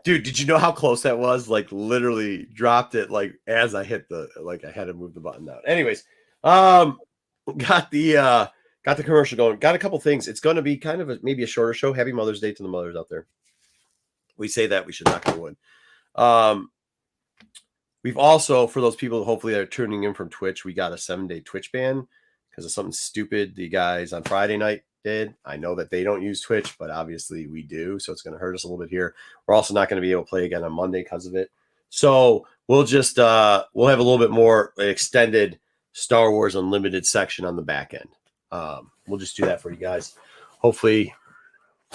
Dude, did you know how close that was? Like literally dropped it like as I hit I had to move the button down. Anyways, got the commercial going. Got a couple things. It's going to be kind of maybe a shorter show. Happy Mother's Day to the mothers out there. We say that we should knock on wood. We've also, for those people hopefully that are tuning in from Twitch, we got a 7-day Twitch ban because of something stupid the guys on Friday night did. I know that they don't use Twitch, but obviously we do, so it's going to hurt us a little bit here. We're also not going to be able to play again on Monday because of it. So we'll just we'll have a little bit more extended Star Wars Unlimited section on the back end. We'll just do that for you guys. Hopefully,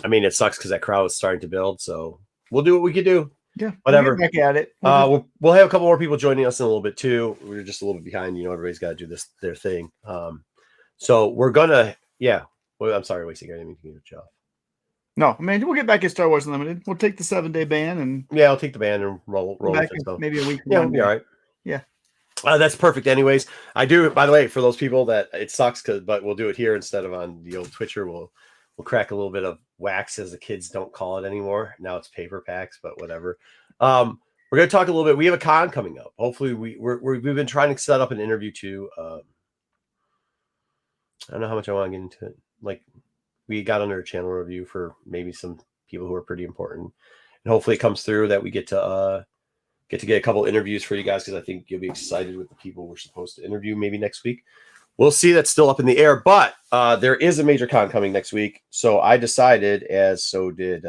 I mean, it sucks because that crowd is starting to build, so we'll do what we can do. Yeah, whatever. We'll get back at it. We'll have a couple more people joining us in a little bit too. We're just a little bit behind. Everybody's got to do their thing. So we're gonna, yeah. Well, I'm sorry, wasting. I didn't mean to get a job. No, I mean, we'll get back at Star Wars Unlimited. We'll take the 7-day ban and I'll take the ban and roll back with it. So. Maybe a week. Yeah, we'll be all right. Yeah. That's perfect. Anyways, I do. By the way, for those people that it sucks, but we'll do it here instead of on the old Twitcher. We'll crack a little bit of wax, as the kids don't call it anymore. Now it's paper packs, but whatever. We're going to talk a little bit. We have a con coming up. Hopefully, we've been trying to set up an interview too. I don't know how much I want to get into it. Like, we got under a channel review for maybe some people who are pretty important, and hopefully it comes through that we get to get a couple interviews for you guys, because I think you'll be excited with the people we're supposed to interview maybe next week. We'll see. That's still up in the air, but there is a major con coming next week. So I decided, as so did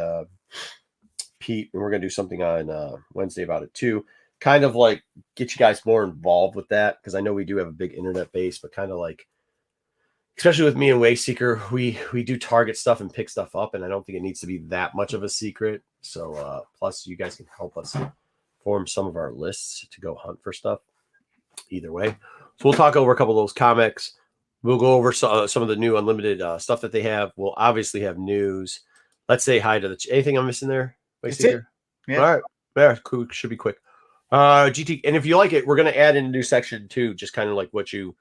Pete, and we're going to do something on Wednesday about it too. Kind of like get you guys more involved with that, because I know we do have a big internet base, but kind of like, especially with me and Wayseeker, we do target stuff and pick stuff up, and I don't think it needs to be that much of a secret. So plus you guys can help us form some of our lists to go hunt for stuff. Either way, so we'll talk over a couple of those comics. We'll go over some of the new Unlimited stuff that they have. We'll obviously have news. Let's say hi to anything I'm missing there. Yeah. All right. Yeah, cool. Should be quick. GT, and if you like it, we're going to add in a new section too, just kind of like what you,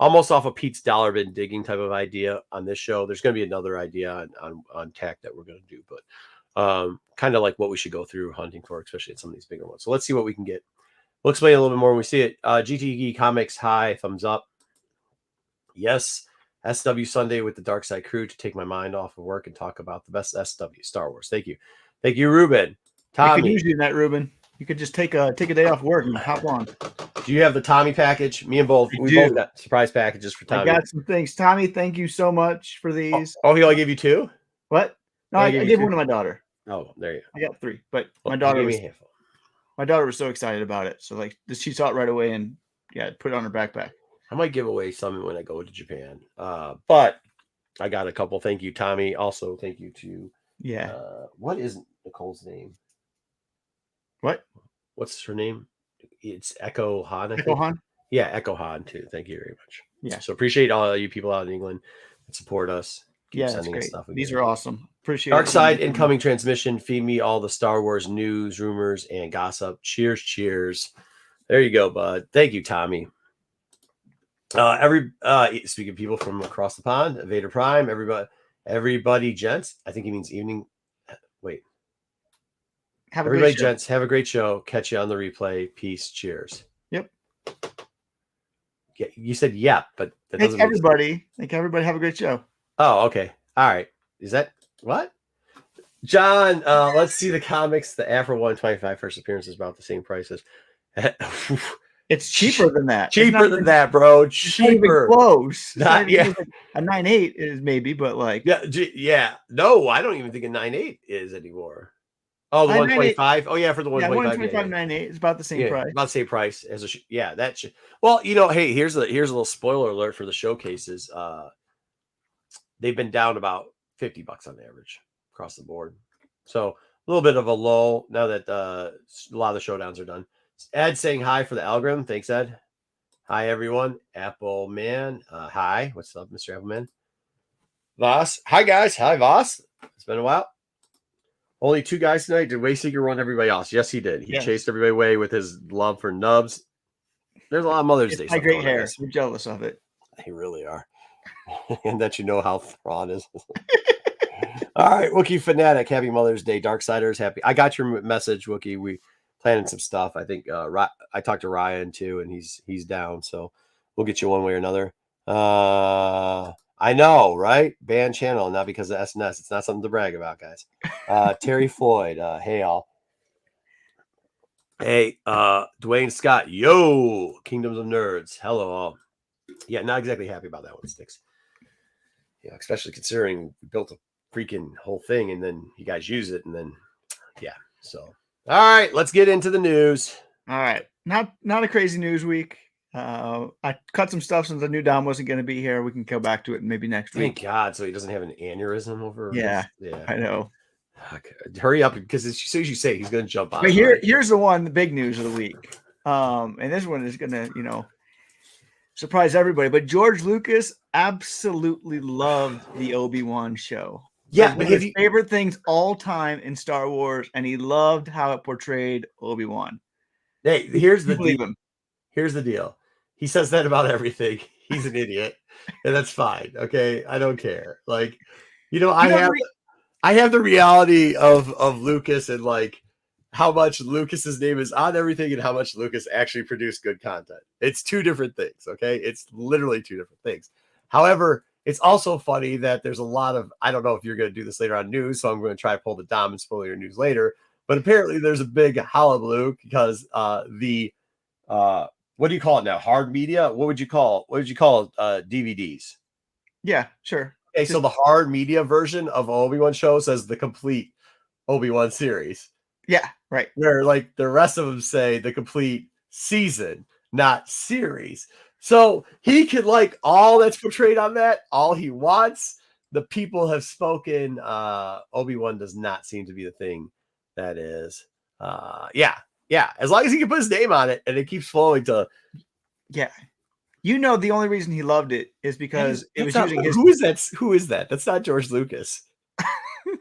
almost off of Pete's dollar bin digging type of idea on this show. There's going to be another idea on TAC that we're going to do, but kind of like what we should go through hunting for, especially at some of these bigger ones. So let's see what we can get. We'll explain a little bit more when we see it. GTE Comics, hi, thumbs up. Yes, SW Sunday with the Dark Side crew to take my mind off of work and talk about the best SW Star Wars. Thank you. Thank you, Ruben. Tommy. You could use that, Ruben. You could just take a day off work and hop on. Do you have the Tommy package? Me and both. We both got surprise packages for Tommy. I got some things. Tommy, thank you so much for these. Oh, he only gave you 2? What? No, I gave one to my daughter. Oh, there you go. I got 3, but my daughter was so excited about it. So like she saw it right away and put it on her backpack. I might give away some when I go to Japan. But I got a couple. Thank you, Tommy. Also, thank you to what is Nicole's name? What's her name? It's Echo Han. Echo Han? Yeah, Echo Han too. Thank you very much. Yeah. So appreciate all you people out in England that support us. Keep sending us stuff. These are awesome. Appreciate Dark Side incoming transmission. Feed me all the Star Wars news, rumors, and gossip. Cheers, cheers. There you go, bud. Thank you, Tommy. Speaking of people from across the pond, Vader Prime, everybody, gents. I think he means evening. Wait. Everybody, gents, have a great show. Catch you on the replay. Peace. Cheers. Yep. Yeah, you said but that doesn't make everybody. Thank everybody. Have a great show. Oh, okay. All right. Is that what? John, let's see the comics. The Afro 125 first appearance is about the same price as. It's cheaper than that. Cheaper than that, bro. Cheaper. Close. Not yet. A 9.8 is maybe, but like. Yeah. No, I don't even think a 9.8 is anymore. Oh, the 125. Oh, yeah, for the 125. 125 9.8 is about the same price. About the same price as that should. Well, hey, here's a little spoiler alert for the showcases. They've been down about $50 on average across the board. So a little bit of a lull now that a lot of the showdowns are done. Ed saying hi for the algorithm. Thanks, Ed. Hi, everyone. Apple Man. Hi. What's up, Mr. Appleman? Voss. Hi, guys. Hi, Voss. It's been a while. Only 2 guys tonight. Did Wayseeker run everybody else? Yes, he did. He chased everybody away with his love for Nubs. There's a lot of Mother's Day. My great hair. We're jealous of it. They really are. And that you know how Thrawn is. All right, Wookiee Fanatic, happy Mother's Day. Darksiders, happy. I got your message, Wookiee. We planning some stuff. I think I talked to Ryan too, and he's down. So we'll get you one way or another. I know, right? Band channel, not because of SNS. It's not something to brag about, guys. Terry Floyd, hey all. Hey, Dwayne Scott, yo, Kingdoms of Nerds, hello all. Yeah, not exactly happy about that one, Sticks. Yeah, especially considering we built a freaking whole thing and then you guys use it and then yeah. So all right, let's get into the news. All right. Not a crazy news week. I cut some stuff since I knew Dom wasn't going to be here. We can go back to it maybe next week. Thank God, so he doesn't have an aneurysm over. Yeah, I know. Okay. Hurry up, because as soon as you say, he's going to jump on. But here's the big news of the week. And this one is going to, surprise everybody. But George Lucas absolutely loved the Obi-Wan show. Yeah, one of his favorite things all time in Star Wars, and he loved how it portrayed Obi-Wan. Hey, here's the deal. Here's the deal. He says that about everything. He's an idiot, and that's fine. Okay, I don't care. Like, I have the reality of Lucas and like how much Lucas's name is on everything and how much Lucas actually produced good content. It's two different things. Okay, it's literally two different things. However, it's also funny that there's a lot of, I don't know if you're going to do this later on news, so I'm going to try to pull the Dom and spoil your news later. But apparently there's a big hullabaloo because what do you call it now? Hard media? What would you call DVDs? Yeah, sure. Okay, so the hard media version of Obi-Wan show says the complete Obi-Wan series. Yeah, right. Where like the rest of them say the complete season, not series. So he could like all that's portrayed on that, all he wants. The people have spoken. Obi-Wan does not seem to be the thing that is. Yeah. As long as he can put his name on it and it keeps flowing to. Yeah. The only reason he loved it is because it was using his. Who is that? That's not George Lucas.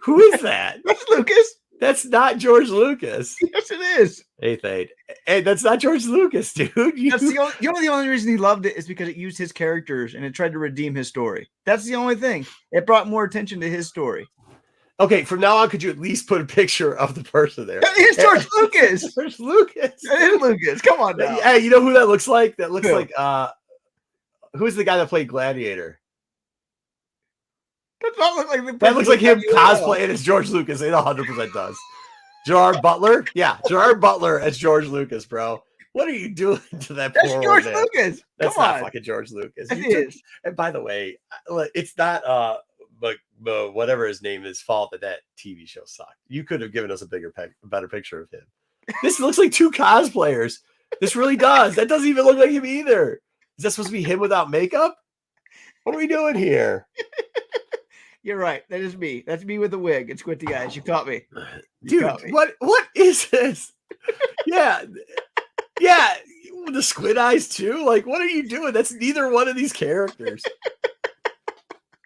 Who is that? That's Lucas. That's not George Lucas. Yes, it is. Hey, Thade. Hey, that's not George Lucas, dude. The only reason he loved it is because it used his characters and it tried to redeem his story. That's the only thing. It brought more attention to his story. Okay, from now on, could you at least put a picture of the person there? That is George Lucas. George Lucas. That is Lucas. Come on now. Hey, you know who that looks like? That looks like who's the guy that played Gladiator? That does not look like the that looks like him cosplaying as George Lucas. It 100% does. Gerard Butler? Yeah, Gerard Butler as George Lucas, bro. What are you doing to that That's poor George old man? Lucas. That's not fucking George Lucas. It is. And by the way, it's not but whatever his name is fault that TV show sucked. You could have given us a better picture of him. This looks like two cosplayers. This really does. That doesn't even look like him either. Is that supposed to be him without makeup? What are we doing here? You're right. That is me. That's me with the wig and squinty eyes. You caught me. Dude, what is this? Yeah. The squid eyes too? Like, what are you doing? That's neither one of these characters.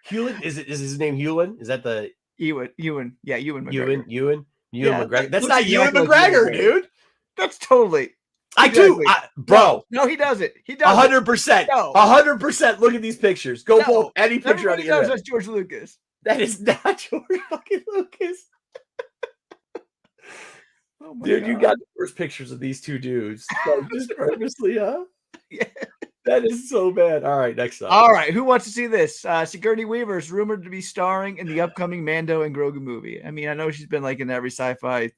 Hewlin? Is his name Hewlin? Is that the Ewan? Yeah, Ewan McGregor. Ewan McGregor. That's not Ewan McGregor, dude. That's totally. Bro. No, he does it. He does 100%. 100%. Look at these pictures. Go pull any picture on the internet. That's George Lucas. That is not George fucking Lucas. Dude, God. You got the first pictures of these two dudes. Just purposely, huh? Yeah. That is so bad. All right, next up. All right, who wants to see this? Sigourney Weaver is rumored to be starring in the upcoming Mando and Grogu movie. I mean, I know she's been like in every sci-fi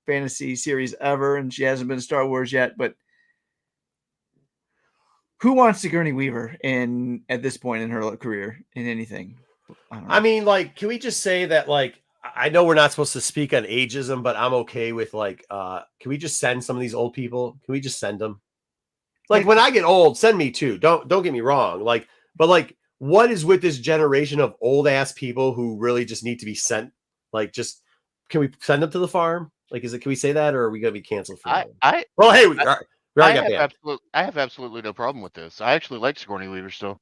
fantasy series ever, and she hasn't been in Star Wars yet, but who wants Sigourney Weaver at this point in her career in anything? I mean, like, can we just say that, like, I know we're not supposed to speak on ageism, but I'm okay with like, can we just send some of these old people? Can we just send them? Like, when I get old, send me too. Don't get me wrong. Like, but like, what is with this generation of old ass people who really just need to be sent? Like, just can we send them to the farm? Like, can we say that, or are we gonna be canceled for that? I have absolutely no problem with this. I actually like Sigourney Weaver still.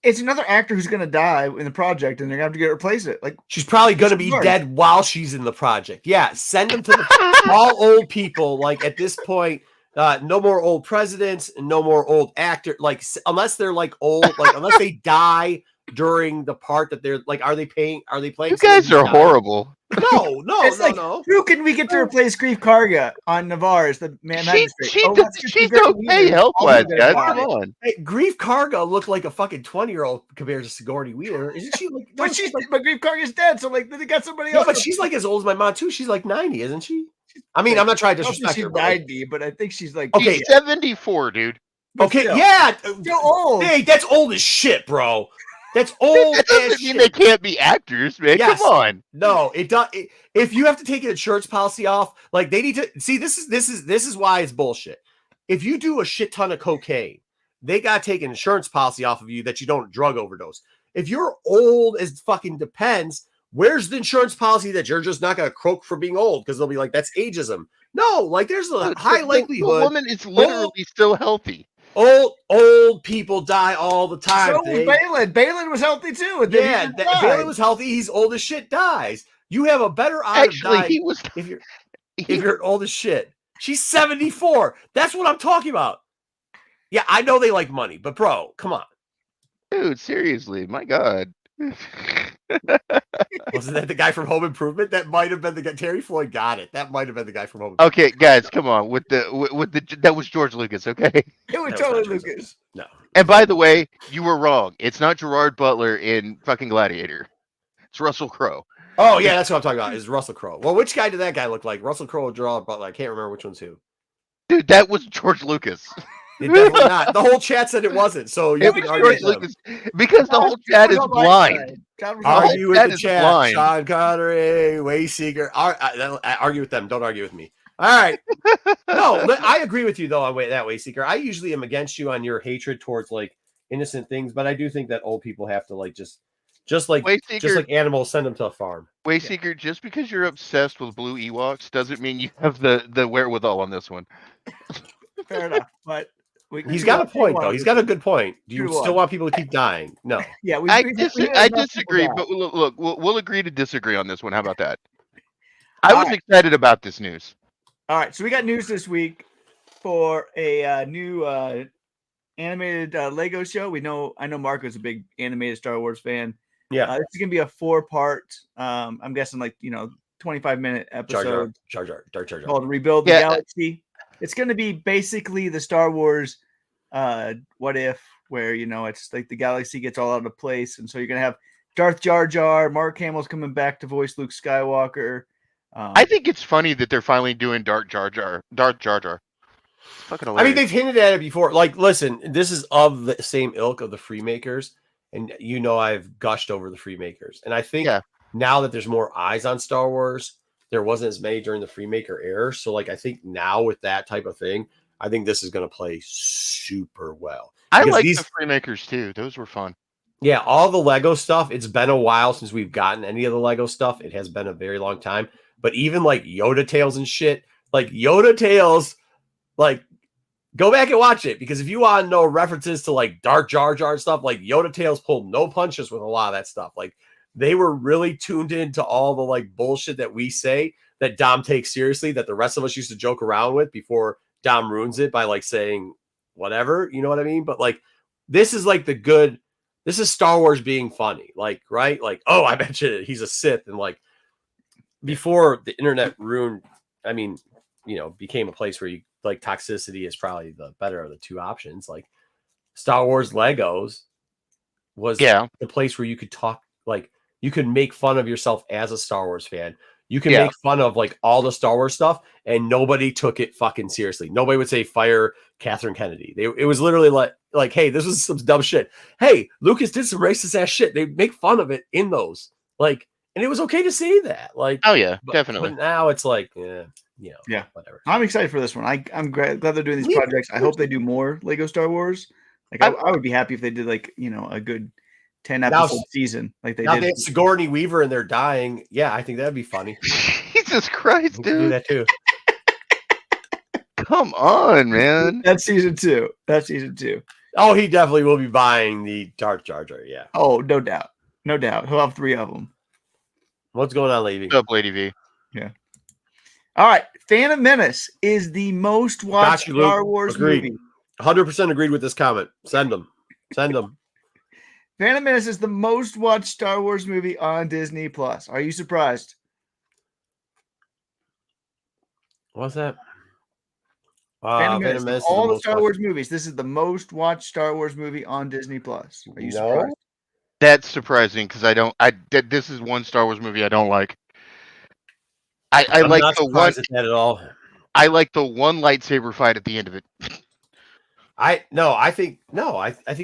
It's another actor who's gonna die in the project, and they're gonna have to replace it. Like, she's probably gonna be dead while she's in the project. Yeah, send them to all old people. Like, at this point, no more old presidents and no more old actor. Like, unless they're like old, like unless they die during the part that they're like, are they playing? You guys are horrible. No, It's like, who can we get to replace Grief Karga on Navarre, the magistrate? She's okay health-wise, guys. Come on. Hey, Grief Karga looked like a fucking 20-year-old compared to Sigourney Weaver. Isn't she like? But Grief Karga's dead, so like they got somebody else. But she's like as old as my mom too. She's like 90, isn't she? I mean, I'm not trying to disrespect her. She's 90, but I think she's like she's 74, dude. Okay, still, yeah, still old. Hey, that's old as shit, bro. That's old. That doesn't mean they can't be actors, man. Yes. Come on. No, it does. If you have to take an insurance policy off, like they need to see. This is why it's bullshit. If you do a shit ton of cocaine, they gotta take an insurance policy off of you that you don't drug overdose. If you're old as fucking depends, where's the insurance policy that you're just not gonna croak for being old? Because they'll be like, that's ageism. No, like there's a high likelihood. The woman is literally still healthy. Old people die all the time. So was Balin. Balin was healthy too. Yeah, Balin was healthy. He's old as shit. Dies. You have a better odds of dying he was if you're old as shit. She's 74. That's what I'm talking about. Yeah, I know they like money, but bro, come on, dude. Seriously, my God. Wasn't that the guy from Home Improvement? That might have been the guy. Terry Floyd got it. That might have been the guy from Home Improvement. Okay, guys, come on. With the that was George Lucas, okay? It was totally Lucas. No. And by the way, you were wrong. It's not Gerard Butler in fucking Gladiator. It's Russell Crowe. Oh yeah, that's what I'm talking about. Is Russell Crowe. Well, which guy did that guy look like? Russell Crowe or Gerard Butler? I can't remember which one's who. Dude, that was George Lucas. It definitely not. The whole chat said it wasn't. So you can argue with Lucas because the whole chat is blind. Argue with the chat. Blind. Sean Connery, Wayseeker. Argue with them. Don't argue with me. All right. No, I agree with you though on that Wayseeker. I usually am against you on your hatred towards like innocent things, but I do think that old people have to like just like Wayseeker, just like animals, send them to a farm. Wayseeker, just because you're obsessed with blue Ewoks doesn't mean you have the wherewithal on this one. Fair enough, but he's got a point though. He's got a good point. Do you still want people to keep dying? No. Yeah, I disagree, but look, we'll agree to disagree on this one. How about that? I was excited about this news. All right, so we got news this week for a new animated Lego show. I know Marco's a big animated Star Wars fan. Yeah, this is gonna be a 4-part. I'm guessing 25-minute episode. Jar Jar. Called Rebuild the Galaxy. It's gonna be basically the Star Wars What If, where it's like the galaxy gets all out of place, and so you're gonna have Darth Jar Jar. Mark Hamill's coming back to voice Luke Skywalker. I think it's funny that they're finally doing Darth Jar Jar. Fucking hilarious. I mean, they've hinted at it before. Like, listen, this is of the same ilk of the Freemakers, and I've gushed over the Freemakers, and I think now that there's more eyes on Star Wars, there wasn't as many during the Freemaker era. So, like, I think now with that type of thing, I think this is going to play super well. I like the Freemakers too; those were fun. Yeah, all the Lego stuff. It's been a while since we've gotten any of the Lego stuff. It has been a very long time. But even like Yoda Tales and shit, like Yoda Tales, like go back and watch it, because if you want to know references to like Darth Jar Jar stuff, like Yoda Tales pulled no punches with a lot of that stuff. Like they were really tuned into all the like bullshit that we say that Dom takes seriously, that the rest of us used to joke around with before Dom ruins it by like saying whatever, you know what I mean? But like this is like this is Star Wars being funny, like, right? Like, oh, I bet you he's a Sith, and like before the internet became a place where you like toxicity is probably the better of the two options. Like Star Wars Legos was the place where you could talk, like you could make fun of yourself as a Star Wars fan. You can make fun of like all the Star Wars stuff, and nobody took it fucking seriously. Nobody would say fire Catherine Kennedy. It was literally like, hey, this was some dumb shit. Hey, Lucas did some racist ass shit. They make fun of it in those, like, and it was okay to say that. Like, oh yeah, definitely. But now it's like, whatever. I'm excited for this one. I'm glad they're doing these projects. I hope they do more Lego Star Wars. Like, I would be happy if they did like a good 10 episode season like they did. They have Sigourney Weaver and they're dying. Yeah, I think that'd be funny. Jesus Christ, dude. Do that too. Come on, man. That's season 2. Oh, he definitely will be buying the Darth Jar Jar. Yeah. Oh, no doubt. He'll have 3 of them. What's going on, Lady? What's up, Lady V? Yeah. All right. Phantom Menace is the most watched Star Wars movie. 100% agreed with this comment. Send them. Phantom Menace is the most watched Star Wars movie on Disney Plus. Are you surprised? What's that? Phantom Phantom Menace. Menace is the All the most Star watched. Wars movies. This is the most watched Star Wars movie on Disney Plus. Are you No. surprised? That's surprising because this is one Star Wars movie I don't like. I I'm like not the one. surprised at that at all. I like the one lightsaber fight at the end of it. I think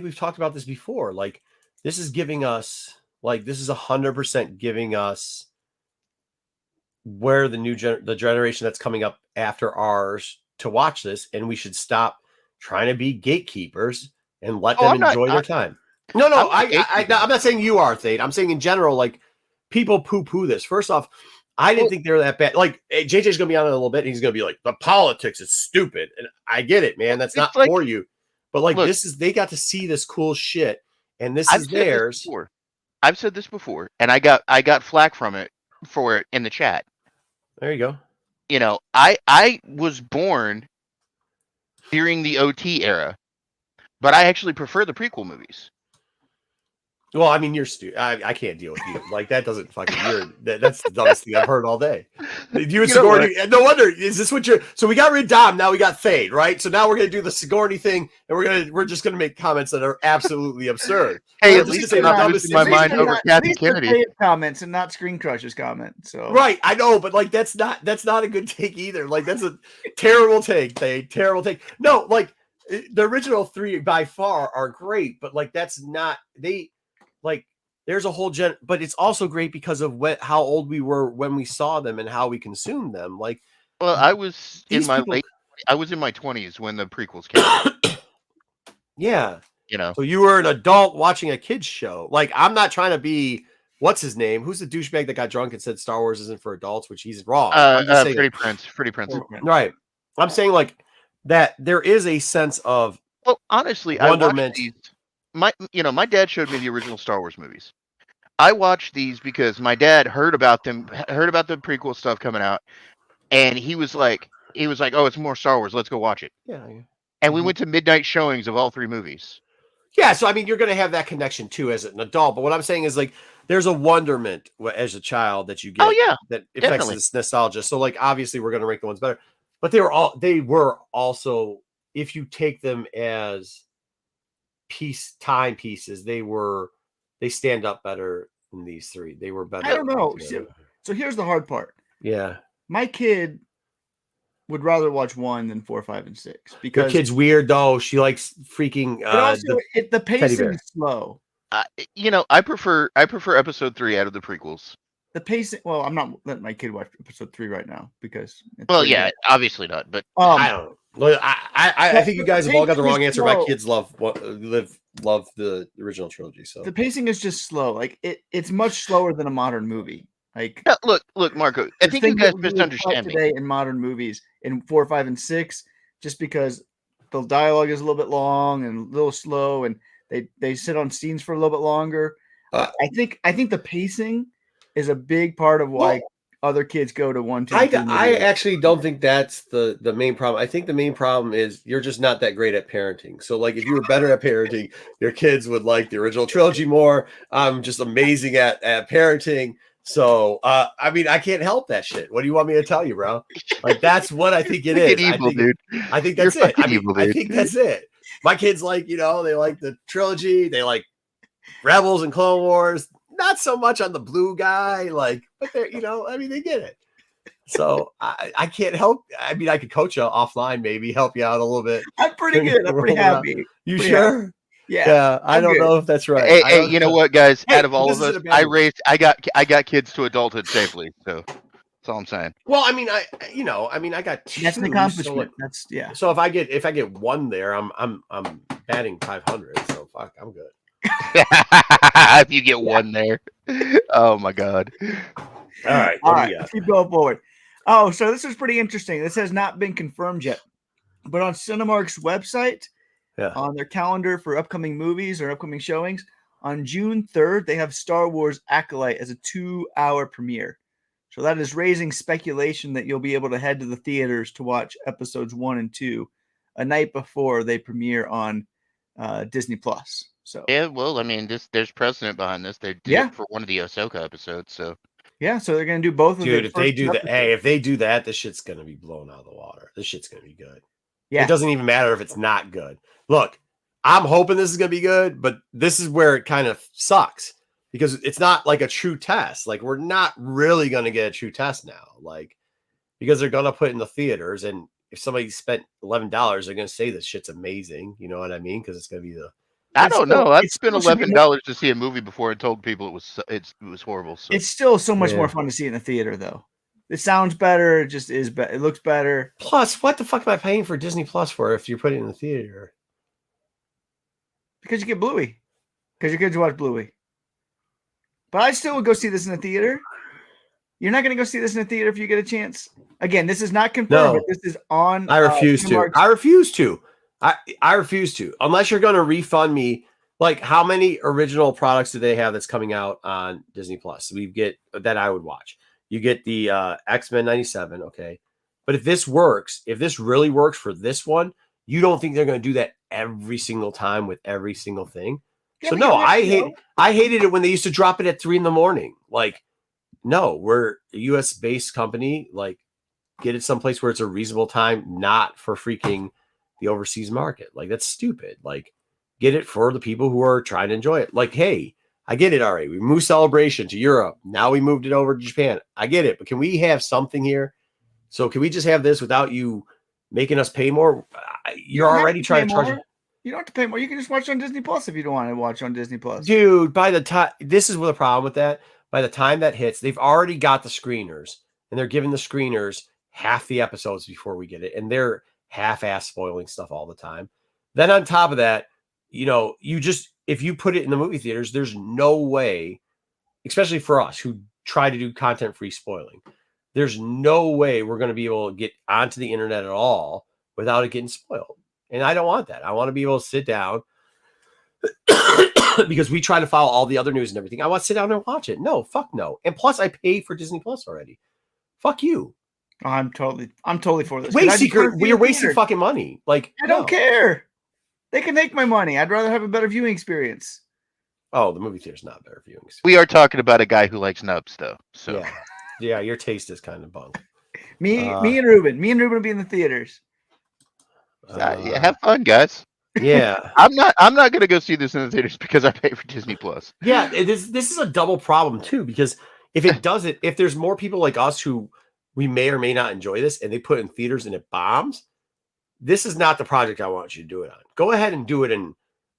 we've talked about this before. Like, this is giving us, like, this is 100% giving us where the generation that's coming up after ours to watch this, and we should stop trying to be gatekeepers and let them enjoy their time. No, I'm not saying you are, Thade. I'm saying in general, like, people poo-poo this. First off, I didn't think they were that bad. Like, JJ's gonna be on it a little bit, and he's gonna be like, the politics is stupid. And I get it, man. That's not for you. But like, look, they got to see this cool shit, and this is theirs. I've said this before, and I got flack for it in the chat. There you go. You know, I was born during the OT era, but I actually prefer the prequel movies. Well, I mean, you're stupid. I can't deal with you. Like, that doesn't fucking. That's the dumbest thing I've heard all day. You and Sigourney. No wonder. Is this what you're? So we got rid of Dom. Now we got Thade, right? So now we're gonna do the Sigourney thing, and we're just gonna make comments that are absolutely absurd. Hey, at least I'm not losing my mind over Kathy Kennedy. Comments and not Screen Crush's comments. So right, I know, but like, that's not a good take either. Like, that's a terrible take, Thade. Terrible take. No, like, the original three by far are great, but like, that's not they. Like, there's a whole but it's also great because of how old we were when we saw them and how we consumed them. Like, well, I was in my 20s when the prequels came out. Yeah, you know. So you were an adult watching a kids show. Like, I'm not trying to be what's his name? Who's the douchebag that got drunk and said Star Wars isn't for adults, which he's wrong. Freddie Prinze. Right. I'm saying, like, that there is a sense of, well, honestly, wonderment. My dad showed me the original Star Wars movies. I watched these because my dad heard about the prequel stuff coming out, and he was like, oh, it's more Star Wars. Let's go watch it. Yeah. And we went to midnight showings of all three movies. Yeah, so I mean, you're going to have that connection too as an adult. But what I'm saying is, like, there's a wonderment as a child that you get. Oh yeah, that affects this nostalgia. So, like, obviously, we're going to rank the ones better. But they were also, if you take them as time pieces, they stand up better than these three. They were better. I don't know. So here's the hard part. Yeah, my kid would rather watch 1 than 4, 5, and 6 because your kid's weird though. She likes freaking. The pacing is slow. I prefer episode 3 out of the prequels. The pacing. Well, I'm not letting my kid watch episode 3 right now because. Good. Obviously not. But I don't know. I think you guys have all got the wrong answer. My kids love the original trilogy. So the pacing is just slow. Like, it's much slower than a modern movie. Like, look, Marco. I think you guys misunderstand me today in modern movies in 4, 5, and 6, just because the dialogue is a little bit long and a little slow, and they sit on scenes for a little bit longer. I think the pacing is a big part of why other kids go to 1, 2. I actually don't think that's the main problem. I think the main problem is you're just not that great at parenting. So, like, if you were better at parenting, your kids would like the original trilogy more. I'm just amazing at parenting. So, I mean, I can't help that shit. What do you want me to tell you, bro? Like, that's what I think it is. I think that's it. I think that's it. My kids like, they like the trilogy. They like Rebels and Clone Wars. Not so much on the blue guy, like, but they're, they get it. So I can't help. I mean, I could coach you offline, maybe help you out a little bit. I'm pretty good. I'm pretty happy. You sure? Happy. Yeah. I don't know if that's right. Hey, you know what, guys? Out of all of us, I got kids to adulthood safely. So that's all I'm saying. Well, I mean, I got 2. That's an accomplishment. So, So if I get 1 there, I'm batting 500. So fuck, I'm good. If you get 1 there, oh my god! All right, let's keep going forward. Oh, so this is pretty interesting. This has not been confirmed yet, but on Cinemark's website, on their calendar for upcoming movies or upcoming showings, on June 3rd, they have Star Wars Acolyte as a 2-hour premiere. So that is raising speculation that you'll be able to head to the theaters to watch episodes 1 and 2 a night before they premiere on Disney Plus. So Yeah, well, I mean, there's precedent behind this. They did it for one of the Ahsoka episodes, so yeah, so they're gonna do both of Dude, the if they first do two that, episodes. hey, if they do that, this shit's gonna be blown out of the water. This shit's gonna be good. Yeah, It doesn't even matter if it's not good. Look, I'm hoping this is gonna be good, but this is where it kind of sucks because it's not like a true test. Like we're not really gonna get a true test now. Like because they're gonna put it in the theaters, and if somebody spent $11, they're gonna say this shit's amazing. You know what I mean? Because it's gonna be the I It's don't still- know. I've it spent still should be $11 to see a movie before and told people it was horrible. So It's still so much Yeah. more fun to see in the theater, though. It sounds better. It just is better. It looks better. plus. What the fuck am I paying for Disney Plus for if you're putting it in the theater? Because you get Bluey. Because your kids watch Bluey. But I still would go see this in the theater. You're not going to go see this in the theater if you get a chance. Again, this is not confirmed, No. but this is on. I refuse to. Cinemark's- I refuse to. I refuse to. Unless you're going to refund me. Like, how many original products do they have that's coming out on Disney Plus? We get that I would watch. You get the X-Men 97, okay. But if this works, if this really works for this one, you don't think they're going to do that every single time with every single thing? Yeah, So but you no, don't have to, I hated it when they used to drop it at 3 a.m. Like, no, we're a US based company. Like, get it someplace where it's a reasonable time, not for freaking the overseas market. Like, that's stupid. Like, get it for the people who are trying to enjoy it. Like, hey, I get it. All right, we moved Celebration to Europe. Now we moved it over to Japan. I get it, but can we have something here? So can we just have this without you making us pay more? You You're don't have already to trying pay to charge. more. You don't have to pay more. You can just watch it on Disney Plus if you don't want to watch on Disney Plus. Dude, by the time this is what the problem with that. By the time that hits, they've already got the screeners, and they're giving the screeners half the episodes before we get it, and they're half-ass spoiling stuff all the time. Then on top of that, you know, if you put it in the movie theaters, there's no way, especially for us who try to do content-free spoiling, there's no way we're going to be able to get onto the internet at all without it getting spoiled. And I don't want that. I want to be able to sit down because we try to follow all the other news and everything. I want to sit down and watch it. No, fuck no. And plus, I pay for Disney Plus already. Fuck you. I'm totally for this. Wait, I just Seeker, wanna see we're the wasting theater. fucking money. Like, I don't no. care. They can take my money. I'd rather have a better viewing experience. Oh, the movie theater's not better viewing. we are talking about a guy who likes nubs, though. So Yeah, your taste is kind of bunk. Me and Ruben will be in the theaters. yeah, have fun, guys. Yeah. I'm not gonna go see this in the theaters because I pay for Disney Plus. Yeah, this is a double problem too, because if it doesn't, if there's more people like us who we may or may not enjoy this and they put it in theaters and it bombs, this is not the project I want you to do it on. Go ahead and do it in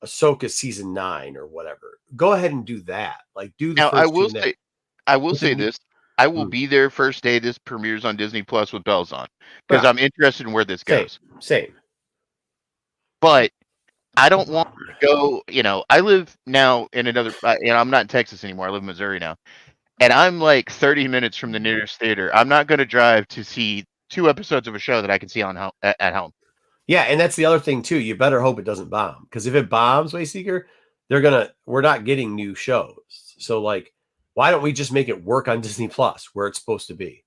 Ahsoka season 9 or whatever. Go ahead and do that. Like, do the Now first I will two and say, I will What's say it- this: I will Hmm. be there first day this premieres on Disney Plus with bells on because Yeah. I'm interested in where this Same. goes. Same. But I don't want to go. I live now in another. I'm not in Texas anymore. I live in Missouri now, and I'm like 30 minutes from the nearest theater. I'm not going to drive to see 2 episodes of a show that I can see at home. Yeah, and that's the other thing too. You better hope it doesn't bomb, because if it bombs, Wayseeker, we're not getting new shows. So like, why don't we just make it work on Disney Plus where it's supposed to be?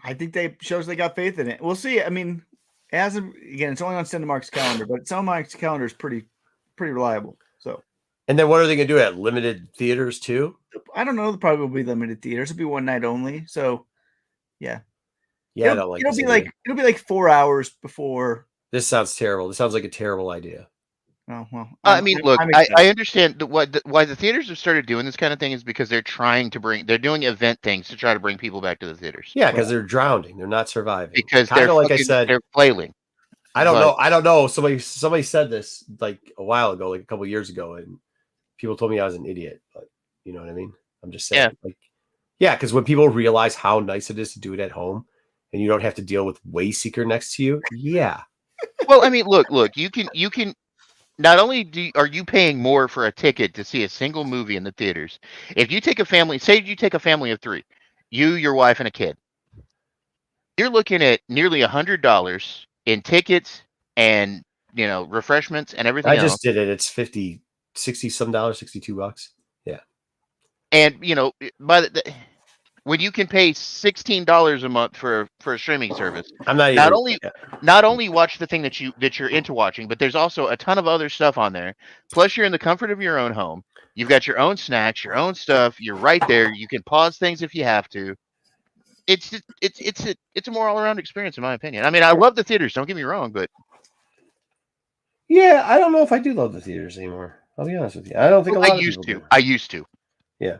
I think they shows they got faith in it. We'll see. I mean, again, it's only on Cinemark's calendar, but Cinemark's calendar is pretty reliable. So, And then what are they going to do at limited theaters too? I don't know. There probably will be limited theaters. It'll be one night only. So, yeah. Yeah, I don't like. It'll be like 4 hours before. This sounds terrible. This sounds like a terrible idea. Oh well. I mean, look, I'm I excited. understand why the theaters have started doing this kind of thing is because they're doing event things to try to bring people back to the theaters. Yeah, because they're drowning. They're not surviving. Because Kinda they're like I said, they're flailing. I don't but- know. I don't know. Somebody said this like a while ago, like a couple years ago, and people told me I was an idiot. But you know what I mean? I'm just saying. Yeah. Because when people realize how nice it is to do it at home, and you don't have to deal with Wayseeker next to you, yeah. Well, I mean, look, you can. Not only are you paying more for a ticket to see a single movie in the theaters, if you take a family, say you take a family of 3, you, your wife, and a kid, you're looking at nearly $100 in tickets and refreshments and everything I else. just did it. It's 50, 60 some dollars, $62. Yeah. And by when you can pay $16 a month for a streaming service. I'm not Not even. only not only watch the thing that you're into watching, but there's also a ton of other stuff on there. Plus, you're in the comfort of your own home. You've got your own snacks, your own stuff. You're right there. You can pause things if you have to. It's a more all around experience, in my opinion. I mean, I love the theaters. Don't get me wrong, but Yeah, I don't know if I do love the theaters anymore. I'll be honest with you. I don't think a lot of people do. I used to. Yeah.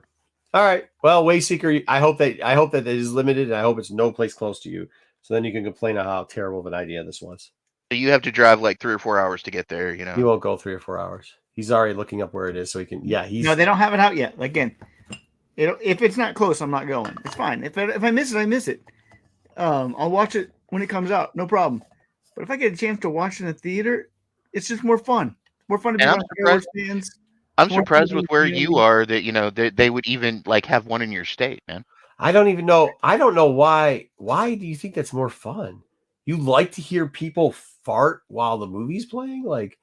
All right. Well, Wayseeker, I hope that it is limited, and I hope it's no place close to you. So then you can complain on how terrible of an idea this was. You have to drive like 3 or 4 hours to get there. He won't go 3 or 4 hours. He's already looking up where it is, so he can. Yeah, he's. No, they don't have it out yet. Again, if it's not close, I'm not going. It's fine. If I miss it, I miss it. I'll watch it when it comes out, no problem. But if I get a chance to watch in the theater, it's just more fun. More fun to be around fans. I'm surprised with where you are that they would even like have one in your state, man. I don't even know. I don't know why. Why do you think that's more fun? You like to hear people fart while the movie's playing, like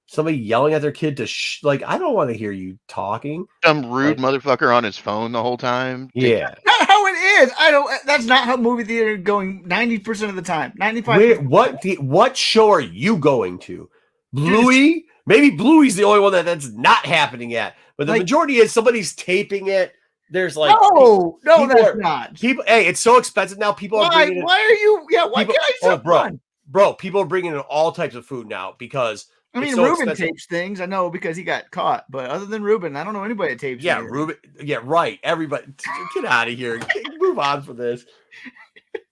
somebody yelling at their kid to like. I don't want to hear you talking. Some rude motherfucker on his phone the whole time. Yeah, not how it is. I don't. That's not how movie theater going 90% of the time. 95%. What show are you going to? Bluey? Maybe Bluey's the only one that's not happening yet. But the majority is somebody's taping it. There's like no, that's not. People, hey, it's so expensive now. People are bringing. Why are you? Yeah, why can't I so bro? People are bringing in all types of food now because. I mean, Ruben tapes things. I know because he got caught. But other than Ruben, I don't know anybody that tapes. Yeah, Ruben. Yeah, right. Everybody, get out of here. Move on for this.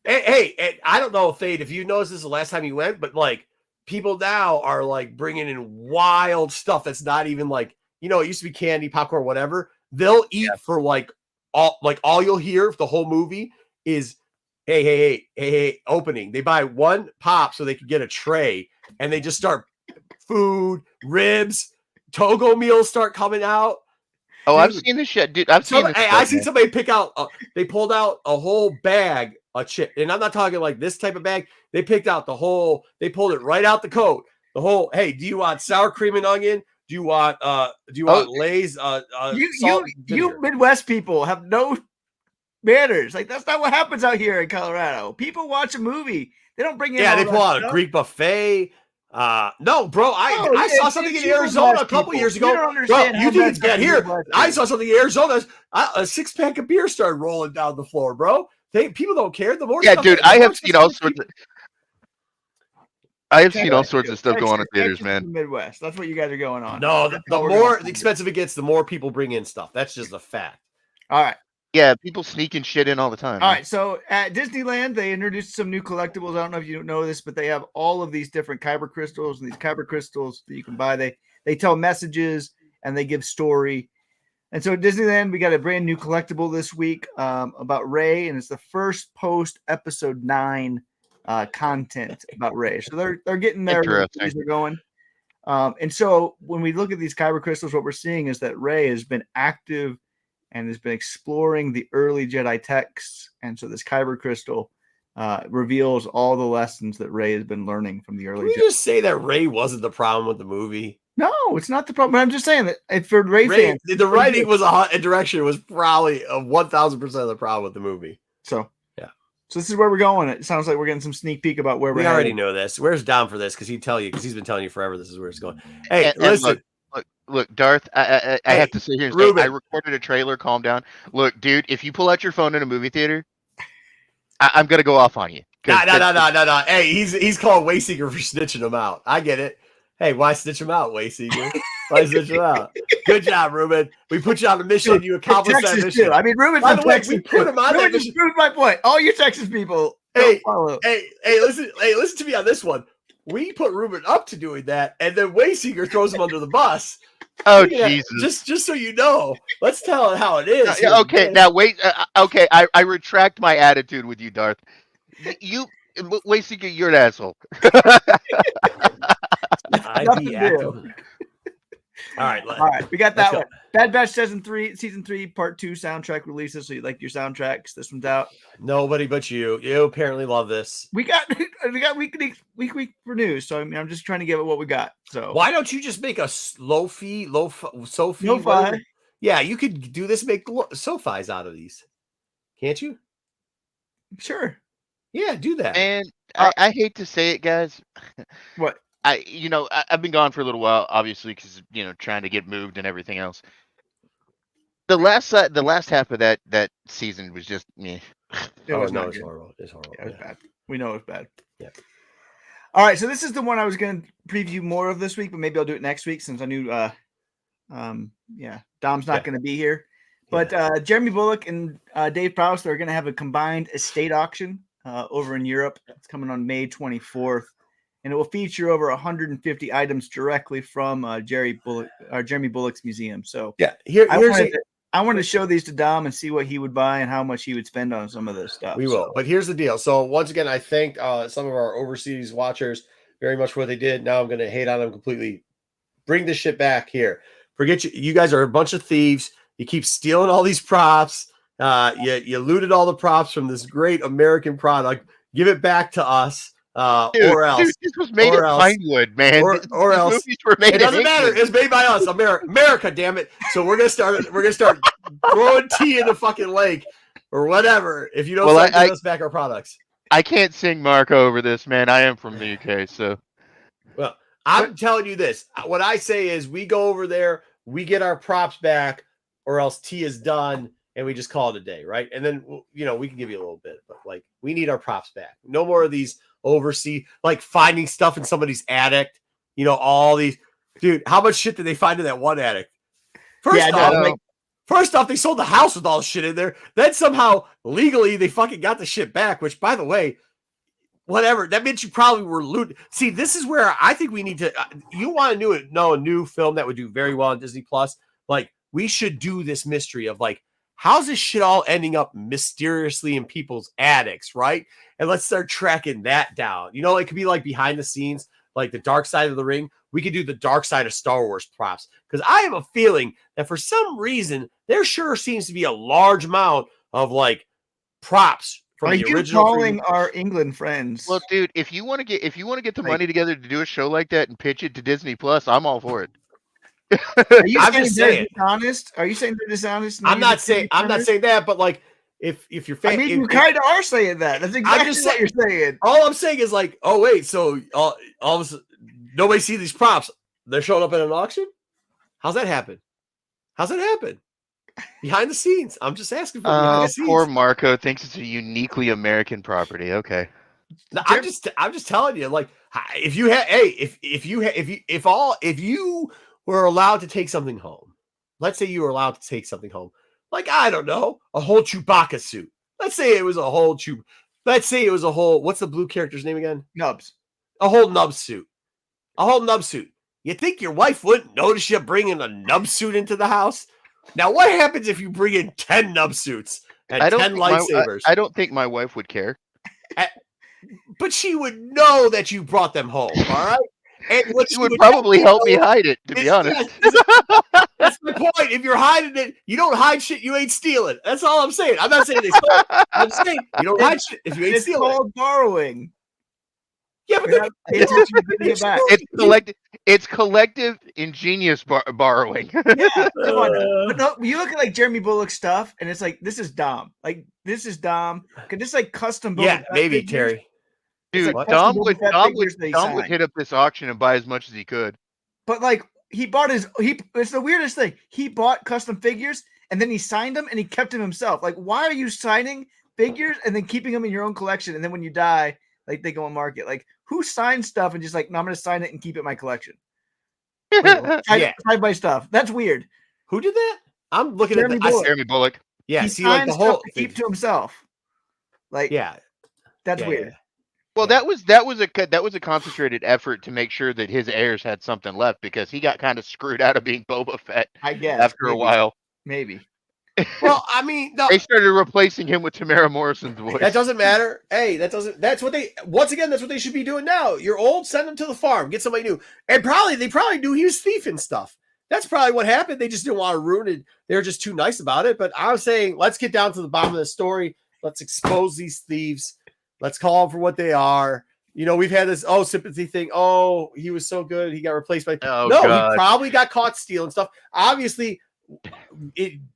Hey, I don't know, Fade, if you noticed this the last time you went, but like people now are like bringing in wild stuff that's not even like it used to be candy, popcorn, whatever. They'll eat for all you'll hear the whole movie is hey, opening. They buy one pop so they can get a tray, and they just start. Food, ribs, Togo meals start coming out. Oh, dude. I've seen this shit, dude. I've seen. I seen somebody pick out. They pulled out a whole bag of chip, and I'm not talking like this type of bag. They picked out the whole. They pulled it right out the coat. The whole. Hey, do you want sour cream and onion? Do you want Lay's? You Midwest people have no manners. Like that's not what happens out here in Colorado. People watch a movie. They don't bring in. Yeah, they pull out a Greek buffet. No, bro. I saw something in Arizona a couple years ago. You think it's bad here? I saw something in Arizona. A 6-pack of beer started rolling down the floor, bro. People don't care. The more, dude. I have seen all sorts of. I have seen all sorts of stuff go on in theaters, man. Midwest. That's what you guys are going on. No, the more expensive it gets, the more people bring in stuff. That's just a fact. All right. Yeah, people sneaking shit in all the time. All right, so at Disneyland, they introduced some new collectibles. I don't know if you know this, but they have all of these different kyber crystals, and these kyber crystals that you can buy. They tell messages and they give story. And so at Disneyland, we got a brand new collectible this week about Rey, and it's the first post episode 9 content about Rey. So they're getting there. They're going. And so when we look at these kyber crystals, what we're seeing is that Rey has been active and has been exploring the early Jedi texts. And so this kyber crystal reveals all the lessons that Rey has been learning from the early Jedi. Can you just say that Rey wasn't the problem with the movie? No, it's not the problem. But I'm just saying that for Rey fans, the writing was a direction was probably 1,000% of the problem with the movie. So yeah. So this is where we're going. It sounds like we're getting some sneak peek about where we're headed. Already know this. Where's down for this? Because he's been telling you forever this is where it's going. Hey, listen. Look, Darth, I have to sit here and say, I recorded a trailer. Calm down. Look, dude, if you pull out your phone in a movie theater, I'm going to go off on you. No. Hey, he's called Wayseeker for snitching him out. I get it. Hey, why snitch him out, Wayseeker? Why snitch him out? Good job, Ruben. We put you on a mission. You accomplished that mission. Too. I mean, Ruben, by the way, we put him on that mission. Proved my point. All you Texas people. Hey, listen to me on this one. We put Ruben up to doing that, and then Wayseeker throws him under the bus. Oh, Jesus. Just so you know, let's tell it how it is. Okay, now wait. Okay, I retract my attitude with you, Darth. Wayseeker, you're an asshole. All right. We got that one. Bad Batch season 3, part 2 soundtrack releases. So you like your soundtracks? This one's out. Nobody but you. You apparently love this. We got week for news. So I mean, I'm just trying to give it what we got. So why don't you just make a Sophie? No-fi. Yeah, you could do this. Make Sophies out of these. Can't you? Sure. Yeah, do that. And I hate to say it, guys. What? I've been gone for a little while, obviously, because trying to get moved and everything else. The last half of that season was just meh. It was no, not it's good. horrible. It's horrible. Yeah, it was bad. We know it was bad. Yeah. All right, so this is the one I was going to preview more of this week, but maybe I'll do it next week since I knew, Dom's not going to be here. But Jeremy Bulloch and Dave Prowse are going to have a combined estate auction over in Europe. It's coming on May 24th, and it will feature over 150 items directly from Jeremy Bulloch's museum. So yeah, I wanted to show these to Dom and see what he would buy and how much he would spend on some of this stuff. We will. But here's the deal. So once again, I thank some of our overseas watchers very much for what they did. Now I'm going to hate on them completely. Bring this shit back here. Forget you. You guys are a bunch of thieves. You keep stealing all these props. You looted all the props from this great American product. Give it back to us. Or else. Dude, this was made at Pinewood, man. Or else. Movies were made it doesn't matter. It's made by us. America, damn it. So we're gonna start throwing tea in the fucking lake or whatever if you don't start giving us back our products. I can't sing Marco over this, man. I am from the UK, so. Well, I'm telling you this. What I say is we go over there, we get our props back, or else tea is done, and we just call it a day, right? And then we can give you a little bit, but like we need our props back. No more of these overseas, like finding stuff in somebody's attic. All these, dude. How much shit did they find in that one attic? First off, they sold the house with all the shit in there. Then somehow legally they fucking got the shit back. Which, by the way, whatever that meant, you probably were looted. See, this is where I think we need to. You want to know a new film that would do very well on Disney Plus? Like we should do this mystery of like, how's this shit all ending up mysteriously in people's attics, right? And let's start tracking that down. It could be like behind the scenes, like the dark side of the ring. We could do the dark side of Star Wars props. Because I have a feeling that for some reason, there sure seems to be a large amount of like props from the original. Calling our England friends. Well, dude, if you want to get the money together to do a show like that and pitch it to Disney Plus, I'm all for it. I'm just saying dishonest. Are you saying they're dishonest? I'm not saying that, but like if you're fan, I mean, you kind of are saying that. That's exactly what you're saying. All I'm saying is like, oh wait, so all of a sudden, nobody see these props. They're showing up at an auction. How's that happen? Behind the scenes. I'm just asking for behind the scenes. Poor Marco thinks it's a uniquely American property. Okay. No, I'm just telling you, like, if you were allowed to take something home, let's say you were allowed to take something home, like, I don't know, a whole Chewbacca suit. Let's say it was a whole what's the blue character's name again? Nubs. A whole nub suit. You think your wife wouldn't notice you bringing a nub suit into the house? Now, what happens if you bring in 10 nub suits and 10 lightsabers? I don't think my wife would care. But she would know that you brought them home, all right? And what she would probably help me hide it, to be honest. That's the point. If you're hiding it, you don't hide shit you ain't stealing. That's all I'm saying. I'm not saying they stole it. I'm saying you don't hide shit if you ain't stealing. It's called borrowing. Yeah, but it's collective ingenious borrowing. Yeah, but no, you look at like Jeremy Bulloch stuff, and it's like this is Dom. Like this is Dom. Could this like custom? Yeah, maybe Terry. Dude, like Dom would hit up this auction and buy as much as he could. But like he bought it's the weirdest thing. He bought custom figures and then he signed them and he kept them himself. Like, why are you signing figures and then keeping them in your own collection? And then when you die, like they go on market. Like, who signs stuff and just like, no, I'm gonna sign it and keep it in my collection. Side by stuff. That's weird. Who did that? I'm looking at Jeremy Bulloch. Yeah, he see, like the whole to keep to himself. Like, that's weird. Yeah. Well, that was a concentrated effort to make sure that his heirs had something left because he got kind of screwed out of being Boba Fett. I guess after a while, maybe. Well, I mean, no. They started replacing him with Tamara Morrison's voice. That doesn't matter. Hey, that's what they should be doing now. You're old, send them to the farm, get somebody new. And they probably knew he was thieving stuff. That's probably what happened. They just didn't want to ruin it. They were just too nice about it. But I was saying, let's get down to the bottom of the story. Let's expose these thieves. Let's call them for what they are. We've had this sympathy thing. Oh, he was so good. He got replaced by. God. He probably got caught stealing stuff. Obviously,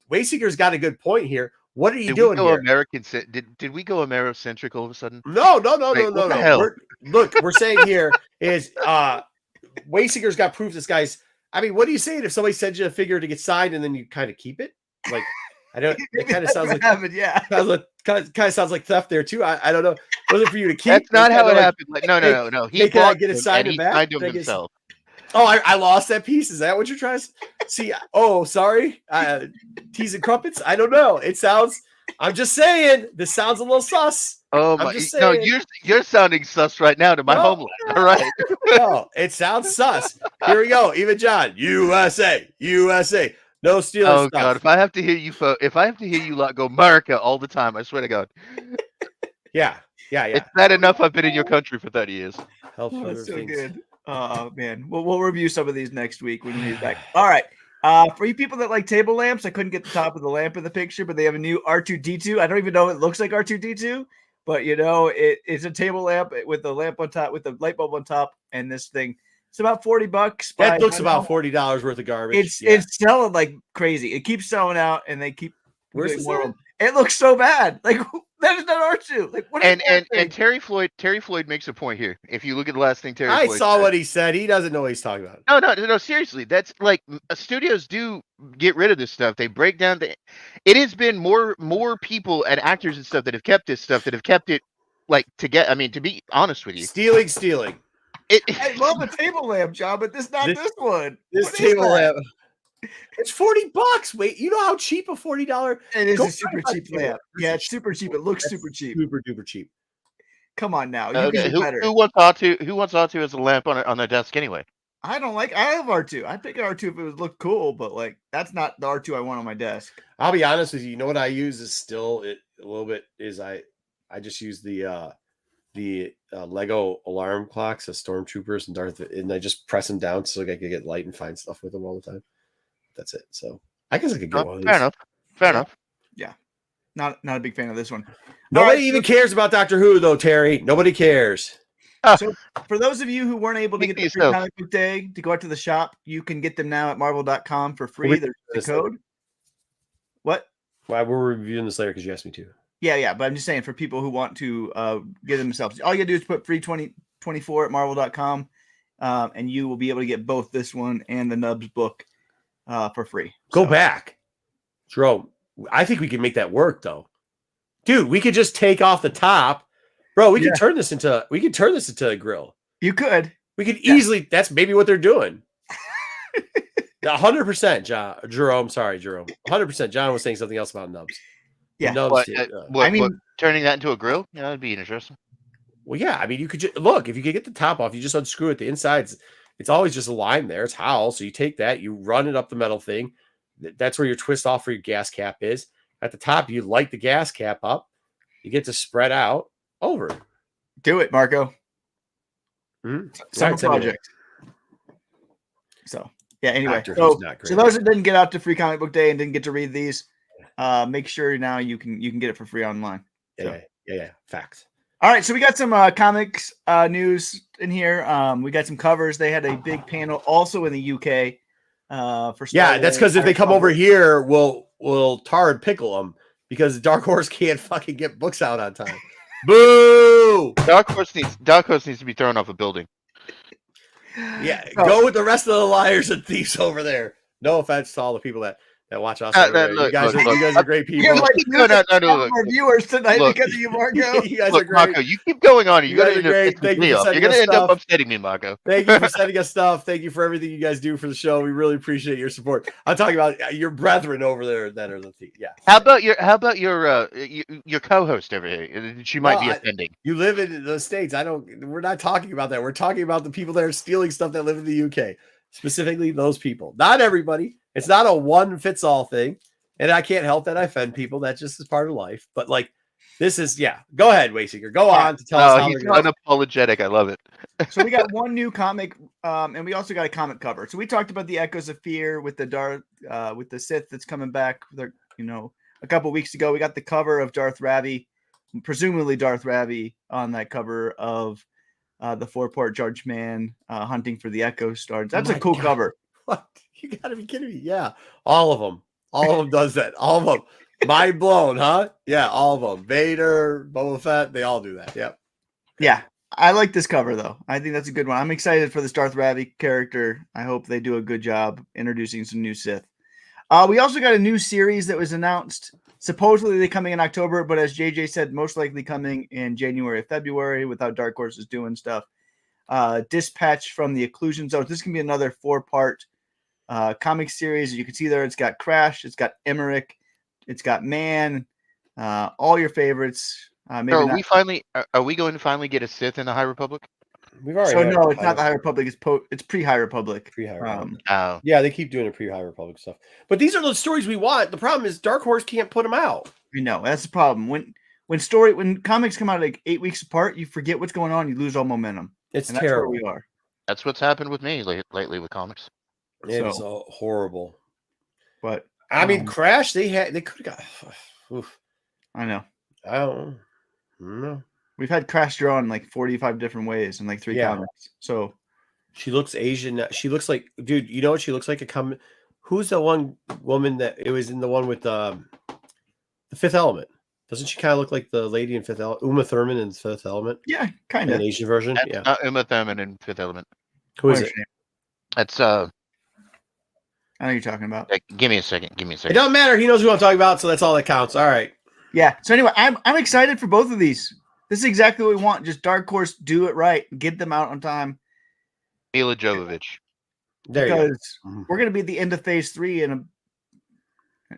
Wayseeker's got a good point here. What are you Did doing we go here? American? Did we go Americentric all of a sudden? No. Like, what the hell? Look, we're saying here is Waysinger's got proof this guy's. I mean, what are you saying if somebody sends you a figure to get signed and then you kind of keep it? Like, I don't. It kind of sounds like yeah. kind of sounds like theft there too. I don't know. Was it for you to keep? That's not how it like, happened. Like, no. He hey, can I bought get it them signed and he back? signed them Can I get himself. Oh, I lost that piece. Is that what you're trying to see? Oh, sorry. Teas and crumpets. I don't know. It sounds. I'm just saying. This sounds a little sus. Oh I'm my! just No, saying. you're sounding sus right now to my homeland. All right. No, it sounds sus. Here we go. Even John, USA. No Steelers Oh stuff. God! If I have to hear you lot go America all the time, I swear to God. Yeah. It's bad enough I've been in your country for 30 years. Helps Oh, other that's so things. good. Oh man, we'll review some of these next week when he's back. All right. For you people that like table lamps, I couldn't get the top of the lamp in the picture, but they have a new R2D2. I don't even know if it looks like R2D2, but it's a table lamp with the lamp on top, with the light bulb on top, and this thing. It's about $40. That looks about $40 worth of garbage. It's selling like crazy. It keeps selling out, and they keep. Where's this more of at? them. It looks so bad. Like that is not R2. Like what is that thing? And Terry Floyd makes a point here. If you look at the last thing Terry I Floyd saw said. what he said. He doesn't know what he's talking about. No, seriously. That's like studios do get rid of this stuff. They break down it has been more people and actors and stuff that have kept this stuff, that have kept it like to get. I mean, to be honest with you, Stealing. I love a table lamp, John, but this one. This What is table that? lamp. It's $40. Wait, you know how cheap a $40? It is Go a super buy cheap table. lamp. Yeah, it's super cheap. It looks That's super cheap. Super duper cheap. Come on now, you okay, can do better. who wants R2 as a lamp on their desk anyway? I have R2. I'd pick an R2 if it would look cool, but like that's not the R2 I want on my desk. I'll be honest with you. You know what I use is still a little bit is I just use the Lego alarm clocks of Stormtroopers and Darth, and I just press them down so I can get light and find stuff with them all the time. That's it. So I guess I could get one of these. Fair enough. Yeah. Not a big fan of this one. Nobody even cares about Doctor Who though, Terry. Nobody cares. So for those of you who weren't able to get the free comic book day to go out to the shop, you can get them now at marvel.com for free. There's the code. What? Why we're reviewing this later because you asked me to. Yeah, but I'm just saying for people who want to get themselves, all you gotta do is put free 2024 at marvel.com, and you will be able to get both this one and the Nubs book for free. Go back. Jerome, I think we can make that work though. Dude, we could just take off the top. Bro, we could turn this into a grill. You could. We could easily, that's maybe what they're doing. 100%, Jerome. Sorry, Jerome. 100%. John was saying something else about Nubs. Yeah. Nubs Turning that into a grill? Yeah, that'd be interesting. Well, yeah. I mean, you could just look, if you could get the top off, you just unscrew it. The inside's, it's always just a line there. It's Howell. So you take that, you run it up the metal thing. That's where your twist off for your gas cap is. At the top, you light the gas cap up. You get to spread out over. Do it, Marco. Summer project. So yeah. Anyway, so those that didn't get out to free comic book day and didn't get to read these, make sure now you can get it for free online. Yeah. Facts. All right, so we got some comics news in here. We got some covers. They had a big panel also in the UK. For Star Wars. That's because if they come over here, we'll tar and pickle them because Dark Horse can't fucking get books out on time. Boo! Dark Horse needs to be thrown off a building. Yeah, go with the rest of the liars and thieves over there. No offense to all the people that watch us. You guys are great people. Our viewers tonight because of you, Marco. You guys are great. Marco, you keep going on. You guys are great. Thank you. You're going to end up upsetting me, Marco. Thank you for sending us stuff. Thank you for everything you guys do for the show. We really appreciate your support. I'm talking about your brethren over there that are the thief. Yeah. How about your co-host over here? She might be offending. You live in the States. We're not talking about that. We're talking about the people that are stealing stuff that live in the UK. Specifically those people. Not everybody. It's not a one fits all thing. And I can't help that I offend people. That just is part of life. But like, this is, Go ahead, Wayseeker. Go on to tell us how he's unapologetic. I love it. So we got one new comic, and we also got a comic cover. So we talked about the Echoes of Fear with with the Sith that's coming back. A couple weeks ago, we got the cover of Darth Ravi, presumably Darth Ravi, on that cover of the 4-part Judge Man hunting for the Echo Stars. That's a cool cover. What? You gotta be kidding me. Yeah. All of them does that. All of them. Mind blown, huh? Yeah, all of them. Vader, Boba Fett, they all do that. Yep. Yeah. I like this cover though. I think that's a good one. I'm excited for this Darth Ravi character. I hope they do a good job introducing some new Sith. We also got a new series that was announced. Supposedly they're coming in October, but as JJ said, most likely coming in January or February with how Dark Horse is doing stuff. Dispatch from the Occlusion Zone. This can be another 4-part comic series. You can see there it's got Crash, it's got Emmerich, it's got Man, all your favorites. Maybe So not. are we going to finally get a Sith in the High Republic? We've already So had no, it's not the High Republic. It's pre-High Republic. Pre-High Republic. Oh, Yeah, they keep doing the pre-High Republic stuff. But these are the stories we want. The problem is Dark Horse can't put them out. I know that's the problem. When comics come out like 8 weeks apart, you forget what's going on. You lose all momentum. It's and terrible. That's where we are. that's what's happened with me lately with comics. It is horrible. But I mean, Crash. They could have got. Oof. I know. I don't know. We've had Crash drawn like 45 different ways in like 3 comics. So she looks Asian. She looks like, dude. You know what she looks like? Who's the one woman that it was in the one with the Fifth Element? Doesn't she kind of look like the lady in Fifth Element, Uma Thurman in Fifth Element? Yeah, kind of an Asian version. That's Yeah, not Uma Thurman in Fifth Element. who is it? That's I know what you're talking about. Give me a second. It doesn't matter. He knows who I'm talking about, so that's all that counts. All right. Yeah. So anyway, I'm excited for both of these. This is exactly what we want. Just Dark Horse, do it right, get them out on time. Mila Jovovich. There you Because go. we're going to be at the end of Phase 3, and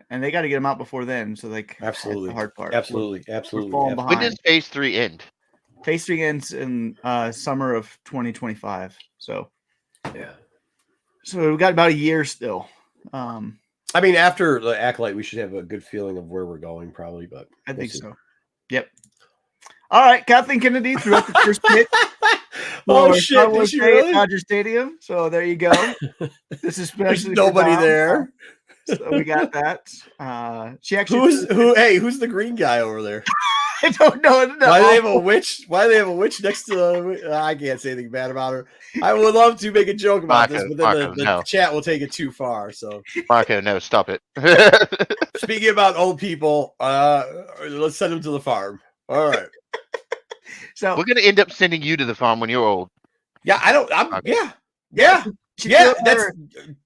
they got to get them out before then. So like, Absolutely. that's the hard part. Absolutely. We're falling behind. When does Phase 3 end? Phase 3 ends in summer of 2025. So yeah. So we've got about a year still. I mean, after the Acolyte, we should have a good feeling of where we're going, probably. But I think so. Yep. All right, Kathleen Kennedy threw out the first pitch. Oh shit! Did she really? Dodger Stadium. So there you go. This is especially There's nobody there. So we got that. She actually who's the green guy over there? I don't know. Why do they have a witch? Why do they have a witch next to? I can't say anything bad about her. I would love to make a joke about this, but then the chat will take it too far. So, Marco, no, stop it. Speaking about old people, let's send them to the farm. All right. So we're gonna end up sending you to the farm when you're old. Yeah, Okay. Yeah. That's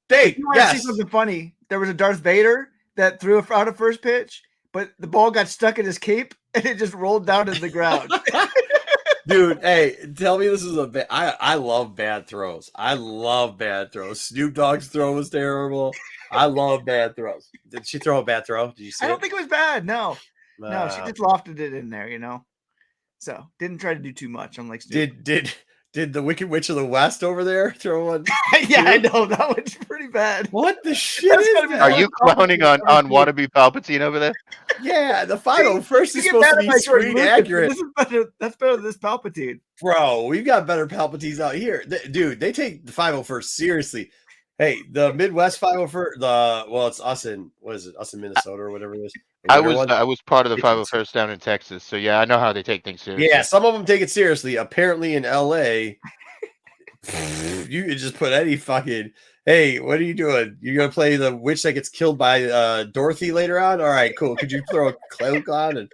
Dave. You want to see something funny? There was a Darth Vader that threw out a first pitch, but the ball got stuck in his cape and it just rolled down to the ground. Dude, hey, tell me this is I love bad throws. I love bad throws. Snoop Dogg's throw was terrible. I love bad throws. Did she throw a bad throw? Did you see I don't think it was bad. No, she just lofted it in there, So didn't try to do too much. Unlike Snoop. Did the Wicked Witch of the West over there throw one? Yeah, I know that one's pretty bad. What the shit is that? Are you clowning on wannabe Palpatine over there? Yeah, the final first is supposed to be screen accurate. This is better. That's better than this Palpatine. Bro, we've got better Palpatines out here. Dude, they take the 501st seriously. Hey, the Midwest 501st, it's us in, us in Minnesota or whatever it is. I was part of the 501st down in Texas, so yeah, I know how they take things seriously. Yeah, some of them take it seriously. Apparently in LA, you can just put any fucking, hey, what are you doing? You're going to play the witch that gets killed by Dorothy later on? All right, cool. Could you throw a cloak on and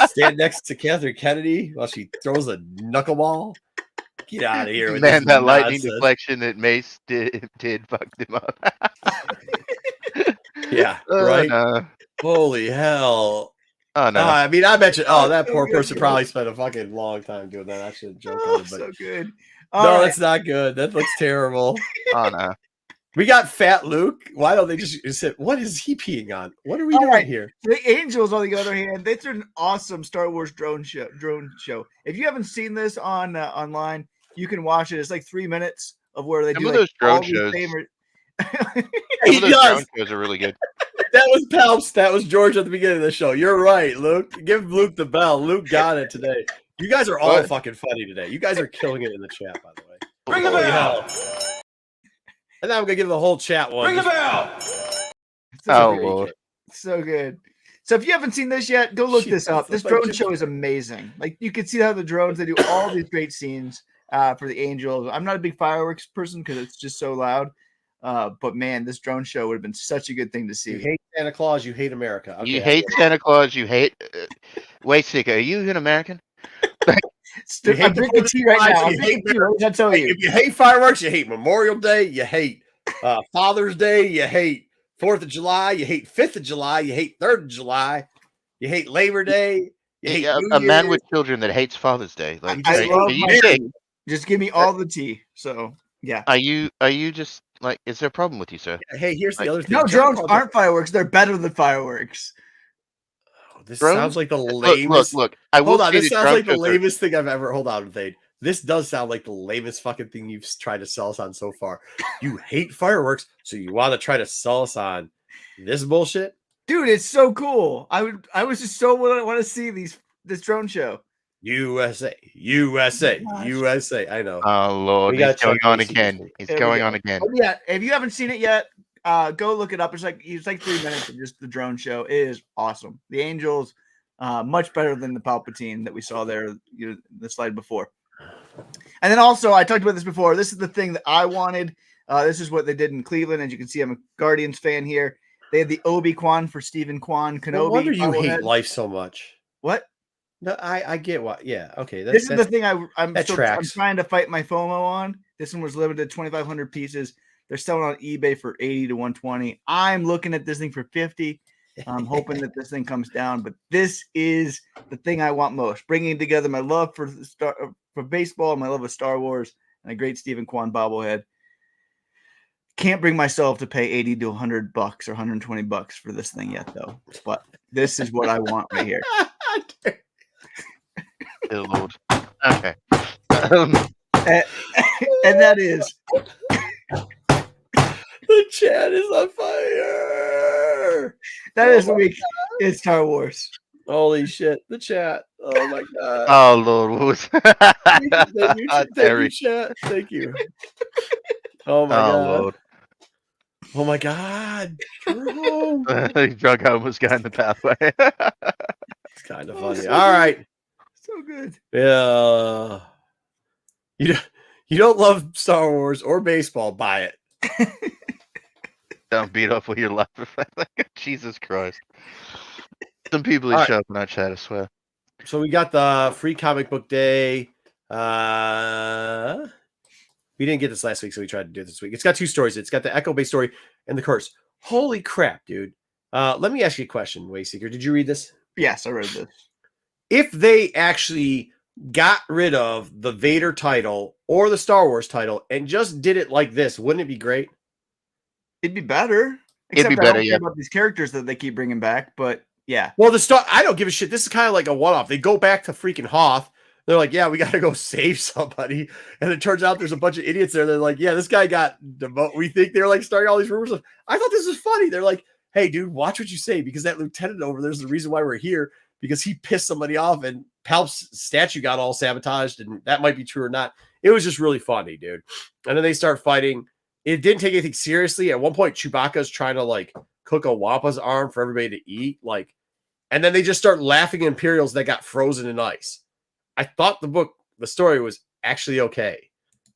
stand next to Catherine Kennedy while she throws a knuckleball? Get out of here. Man, that lightning deflection that Mace did fucked him up. Yeah, right? Holy hell. Oh, no. I mean, I bet you, that poor person probably spent a fucking long time doing that. I shouldn't joke on it, but so good. That's not good. That looks terrible. Oh, no. We got Fat Luke. Why don't they just say, what is he peeing on? What are we doing here? The Angels, on the other hand, they threw an awesome Star Wars drone show. If you haven't seen this on online, you can watch it. It's like 3 minutes of where they do those drone shows. Drone shows are really good. That was Palps. That was George at the beginning of the show. You're right, Luke. Give Luke the bell. Luke got it today. You guys are all fucking funny today. You guys are killing it in the chat, by the way. Ring the bell. And now I'm gonna give the whole chat one. Ring the bell. Oh, Lord. So good. So if you haven't seen this yet, go look this up. This drone show is amazing. Like, you can see how the drones, they do all these great scenes for the Angels. I'm not a big fireworks person because it's just so loud. But man, this drone show would have been such a good thing to You see. hate Santa Claus. You hate America. Okay, You I hate get it. Santa Claus. You hate. Wait, Sika, are you an American? You hate I'm the drinking 4th of tea right July, now. so I'm you drinking hate tea. What did I tell you? If you hate fireworks, you hate Memorial Day. You hate Father's Day. You hate 4th of July. You hate 5th of July. You hate 3rd of July. You hate Labor Day. You hate New A man Year's. with children that hates Father's Day. Like, just I hate love you my sick? tea. Just give me all the tea. So yeah. Are you just like? Is there a problem with you, sir? Hey, here's the Like, other thing. No, John drones Carter- aren't fireworks. They're better than fireworks. This drones? sounds like the Look, lamest. look. I will Hold on. say This the sounds drone like the shows are- lamest thing I've ever. Hold on, Thade. This does sound like the lamest fucking thing you've tried to sell us on so far. You hate fireworks, so you want to try to sell us on this bullshit? Dude, it's so cool. I was just so want to see this drone show. USA, USA, Gosh. USA. I know. Oh Lord, We he's gotta going check on these again. things. He's There we going go. on again. But yeah, if you haven't seen it yet, go look it up. It's like 3 minutes of just the drone show. It is awesome. The Angels, much better than the Palpatine that we saw there, the slide before. And then also, I talked about this before. This is the thing that I wanted. This is what they did in Cleveland. As you can see, I'm a Guardians fan here. They had the Obi-Kwan for Stephen Kwan Kenobi. No wonder you hate bobblehead. life so much. What? No, I get what. Yeah, okay. This is the thing I'm that tracks. trying to fight my FOMO on. This one was limited to 2,500 pieces. They're selling on eBay for 80 to 120. I'm looking at this thing for 50. I'm hoping that this thing comes down, but this is the thing I want most. Bringing together my love for baseball, my love of Star Wars, and a great Stephen Kwan bobblehead. Can't bring myself to pay 80 to 100 bucks or 120 bucks for this thing yet, though. But this is what I want right here. Dear Lord. Okay. And that is The chat is on fire. the week. It's Star Wars. Holy shit! The chat. Oh my god. Oh Lord, what was Thank you, chat. Thank you. Oh my god. Lord. Oh my god. Drew. Drug almost got in the pathway. It's kind of funny. All right. So good. Yeah. You don't love Star Wars or baseball, buy it. Don't beat up with your life. Jesus Christ. Some people All right. show up in our chat, I swear. So we got the free comic book day. We didn't get this last week, so we tried to do it this week. It's got 2 stories. It's got the Echo Bay story and the curse. Holy crap, dude. Let me ask you a question, Wayseeker. Did you read this? Yes, I read this. If they actually got rid of the Vader title or the Star Wars title and just did it like this, wouldn't it be great? It'd be better. It'd be Except I better, don't yeah. care about these characters that they keep bringing back, but yeah. Well, I don't give a shit. This is kind of like a one-off. They go back to freaking Hoth. They're like, yeah, we got to go save somebody. And it turns out there's a bunch of idiots there. They're like, yeah, this guy got demoted. We think they're like starting all these rumors of, I thought this was funny. They're like, hey, dude, watch what you say because that lieutenant over there's the reason why we're here because he pissed somebody off and Palp's statue got all sabotaged. And that might be true or not. It was just really funny, dude. And then they start fighting. It didn't take anything seriously. At one point, Chewbacca's trying to like cook a Wampa's arm for everybody to eat. Like, and then they just start laughing at Imperials that got frozen in ice. I thought the story was actually okay.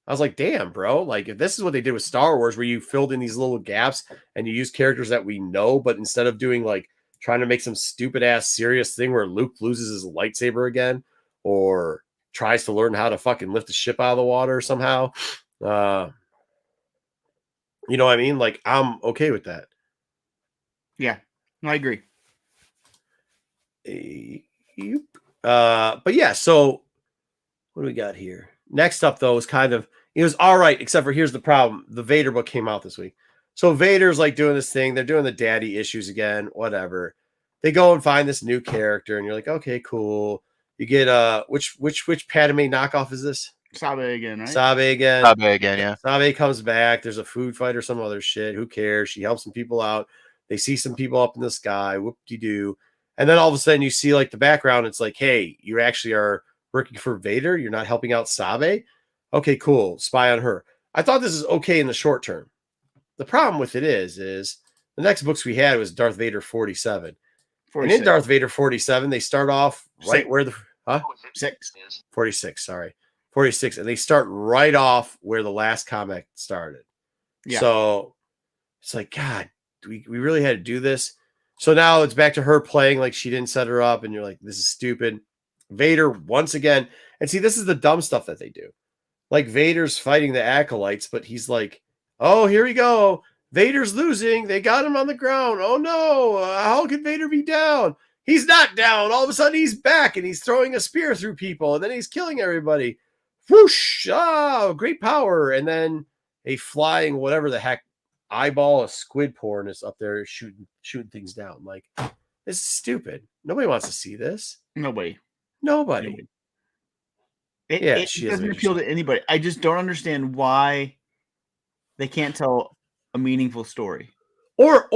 I was like, damn, bro. Like, if this is what they did with Star Wars, where you filled in these little gaps and you use characters that we know, but instead of doing like trying to make some stupid ass serious thing where Luke loses his lightsaber again or tries to learn how to fucking lift a ship out of the water somehow. You know what I mean? Like, I'm okay with that. Yeah, I agree. But yeah, so what do we got here? Next up, though, is it was all right, except for here's the problem. The Vader book came out this week. So Vader's like doing this thing. They're doing the daddy issues again, whatever. They go and find this new character, and you're like, okay, cool. You get which Padme knockoff is this? Sabe again, right? Sabe again. Sabe again, yeah. Sabe comes back. There's a food fight or some other shit. Who cares? She helps some people out. They see some people up in the sky. Whoop-de-doo. And then all of a sudden you see like the background. It's like, hey, you actually are working for Vader. You're not helping out Sabe. Okay, cool. Spy on her. I thought this is okay in the short term. The problem with it is the next books we had was Darth Vader 47. 46. And in Darth Vader 47, they start off right where 46, sorry. 46. And they start right off where the last comic started. Yeah. So It's like, God, we really had to do this. So now it's back to her playing like she didn't set her up, and you're like, this is stupid. Vader once again, and see, this is the dumb stuff that they do. Like Vader's fighting the acolytes, but he's like, oh, here we go. Vader's losing. They got him on the ground. Oh no, how could Vader be down? He's not down. All of a sudden he's back and he's throwing a spear through people, and then he's killing everybody. Whoosh! Ah, great power. And then a flying whatever the heck eyeball of squid porn is up there shooting things down. Like, this is stupid. Nobody wants to see this. Nobody. It doesn't appeal to anybody. I just don't understand why they can't tell a meaningful story. Or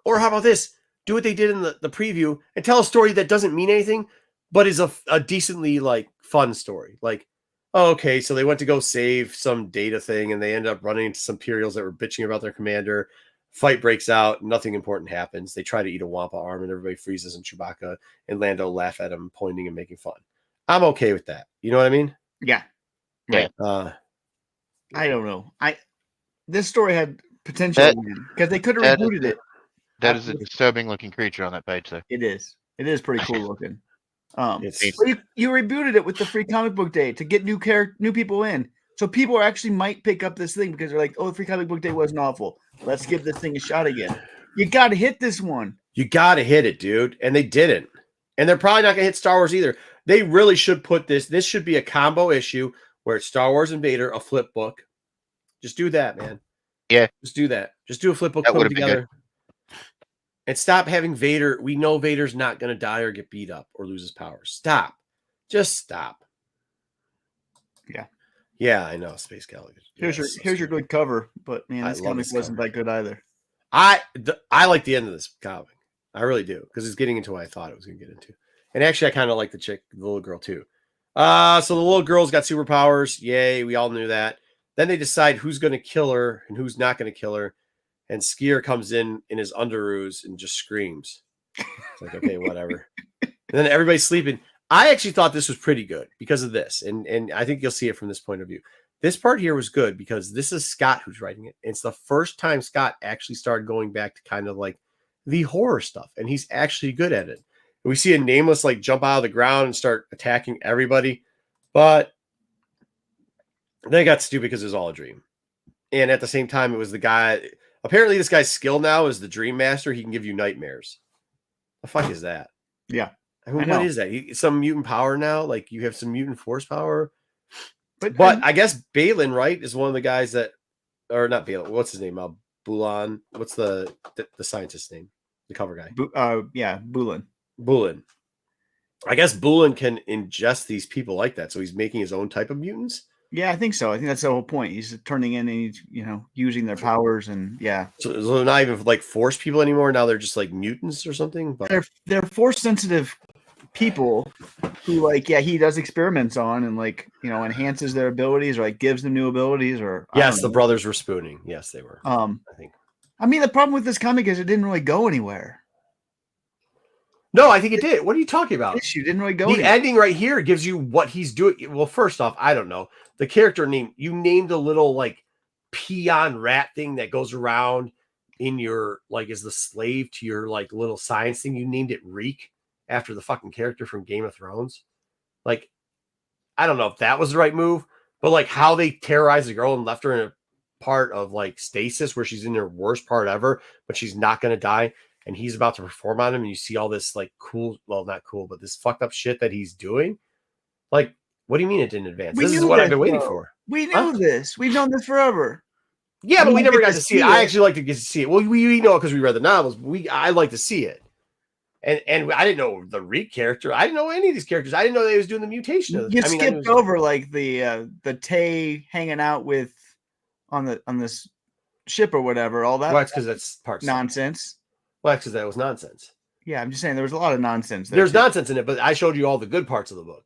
how about this? Do what they did in the preview and tell a story that doesn't mean anything, but is a decently like fun story. Like, oh, okay, so they went to go save some data thing and they end up running into some Imperials that were bitching about their commander. Fight breaks out, nothing important happens. They try to eat a Wampa arm and everybody freezes, and Chewbacca and Lando laugh at him, pointing and making fun. I'm okay with that. You know what I mean? Yeah. Right. I don't know. This story had potential because they could have rebooted it. That is a disturbing looking creature on that page, though. It is. It is pretty cool looking. You rebooted it with the free comic book day to get new people in. So people actually might pick up this thing because they're like, oh, the free comic book day wasn't awful. Let's give this thing a shot again. You got to hit this one. You got to hit it, dude. And they didn't. And they're probably not going to hit Star Wars either. They really should put this. This should be a combo issue where it's Star Wars and Vader, a flip book. Just do that, man. Yeah. Just do that. Just do a flip book, that put them together. And stop having Vader. We know Vader's not going to die or get beat up or lose his powers. Stop. Just stop. Yeah. Yeah, I know. Space Galaxy. Here's your good cover, but man, this comic wasn't that good either. I like the end of this comic. I really do, because it's getting into what I thought it was going to get into. And actually, I kind of like the little girl too. So the little girl's got superpowers. Yay, we all knew that. Then they decide who's going to kill her and who's not going to kill her. And Skier comes in his underoos and just screams. It's like, okay, whatever. And then everybody's sleeping. I actually thought this was pretty good because of this. And I think you'll see it from this point of view. This part here was good because this is Scott who's writing it. It's the first time Scott actually started going back to kind of like the horror stuff. And he's actually good at it. We see a Nameless like jump out of the ground and start attacking everybody. But they got stupid because it was all a dream. And at the same time, it was the guy. Apparently, this guy's skill now is the Dream Master. He can give you nightmares. The fuck is that? Yeah. I mean, what is that? Some mutant power now? Like you have some mutant force power? But I guess Balin, right, is one of the guys that, or not Balin. What's his name? Bulan. What's the scientist's name? The cover guy. Bulan. Bulan. I guess Bulan can ingest these people like that. So he's making his own type of mutants. Yeah, I think so. I think that's the whole point. He's turning in and he's, using their powers and yeah. So they're not even like force people anymore. Now they're just like mutants or something. But they're force sensitive people who he does experiments on and enhances their abilities or gives them new abilities or yes, the brothers were spooning. Yes, they were. I think. I mean, the problem with this comic is it didn't really go anywhere. No, I think it did. What are you talking about? Issue didn't really go. The ending right here gives you what he's doing. Well, first off, I don't know. The character name, you named a little like peon rat thing that goes around in your is the slave to your little science thing. You named it Reek after the fucking character from Game of Thrones. I don't know if that was the right move, but how they terrorized the girl and left her in a part of stasis where she's in her worst part ever, but she's not going to die. And he's about to perform on him, and you see all this cool, well, not cool, but this fucked up shit that he's doing. What do you mean it didn't advance? This is what I've been waiting for. We knew this. We've known this forever. Yeah, but we never got to see it. I actually like to get to see it. Well, we know it because we read the novels. I like to see it. And I didn't know the Reek character. I didn't know any of these characters. I didn't know they was doing the mutation. You skipped over the Tay hanging out with on this ship or whatever. All that. Well, that's because that's part nonsense. Well, that's because that was nonsense. Yeah, I'm just saying there was a lot of nonsense. There's nonsense in it, but I showed you all the good parts of the book,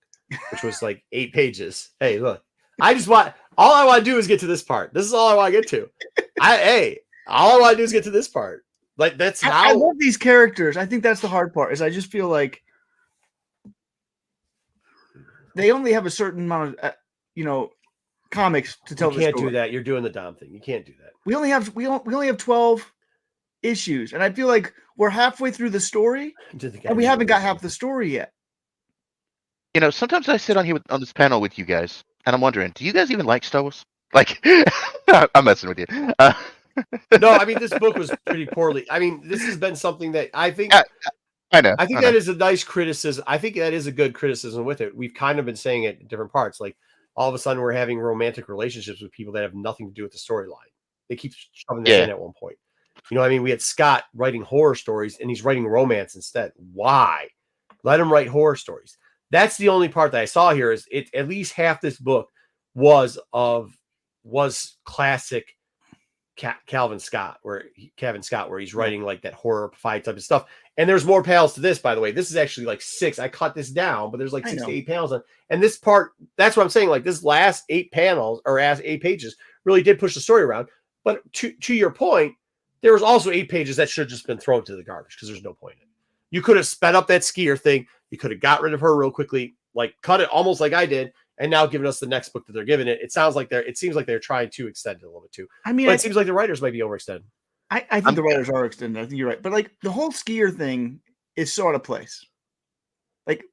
which was 8 pages. Hey, look, all I want to do is get to this part. This is all I want to get to. All I want to do is get to this part. That's how I love these characters. I think that's the hard part. Is I just feel like they only have a certain amount of comics to tell. You can't do that. You're doing the Dom thing. You can't do that. We only have 12 issues, and I feel like we're halfway through the story, and we haven't got half the story yet. You know, sometimes I sit on here on this panel with you guys, and I'm wondering, do you guys even like Star Wars? Like, I'm messing with you. No, I mean, this book was pretty poorly. I mean, this has been something that I think. I know. I think that is a nice criticism. I think that is a good criticism with it. We've kind of been saying it in different parts. Like all of a sudden, we're having romantic relationships with people that have nothing to do with the storyline. They keep shoving this in at one point. You know, I mean, we had Scott writing horror stories, and he's writing romance instead. Why? Let him write horror stories. That's the only part that I saw here. Is it at least half this book was classic Kevin Scott, where he's writing like that horror fight type of stuff. And there's more panels to this, by the way. This is actually like 6. I cut this down, but there's like 6 to 8 panels on. And this part, that's what I'm saying. Like this last 8 panels or 8 pages really did push the story around. But to your point, there was also 8 pages that should have just been thrown to the garbage because there's no point in it. You could have sped up that skier thing. You could have got rid of her real quickly, like cut it almost like I did, and now given us the next book that they're giving it. It seems like they're trying to extend it a little bit too. I mean, it seems like the writers might be overextended. I think the writers are extended. I think you're right. But like the whole skier thing is so out of place. Like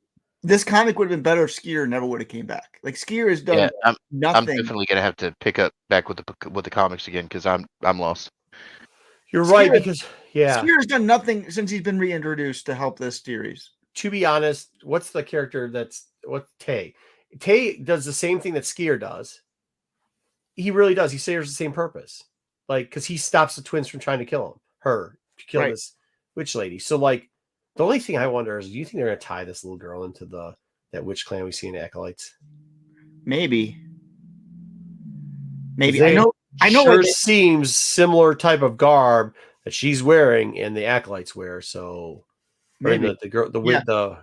this comic would have been better if Skier never would have came back. Like Skier has done nothing. I'm definitely gonna have to pick up back with the comics again because I'm lost. You're right, because Skier has done nothing since he's been reintroduced to help this series. To be honest, what's the character what's Tay? Tay does the same thing that Skier does. He really does. He serves the same purpose. Like, because he stops the twins from trying to kill this witch lady. So, like, the only thing I wonder is, do you think they're going to tie this little girl into that witch clan we see in Acolytes? Maybe. I know. Sure seems similar type of garb that she's wearing and the Acolytes wear. So, maybe the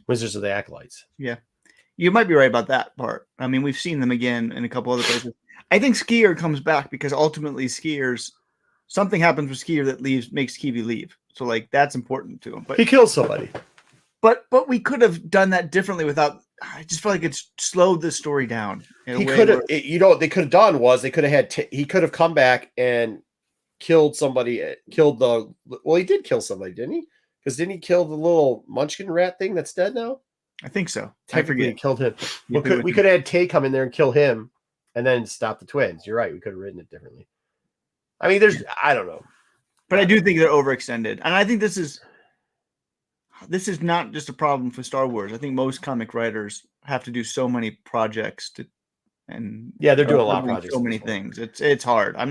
Wizards of the Acolytes. Yeah, you might be right about that part. I mean, we've seen them again in a couple other places. I think Skier comes back because ultimately something happens with Skier that makes Kiwi leave. So like that's important to him. But he kills somebody. But we could have done that differently without. I just feel like it's slowed the story down. He could have. What they could have done was they could have had. He could have come back and killed somebody. Well, he did kill somebody, didn't he? Because didn't he kill the little munchkin rat thing that's dead now? I think so. Technically, he killed him. We could have had Tay come in there and kill him, and then stop the twins. You're right. We could have written it differently. I mean, I don't know. But I do think they're overextended. And I think this is not just a problem for Star Wars. I think most comic writers have to do so many projects they're doing a lot of projects. So many things. It's hard. I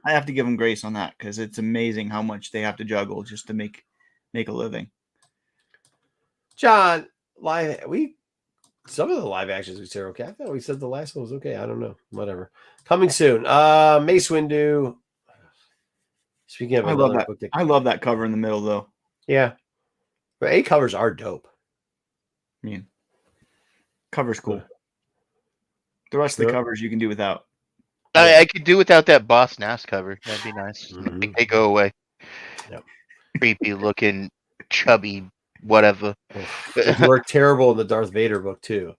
have to give them grace on that because it's amazing how much they have to juggle just to make a living. John, some of the live actions we said okay. I thought we said the last one was okay. I don't know. Whatever. Coming soon. Mace Windu. Speaking of, I love that cover in the middle though. Yeah, but A covers are dope. I mean, cover's cool. The rest of the covers you can do without. I could do without that Boss Nass cover. That'd be nice. Mm-hmm. I think they go away. Yep. Creepy looking, chubby, whatever. It worked terrible in the Darth Vader book too.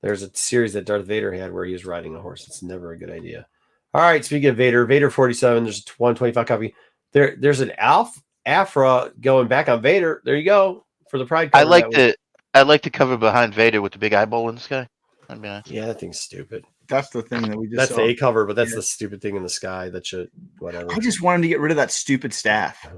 There's a series that Darth Vader had where he was riding a horse. It's never a good idea. All right, speaking of Vader 47, there's a 125 copy. There's an Afra going back on Vader. There you go for the Pride cover. I like the cover behind Vader with the big eyeball in the sky. That'd be nice. Yeah, that thing's stupid. That's the thing that we just That's the A cover, but that's the stupid thing in the sky that should whatever. I just wanted to get rid of that stupid staff.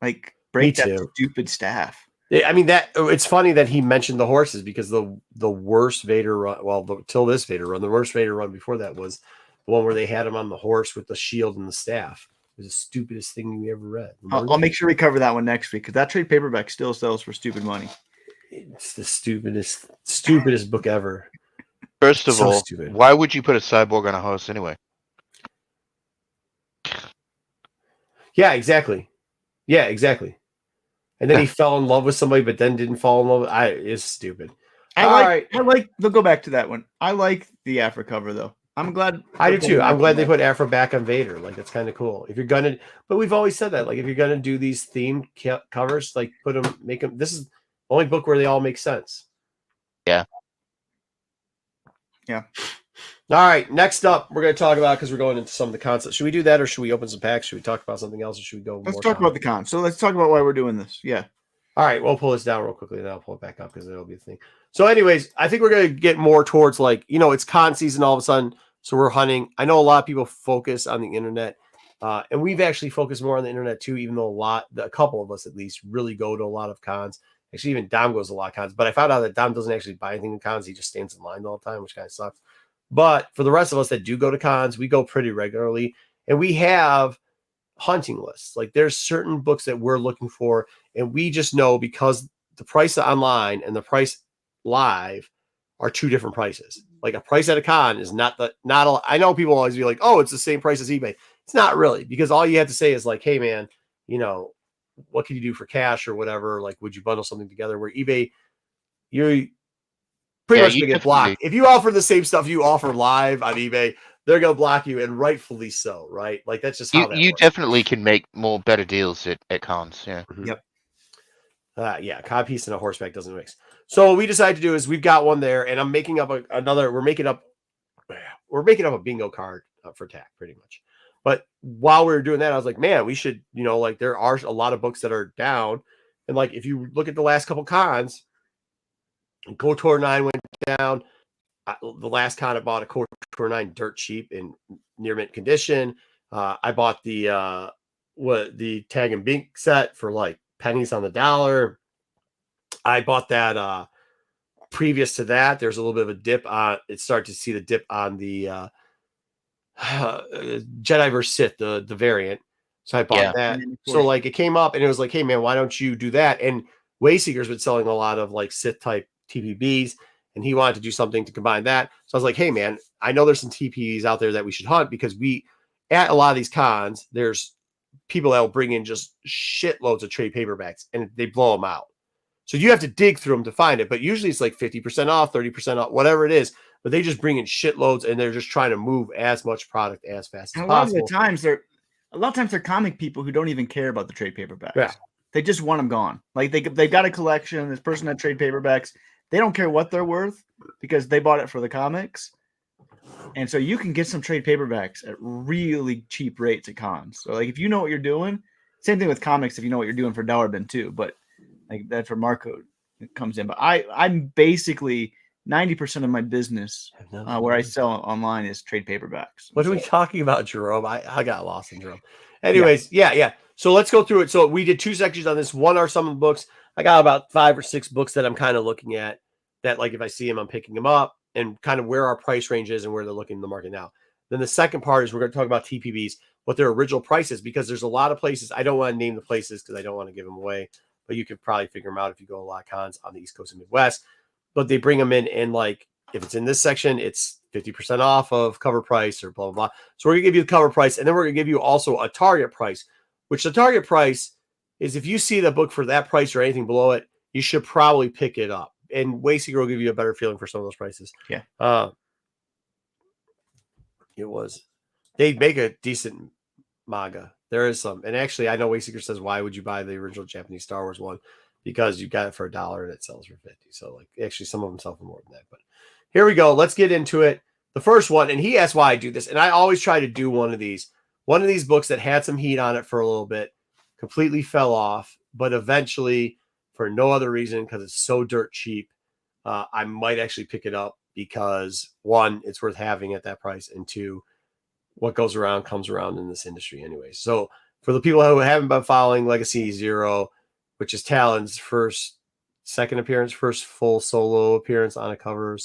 Like break that stupid staff. I mean it's funny that he mentioned the horses because the worst Vader run, till this Vader run, the worst Vader run before that was the one where they had him on the horse with the shield and the staff. It was the stupidest thing you ever read. I'll make sure we cover that one next week because that trade paperback still sells for stupid money. It's the stupidest book ever. First of all, why would you put a cyborg on a horse anyway? Yeah, exactly. And then he fell in love with somebody, but then didn't fall in love. It's stupid. They'll go back to that one. I like the Afra cover though. I'm glad. I do too. I'm glad they put Afra back on Vader. Like that's kind of cool. But we've always said that. Like if you're gonna do these themed covers, like make them. This is the only book where they all make sense. Yeah. Yeah. All right, next up, we're going to talk about, because we're going into some of the concepts. Should we do that, or should we open some packs? Should we talk about something else, or should we go Let's more talk about the cons. So let's talk about why we're doing this. Yeah. All right, we'll pull this down real quickly, and then I'll pull it back up because it'll be a thing. So, anyways, I think we're going to get more towards it's con season all of a sudden, so we're hunting. I know a lot of people focus on the internet, and we've actually focused more on the internet too, even though a couple of us at least, really go to a lot of cons. Actually, even Dom goes to a lot of cons, but I found out that Dom doesn't actually buy anything in cons. He just stands in line all the time, which kind of sucks. But for the rest of us that do go to cons, we go pretty regularly, and we have hunting lists. Like there's certain books that we're looking for, and we just know because the price online and the price live are two different prices. Like a price at a con is not I know people always be like, oh, it's the same price as eBay. It's not really, because all you have to say is like, hey man, what can you do for cash or whatever? Like, would you bundle something together? Where eBay, you're pretty much gonna get blocked. If you offer the same stuff you offer live on eBay, they're gonna block you, and rightfully so, right? Like that's just how that you works. definitely can make better deals at cons. Yeah. Mm-hmm. Yep. Yeah, cod piece and a horseback doesn't mix. So what we decided to do is we've got one there, and I'm making up we're making up a bingo card for TAC pretty much. But while we were doing that, I was like, man, we should, there are a lot of books that are down. And like, if you look at the last couple cons, KOTOR 9 went down. The last con I bought a KOTOR 9 dirt cheap in near mint condition. I bought the tag and bink set for like pennies on the dollar. I bought that previous to that. There's a little bit of a dip on it. Started to see the dip on the Jedi vs. Sith, the variant. So I bought that. So like it came up and it was like, hey man, why don't you do that? And Wayseeker's been selling a lot of like Sith type TPBs, and he wanted to do something to combine that. So I was like, hey man, I know there's some TPBs out there that we should hunt, because at a lot of these cons, there's people that will bring in just shitloads of trade paperbacks and they blow them out. So you have to dig through them to find it, but usually it's like 50% off, 30% off, whatever it is. But they just bring in shitloads, and they're just trying to move as much product as fast as possible. A lot of times they're comic people who don't even care about the trade paperbacks. Yeah. They just want them gone. Like they've got a collection. This person had trade paperbacks. They don't care what they're worth because they bought it for the comics. And so you can get some trade paperbacks at really cheap rates at cons. So like if you know what you're doing, same thing with comics if you know what you're doing for dollar bin too. But like that's where Marco comes in. But I'm basically 90% of my business where I sell online is trade paperbacks. What are we talking about, Jerome? I got lost in Jerome. Anyways, yeah. So let's go through it. So we did 2 sections on this. One are some of the books. I got about 5 or 6 books that I'm kind of looking at that, like, if I see them, I'm picking them up, and kind of where our price range is and where they're looking in the market now. Then the second part is we're going to talk about TPBs, what their original price is, because there's a lot of places. I don't want to name the places because I don't want to give them away, but you could probably figure them out if you go to a lot of cons on the East Coast and Midwest. But they bring them in, and like, if it's in this section, it's 50% off of cover price or blah, blah, blah. So we're going to give you the cover price, and then we're going to give you also a target price, which the target price is if you see the book for that price or anything below it, you should probably pick it up. And Wayseeker will give you a better feeling for some of those prices. Yeah. They make a decent manga. There is some. And actually, I know Wayseeker says, why would you buy the original Japanese Star Wars one? Because you got it for $1 and it sells for 50. So like, actually some of them sell for more than that, but here we go. Let's get into it. The first one, and he asked why I do this. And I always try to do one of these books that had some heat on it for a little bit, completely fell off, but eventually for no other reason, because it's so dirt cheap, I might actually pick it up because 1, it's worth having at that price. And 2, what goes around comes around in this industry anyway. So for the people who haven't been following Legacy Zero, which is Talon's first full solo appearance on a cover.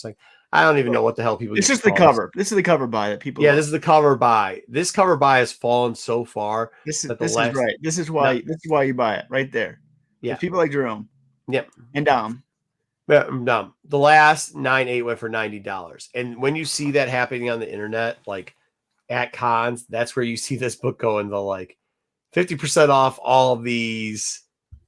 I don't even know what the hell people. This is the cover. This is the cover buy that people. Yeah, love. This is the cover buy. This cover buy has fallen so far. This is right. This is why you buy it right there. Yeah, there's people like Jerome. Yep, and Dom. Yeah, Dom. The last 9/8 went for $90, and when you see that happening on the internet, like at cons, that's where you see this book going the like 50% off all of these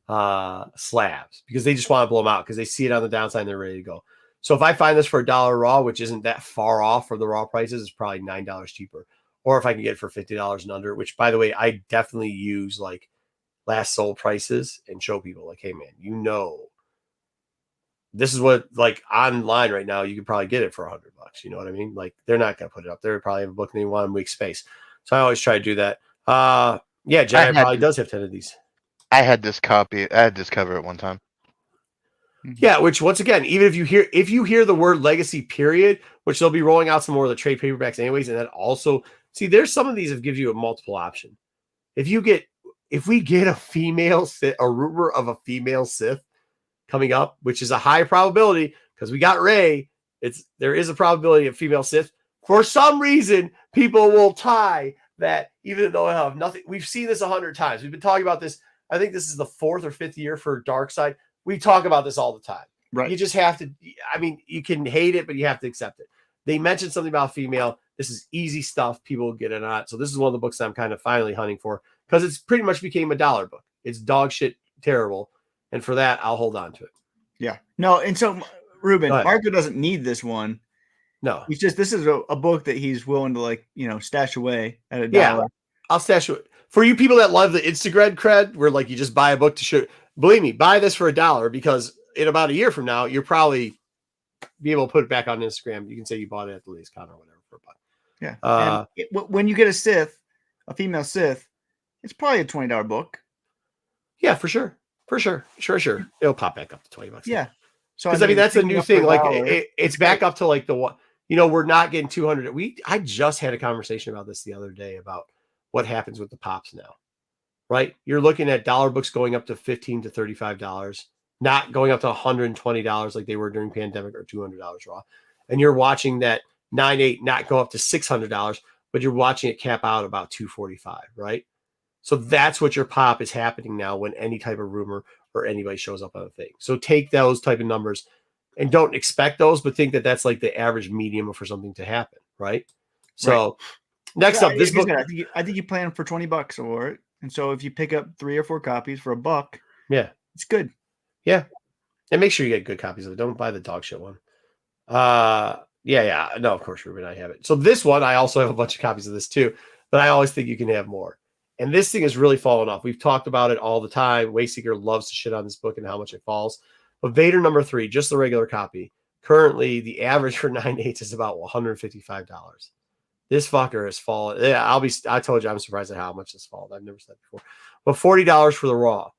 slabs, because they just want to blow them out because they see it on the downside and they're ready to go. So if I find this for $1 raw, which isn't that far off for the raw prices, it's probably $9 cheaper. Or if I can get it for $50 and under, which by the way, I definitely use like last sold prices and show people like, hey man, this is what, like, online right now, you could probably get it for $100. You know what I mean? Like, they're not going to put it up. They're probably have a book and they want 1 week space. So I always try to do that. Yeah, Jedi probably does have 10 of these. I had this copy. I had this cover at one time. Yeah, which once again, even if you hear the word legacy period, which they'll be rolling out some more of the trade paperbacks anyways, and then also see there's some of these that give you a multiple option. If we get a female Sith, a rumor of a female Sith coming up, which is a high probability because we got Rey, there is a probability of female Sith. For some reason, people will tie that even though they have nothing. We've seen this 100 times. We've been talking about this. I think this is the 4th or 5th year for Darkseid. We talk about this all the time. Right. You just have to, I mean, you can hate it, but you have to accept it. They mentioned something about female. This is easy stuff. People will get it on it. So this is one of the books that I'm kind of finally hunting for because it's pretty much became a $1 book. It's dog shit terrible. And for that, I'll hold on to it. Yeah. No, and so Ruben, Marco doesn't need this one. No. He's just, this is a book that he's willing to, like, you know, stash away at $1. Yeah, I'll stash it. For you people that love the Instagram cred, where like you just buy a book to show, believe me, buy this for $1 because in about a year from now, you'll probably be able to put it back on Instagram. You can say you bought it at the latest con or whatever for $1. Yeah. When you get a Sith, a female Sith, it's probably a $20 book. Yeah, for sure. Sure. It'll pop back up to $20. Yeah. So because I mean that's a new thing. Like it's back up to like the one. You know, we're not getting 200. I just had a conversation about this the other day about what happens with the pops now. Right? You're looking at dollar books going up to $15 to $35, not going up to $120 like they were during pandemic or $200 raw. And you're watching that 9.8 not go up to $600, but you're watching it cap out about $245, right? So that's what your pop is happening now when any type of rumor or anybody shows up on a thing. So take those type of numbers and don't expect those, but think that that's like the average medium for something to happen, right? So next up, this book. I think you plan for $20 for it. And so if you pick up 3 or 4 copies for $1, yeah, it's good. Yeah. And make sure you get good copies of it. Don't buy the dog shit one. Yeah. No, of course, Ruben, I have it. So this one, I also have a bunch of copies of this too, but I always think you can have more. And this thing has really fallen off. We've talked about it all the time. Wayseeker loves to shit on this book and how much it falls. But Vader #3, just the regular copy, currently the average for 9.8 is about $155. This fucker has fallen. Yeah, I told you I'm surprised at how much this fallen. I've never said before. But $40 for the raw.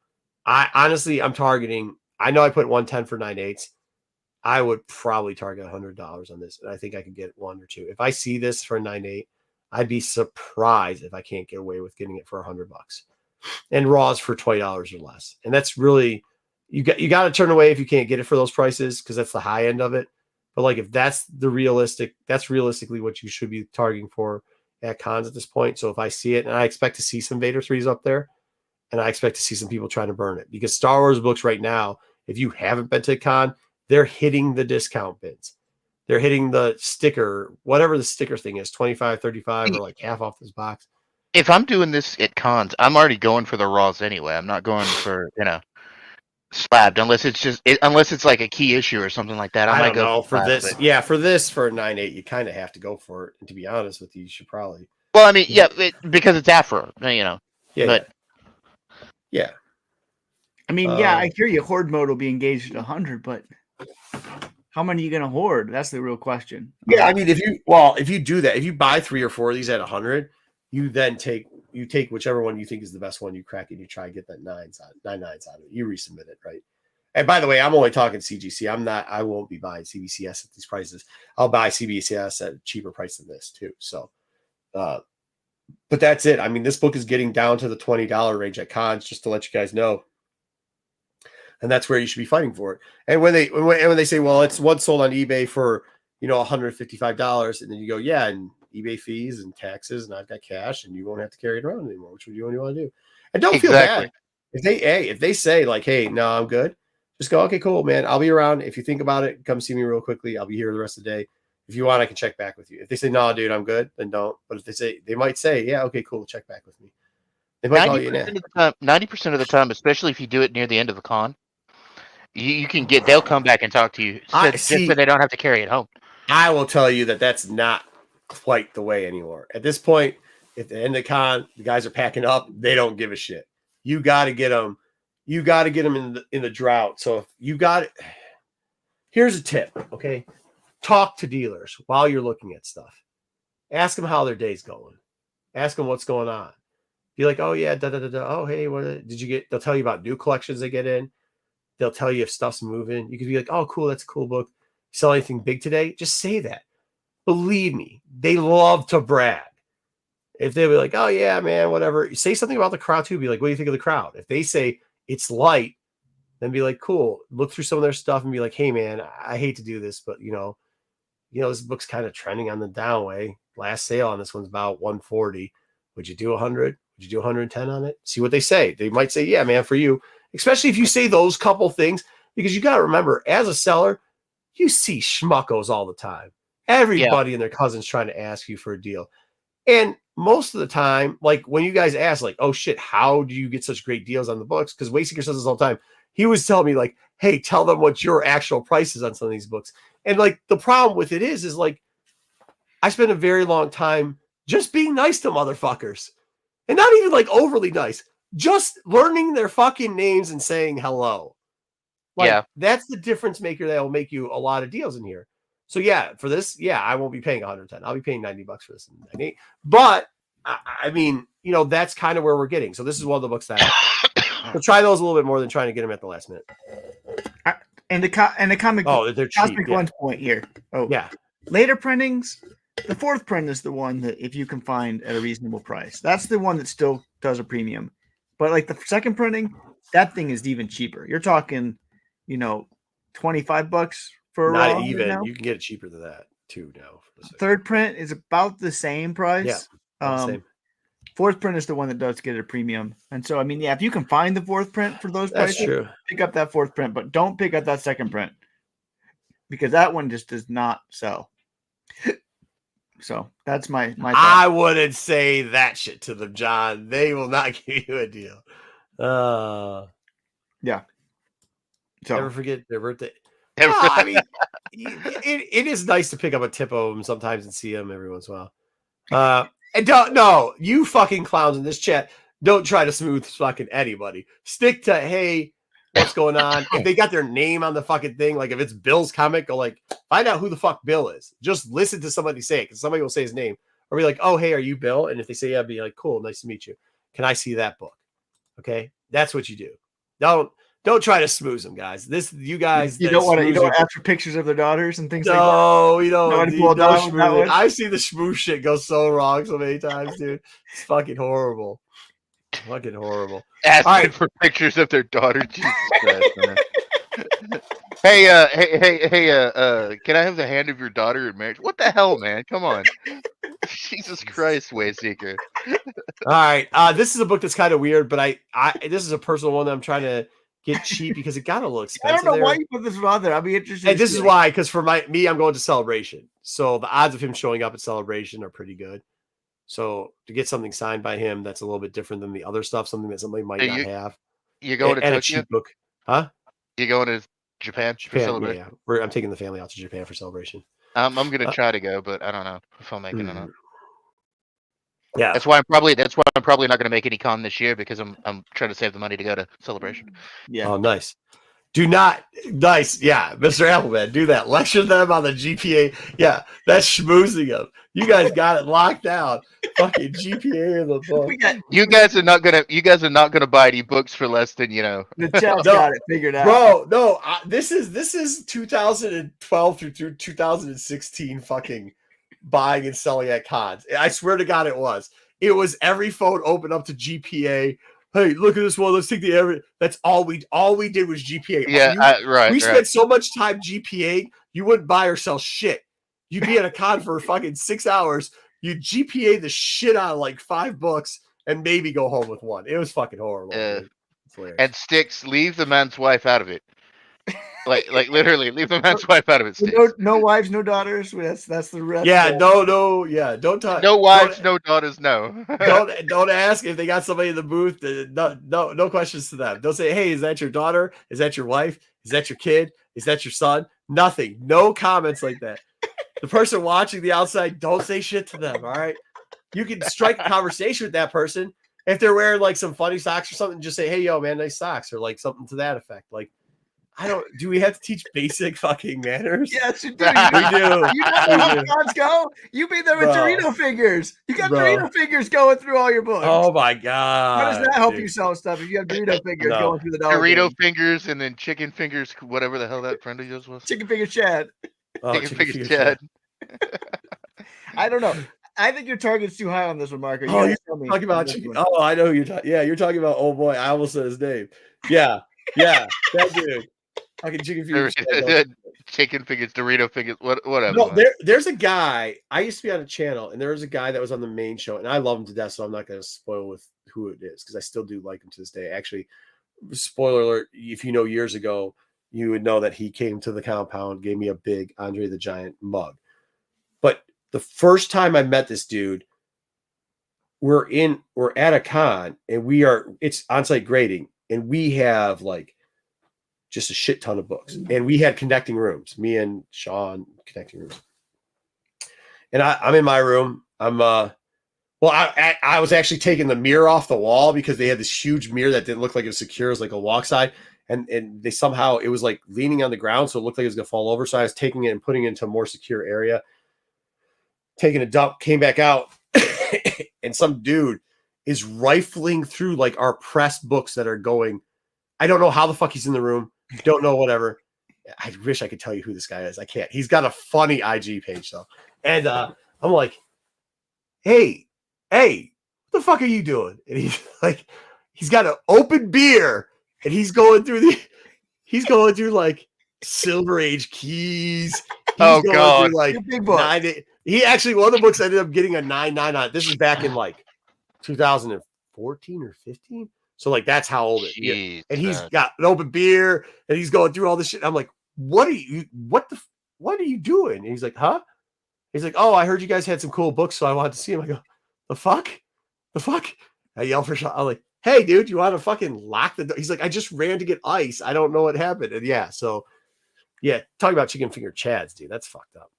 I'm targeting. I know I put 110 for 9.8. I would probably target $100 on this, and I think I could get 1 or 2. If I see this for 9.8, I'd be surprised if I can't get away with getting it for $100. And raws for $20 or less. And that's really you got to turn away if you can't get it for those prices because that's the high end of it. But like if that's realistically what you should be targeting for at cons at this point. So if I see it, and I expect to see some Vader 3s up there, and I expect to see some people trying to burn it because Star Wars books right now, if you haven't been to a con, they're hitting the discount bins. They're hitting the sticker, whatever the sticker thing is, 25, 35, or like half off this box. If I'm doing this at cons, I'm already going for the raws anyway. I'm not going for, slabbed unless it's like a key issue or something like that. I might go for this. Yeah, for this for 9.8, you kind of have to go for it. And to be honest with you, you should probably. Well, I mean, because it's Afro, Yeah. Yeah. I mean, I hear you. Horde mode will be engaged at 100, but how many are you going to hoard? That's the real question. Yeah, I mean, if you do that, if you buy 3 or 4 of these at 100, you then take whichever one you think is the best one, you crack it, and you try to get that 9s out of it. You resubmit it, right? And by the way, I'm only talking CGC. I won't be buying CBCS at these prices. I'll buy CBCS at a cheaper price than this too. So, but that's it. I mean, this book is getting down to the $20 range at cons, just to let you guys know. And that's where you should be fighting for it. And when they say, well, it's one sold on eBay for, $155, and then you go, yeah, and eBay fees and taxes, and I've got cash, and you won't have to carry it around anymore. Which would you want to do? And don't feel bad if they say like, hey, no, I'm good. Just go, okay, cool, man. I'll be around. If you think about it, come see me real quickly. I'll be here the rest of the day. If you want, I can check back with you. If they say, no, dude, I'm good, then don't. But if they might say, yeah, okay, cool, check back with me. They might call you 90% of the time, especially if you do it near the end of the con, they'll come back and talk to you just so they don't have to carry it home. I will tell you that that's not quite the way anymore. At this point, at the end of the con, the guys are packing up. They don't give a shit. You got to get them. You got to get them in the drought. So if you got it, Here's a tip, okay? Talk to dealers while you're looking at stuff. Ask them how their day's going. Ask them what's going on. Be like, oh yeah, da da da da. Oh hey, what did you get? They'll tell you about new collections they get in. They'll tell you if stuff's moving. You could be like, oh cool, that's a cool book. Sell anything big today? Just say that. Believe me, they love to brag. If they be like, oh yeah, man, whatever. Say something about the crowd too. Be like, what do you think of the crowd? If they say it's light, then be like, cool. Look through some of their stuff and be like, hey man, I hate to do this, but you know, this book's kind of trending on the down way. Last sale on this one's about 140. Would you do 100? Would you do 110 on it? See what they say. They might say, yeah, man, for you. Especially if you say those couple things, because you got to remember, as a seller, you see schmuckos all the time. Everybody and their cousin's trying to ask you for a deal. And most of the time, like when you guys ask, like, oh shit, how do you get such great deals on the books? Because Wayseeker says this all the time. He was telling me, like, hey, tell them what your actual price is on some of these books. And like the problem with it is like, I spent a very long time just being nice to motherfuckers. And not even like overly nice. Just learning their fucking names and saying hello. Like, that's the difference maker that will make you a lot of deals in here. So yeah, for this, I won't be paying 110. I'll be paying $90 for this. But I mean, you know, that's kind of where we're getting. So this is one of the books that we'll try those a little bit more than trying to get them at the last minute. And the comic. Oh, they're cheap. Cosmic One's point here. Oh yeah. Later printings. The fourth print is the one that if you can find at a reasonable price, that's the one that still does a premium. But like the second printing, that thing is even cheaper. You're talking, you know, $25 for a not raw even. now. You can get it cheaper than that too now. For the third print is about the same price. Yeah, same. Fourth print is the one that does get a premium. And so, I mean, yeah, if you can find the fourth print for those prices, true. Pick up that fourth print, but don't pick up that second print because that one just does not sell. So that's my thought. I wouldn't say that shit to them, John. They will not give you a deal. Yeah. So never forget their birthday. I mean, it is nice to pick up a tip of them sometimes and see them every once in a while. And no, you fucking clowns in this chat, don't try to smooth fucking anybody. Stick to, hey, what's going on? If they got their name on the fucking thing, like if it's Bill's comic, go like, find out who the fuck Bill is. Just listen to somebody say it, because somebody will say his name. Or be like, oh, hey, are you Bill? And if they say, yeah, be like, cool, nice to meet you. Can I see that book? Okay? That's what you do. Don't try to smooth them, guys. You guys. You don't want to ask for pictures of their daughters and things like that. No, you don't. No, I see the smooth shit go so wrong so many times, dude. It's fucking horrible. Fucking horrible. Asking for pictures of their daughter. Jesus Christ, man. Hey, can I have the hand of your daughter in marriage? What the hell, man? Come on. Jesus Christ, Wayseeker. All right. This is a book that's kind of weird, but I this is a personal one that I'm trying to get cheap because it got a little expensive. I don't know why you put this one on there. I'll be interested. And this is why, because for me, I'm going to Celebration. So the odds of him showing up at Celebration are pretty good. So to get something signed by him that's a little bit different than the other stuff, something that somebody might not have. You going to Tokyo? A cheap book. Huh? You going to Japan for Celebration? Yeah. I'm taking the family out to Japan for Celebration. I'm going to try to go, but I don't know if I'll make it or not. Yeah, that's why I'm probably not going to make any con this year because I'm trying to save the money to go to Celebration. Yeah. Oh, nice. Do not nice. Yeah, Mr. Appleman, do that. Lecture them on the GPA. Yeah, that's schmoozing them. You guys got it locked down. Fucking GPA in the book. You guys are not gonna buy any books for less than The chat's got it figured out, bro. No, this is 2012 through 2016 fucking buying and selling at cons. I swear to God, it was every phone open up to GPA. Hey, look at this one. Let's take the average. That's all we did was GPA. Yeah, right. We spent so much time GPA. You wouldn't buy or sell shit. You'd be at a con for fucking 6 hours. You GPA the shit out of like 5 books and maybe go home with one. It was fucking horrible. And Sticks, leave the man's wife out of it. Like literally, leave the man's wife out of it. Sticks. No wives, no daughters. That's the rest. Yeah, no. Yeah, don't talk. No wives, no daughters. No. don't ask if they got somebody in the booth. No questions to them. Don't say, hey, is that your daughter? Is that your wife? Is that your kid? Is that your son? Nothing. No comments like that. The person watching the outside, don't say shit to them. All right. You can strike a conversation with that person. If they're wearing like some funny socks or something, just say, hey, yo, man, nice socks, or like something to that effect. Like, I don't. Do we have to teach basic fucking manners? Yes, you do. We do. You don't know how We do. cons go? You've been there with Bro. Dorito fingers. You got Bro. Dorito fingers going through all your books. Oh my god! How does that help dude. you sell stuff if you have Dorito fingers No. going through the dollar Dorito bin? fingers and then chicken fingers, whatever the hell that friend of yours was. Chicken finger Chad. Oh, Chicken fingers, fingers, Chad. I don't know. I think your target's too high on this one, Marco. You Oh, gotta you're tell me talking on about this chicken. one. Oh, I know who you're talking. Yeah, you're talking about. Oh boy, I almost said his name. Yeah, that dude. Fucking chicken fingers. Chicken fingers, Dorito fingers, whatever. No, there's a guy. I used to be on a channel, and there was a guy that was on the main show, and I love him to death. So I'm not going to spoil with who it is because I still do like him to this day. Actually, spoiler alert: if you know years ago, you would know that he came to the compound, gave me a big Andre the Giant mug. But the first time I met this dude, we're at a con, and it's on-site grading, and we have like just a shit ton of books, and we had connecting rooms. Me and Sean connecting rooms, and I'm in my room. I was actually taking the mirror off the wall because they had this huge mirror that didn't look like it was secure. It was like a walk side, and they somehow it was like leaning on the ground, so it looked like it was gonna fall over. So I was taking it and putting it into a more secure area. Taking a dump, came back out, and some dude is rifling through like our press books that are going. I don't know how the fuck he's in the room. Don't know, whatever. I wish I could tell you who this guy is. I can't. He's got a funny IG page though. And I'm like, hey, what the fuck are you doing? And he's like, he's got an open beer and he's going through like Silver Age keys. Oh God. Like big book. He actually, one of the books ended up getting a 9.9 on it. This is back in like 2014 or 15. So like that's how old it is. And he's got an open beer and he's going through all this shit. I'm like, what are you doing? And he's like, huh? He's like, oh, I heard you guys had some cool books, so I wanted to see him. I go, the fuck? I yell for Sean. I'm like, hey, dude, you want to fucking lock the door? He's like, I just ran to get ice. I don't know what happened. And yeah, so yeah, talking about chicken finger Chads, dude. That's fucked up.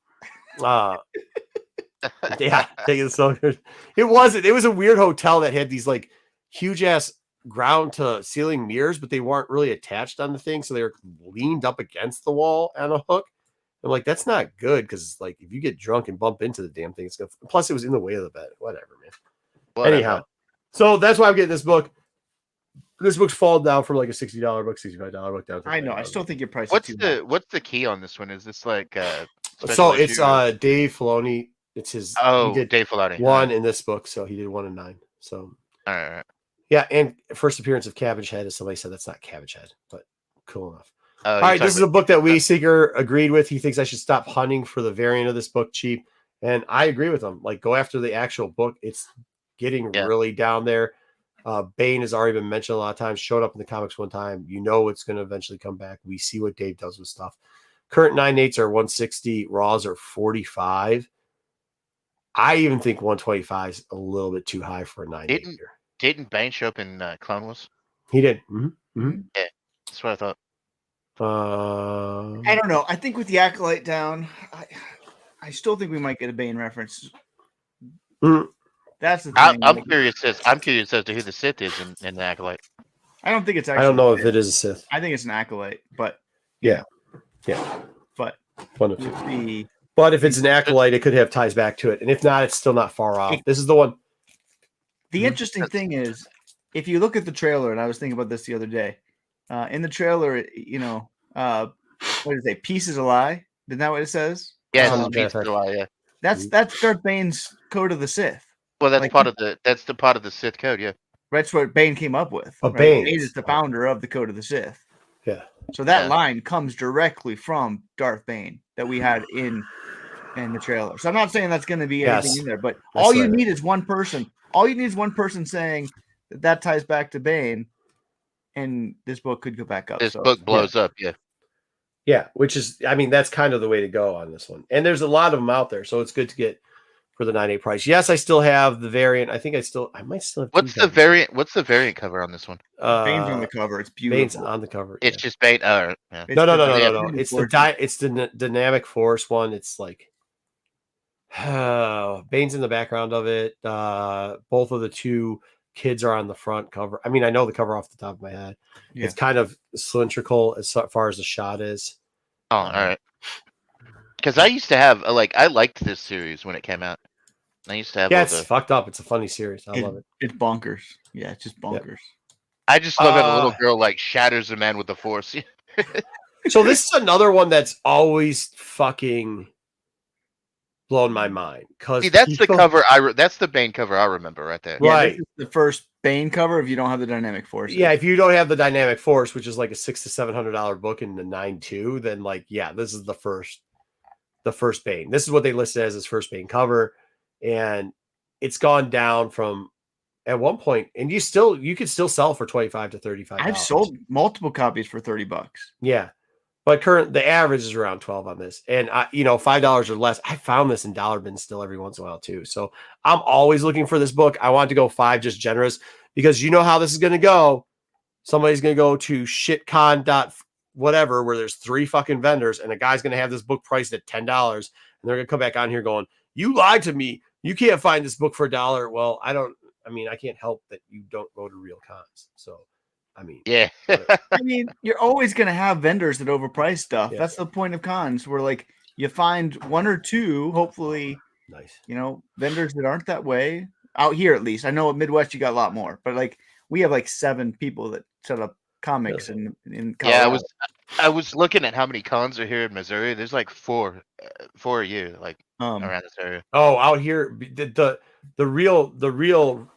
Yeah, taking the soldiers. It was a weird hotel that had these like huge ass ground to ceiling mirrors, but they weren't really attached on the thing, so they were leaned up against the wall on a hook. I'm like, that's not good because like if you get drunk and bump into the damn thing, it's gonna. Plus, it was in the way of the bed. Whatever, man. Anyhow, so that's why I'm getting this book. This book's fallen down from like a $60 book, $65 book down. I know. I still think your price. What's the key on this one? Is this like so it's Dave Filoni. It's his. Oh, Dave Filoni. One in this book, so he did 1 and 9. So all right. Yeah, and first appearance of Cabbage Head, as somebody said, that's not Cabbage Head, but cool enough. All right, this is a book that Seeker agreed with. He thinks I should stop hunting for the variant of this book cheap, and I agree with him. Like, go after the actual book. It's getting really down there. Bane has already been mentioned a lot of times. Showed up in the comics one time. You know it's going to eventually come back. We see what Dave does with stuff. Current 9.8s are 160. Raws are 45. I even think 125 is a little bit too high for a 9.8. Didn't Bane show up in Clone Wars? He did. Mm-hmm. Mm-hmm. Yeah, that's what I thought. I don't know. I think with the Acolyte down, I still think we might get a Bane reference. That's the thing. I'm curious as to who the Sith is in the Acolyte. I don't think it's actually. I don't know if it is a Sith. I think it's an Acolyte, but yeah. But one of two. But if it's an Acolyte, it could have ties back to it, and if not, it's still not far off. This is the one. The interesting thing is, if you look at the trailer, and I was thinking about this the other day, in the trailer, what does it say? Peace is a lie. Isn't that what it says? Yeah, peace is a lie. Yeah. That's Darth Bane's code of the Sith. Well, that's part of the Sith code. Yeah. That's what Bane came up with. Right? Bane is the founder of the code of the Sith. Yeah. So that line comes directly from Darth Bane that we had in the trailer. So I'm not saying that's going to be anything in there, but all you need is one person. All you need is one person saying that ties back to Bane, and this book could go back up. This book blows up, yeah. Which is, I mean, that's kind of the way to go on this one. And there's a lot of them out there, so it's good to get for the 9.8 price. Yes, I still have the variant. I might still have. What's the variant? What's the variant cover on this one? Bane's on the cover. It's beautiful. Bane's on the cover. It's just Bane. No. It's the dynamic force one. It's like. Bane's in the background of it. Both of the two kids are on the front cover. I mean, I know the cover off the top of my head. Yeah. It's kind of cylindrical as far as the shot is. Oh, all right. Because I used to have I liked this series when it came out. I used to have Yeah, all it's the. fucked up. It's a funny series. I love it. It's bonkers. Yeah, it's just bonkers. I just love how the little girl shatters a man with the force. So this is another one that's always fucking blown my mind because See, that's the cover. That's the Bane cover I remember right there. Yeah, right. this is the first Bane cover if you don't have the dynamic force. Yeah, if you don't have the dynamic force, which is like a $600 to $700 book in the 9.2, then this is the first Bane. This is what they listed as his first Bane cover, and it's gone down from at one point, and you could still sell for $25 to $35. I've sold multiple copies for $30. Yeah, but the average is around 12 on this, and $5 or less. I found this in dollar bins still every once in a while too. So I'm always looking for this book. I want to go 5 just generous because you know how this is going to go. Somebody's going to go to shitcon whatever where there's 3 fucking vendors, and a guy's going to have this book priced at $10, and they're going to come back on here going, "You lied to me. You can't find this book for $1." Well, I can't help that you don't go to real cons. So, yeah. I mean, you're always going to have vendors that overprice stuff. Yeah. That's the point of cons, where you find 1 or 2, hopefully, nice. Vendors that aren't that way out here. At least I know at Midwest you got a lot more, but we have 7 people that set up comics in Colorado. Yeah, I was looking at how many cons are here in Missouri. There's 4 a year, around this area. Oh, out here, the real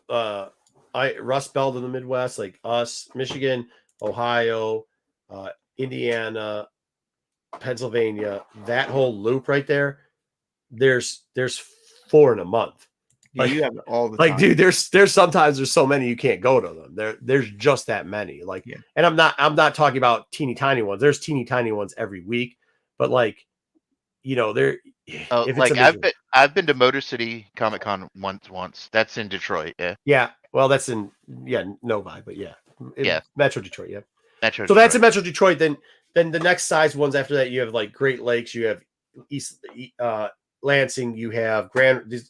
Rust Belt in the Midwest, like us, Michigan, Ohio, Indiana, Pennsylvania, that whole loop right there. There's 4 in a month. Yeah, you have all the time. Dude, there's sometimes there's so many you can't go to them. There's just that many. And I'm not talking about teeny tiny ones. There's teeny tiny ones every week, but there. I've been to Motor City Comic Con once. That's in Detroit. Yeah. Yeah. Well, that's in Novi, but Metro Detroit. Yeah. Metro. So that's in Metro Detroit. Then the next size ones after that, you have Great Lakes, you have East Lansing, you have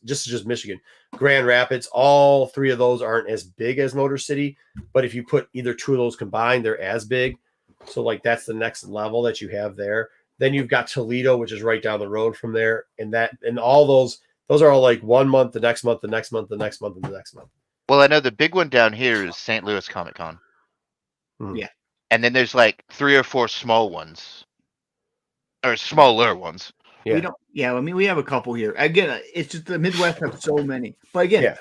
just Michigan, Grand Rapids. All 3 of those aren't as big as Motor City, but if you put either 2 of those combined, they're as big. So that's the next level that you have there. Then you've got Toledo, which is right down the road from there, and all those are all 1 month, the next month, the next month, the next month, and the next month. Well, I know the big one down here is St. Louis Comic Con. Mm-hmm. Yeah, and then there's 3 or 4 small ones, or smaller ones. Yeah. We have a couple here. Again, it's just the Midwest have so many. But again,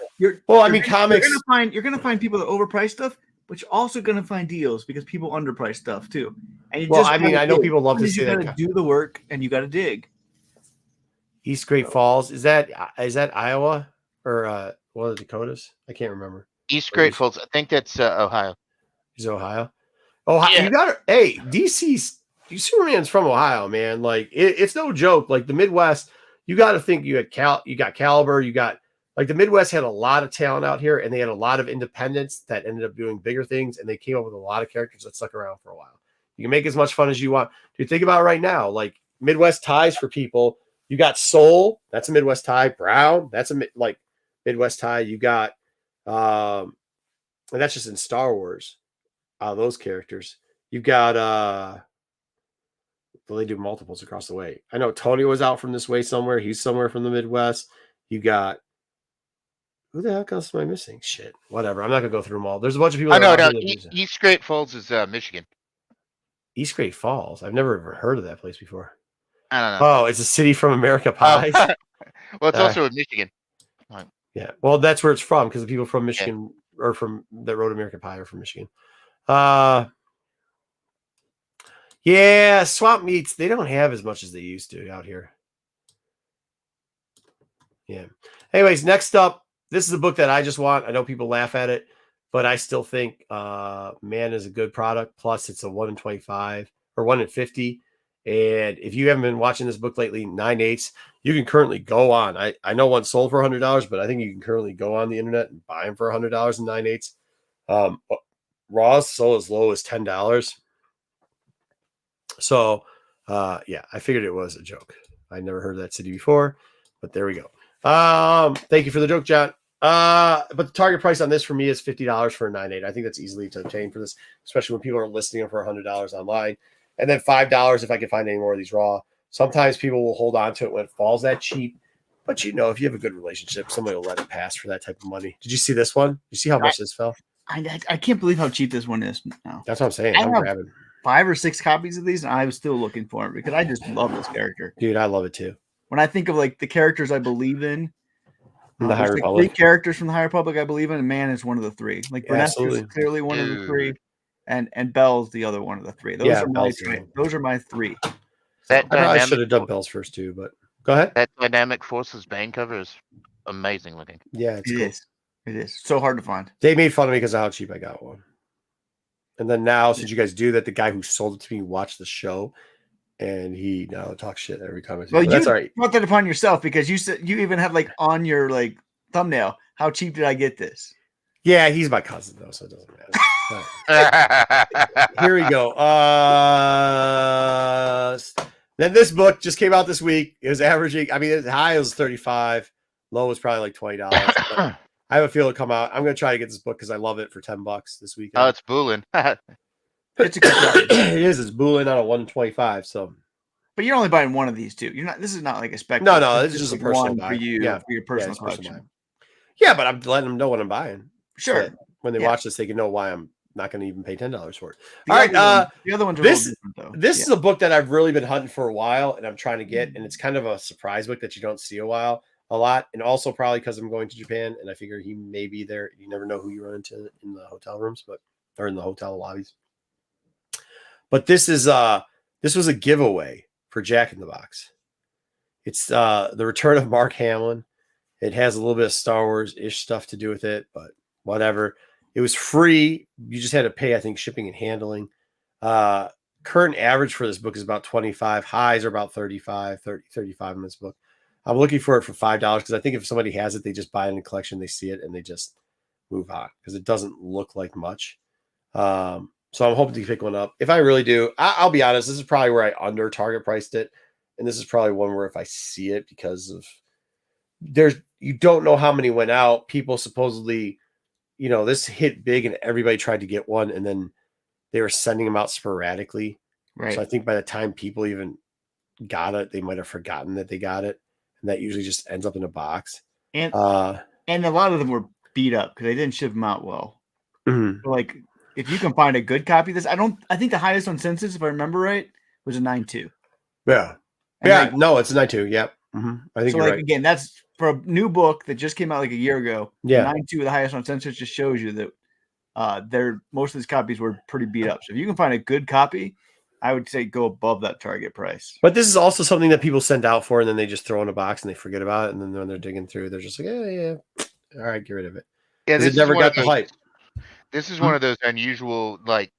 comics. You're gonna find people that overprice stuff, but you're also gonna find deals because people underprice stuff too. And I know people love to say that. You gotta do the work and you gotta dig. East Great Falls, is that Iowa or one of the Dakotas? I can't remember. East Great Falls, I think that's Ohio. Is Ohio? Ohio. Yeah. You got DC's. Superman's from Ohio, man. It's no joke. The Midwest, you got to think you got Caliber, you got the Midwest had a lot of talent out here, and they had a lot of independents that ended up doing bigger things, and they came up with a lot of characters that stuck around for a while. You can make as much fun as you want. Dude, think about it right now, Midwest ties for people. You got Soul, that's a Midwest tie. Brown, that's a Midwest tie. You got, and that's just in Star Wars. Those characters. You've got they do multiples across the way. I know Tony was out from this way somewhere. He's somewhere from the Midwest. You got who the heck else am I missing? Shit, whatever. I'm not gonna go through them all. There's a bunch of people. East Great Falls is Michigan. East Great Falls. I've never ever heard of that place before. I don't know. Oh, it's a city from America Pies. Well, it's also in Michigan. Yeah. Well, that's where it's from because the people from Michigan or from that wrote American Pie are from Michigan. Yeah, swap meets, they don't have as much as they used to out here. Yeah. Anyways, next up, this is a book that I just want. I know people laugh at it, but I still think Man is a good product. Plus, it's a 1 in 25 or 1 in 50. And if you haven't been watching this book lately, 9/8, you can currently go on. I know one sold for $100, but I think you can currently go on the internet and buy them for $100 in 9/8. Raw's sold as low as $10. So, I figured it was a joke. I never heard of that city before, but there we go. Thank you for the joke, John. But the target price on this for me is $50 for a 9.8. I think that's easily to obtain for this, especially when people are listing them for $100 online. And then $5 if I can find any more of these raw. Sometimes people will hold on to it when it falls that cheap. But if you have a good relationship, somebody will let it pass for that type of money. Did you see this one? You see how much this fell? I can't believe how cheap this one is now. That's what I'm saying. I I'm have grabbing. 5 or 6 copies of these, and I was still looking for it because I just love this character. Dude, I love it too. When I think of like the characters I believe in, The High there's like Republic. 3 characters from the High Republic I believe in, and Man is one of the 3. Like Vanessa is clearly one of the 3, and Belle's the other one of the 3. Those are my 3. That I probably should have done Belle's first too, but go ahead. That Dynamic Forces Bane cover is amazing looking. Yeah, it's cool. It is so hard to find. They made fun of me because of how cheap I got one. And then now, since you guys do that, the guy who sold it to me watched the show, and he now talks shit every time. Well, that's all right. Brought that upon yourself because you said you even had like on your like thumbnail. How cheap did I get this? Yeah, he's my cousin though, so it doesn't matter. Here we go. Then this book just came out this week. It was averaging. I mean, the high was 35, low was probably like $20. I have a feel it'll come out. I'm going to try to get this book because I love it for $10 this weekend. Oh, it's Boolin. It's a good price. It is. It's Boolin on a 125. So, but you're only buying one of these two. You're not. This is not like a spec. No, this is just a personal buy for you. Yeah, for your personal collection. Yeah, but I'm letting them know what I'm buying. Sure. So when they watch this, they can know why I'm not going to even pay $10 for it. All right. The other ones are this. different, though. This is a book that I've really been hunting for a while, and I'm trying to get, and it's kind of a surprise book that you don't see a lot, and also probably because I'm going to Japan, and I figure he may be there. You never know who you run into in the hotel rooms, or in the hotel lobbies. But this was a giveaway for Jack in the Box. It's the return of Mark Hamill. It has a little bit of Star Wars-ish stuff to do with it, but whatever. It was free. You just had to pay, I think, shipping and handling. Current average for this book is about 25. Highs are about 35 in this book. I'm looking for it for $5 because I think if somebody has it, they just buy it in a collection, they see it, and they just move on because it doesn't look like much. So I'm hoping to pick one up. If I really do, I'll be honest, this is probably where I under target priced it. And this is probably one where if I see it because of you don't know how many went out. People supposedly, this hit big and everybody tried to get one, and then they were sending them out sporadically. Right. So I think by the time people even got it, they might have forgotten that they got it. And that usually just ends up in a box. And a lot of them were beat up because they didn't ship them out well. Mm-hmm. So like, if you can find a good copy of this, I think the highest on Census, if I remember right, was a 9.2. Yeah. And no, it's a 9.2. Yep. Mm-hmm. I think so you're like, right. Again, that's for a new book that just came out like a year ago. Yeah. 9.2, the highest on Census, just shows you that most of these copies were pretty beat up. So if you can find a good copy, I would say go above that target price. But this is also something that people send out for, and then they just throw in a box and they forget about it. And then when they're digging through, they're just like, yeah, all right, get rid of it. Yeah, it never got the hype. This is one of those unusual, like,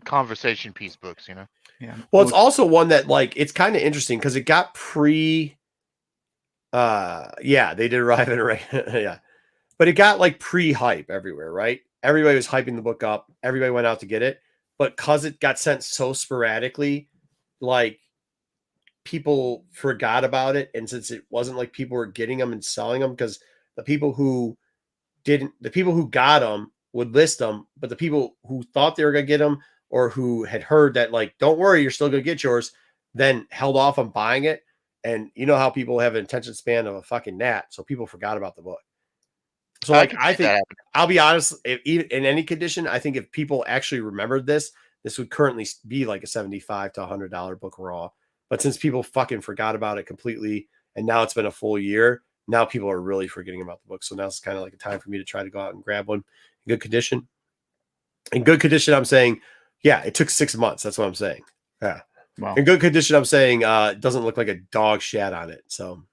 conversation piece books, Yeah. Well, it's also one that, like, it's kind of interesting because it got they did arrive at it, yeah. But it got, like, pre-hype everywhere, right? Everybody was hyping the book up. Everybody went out to get it. But because it got sent so sporadically, like, people forgot about it. And since it wasn't like people were getting them and selling them, because the people who got them would list them, but the people who thought they were going to get them or who had heard that, like, don't worry, you're still going to get yours, then held off on buying it. And you know how people have an attention span of a fucking gnat. So people forgot about the book. So, like, I think, I'll be honest, even in any condition, I think if people actually remembered this would currently be like a $75 to $100 book raw. But since people fucking forgot about it completely, and now it's been a full year, now people are really forgetting about the book. So now it's kind of like a time for me to try to go out and grab one in good condition. In good condition, I'm saying, yeah, it took 6 months. That's what I'm saying. Yeah. Wow. In good condition, I'm saying it doesn't look like a dog shat on it. So.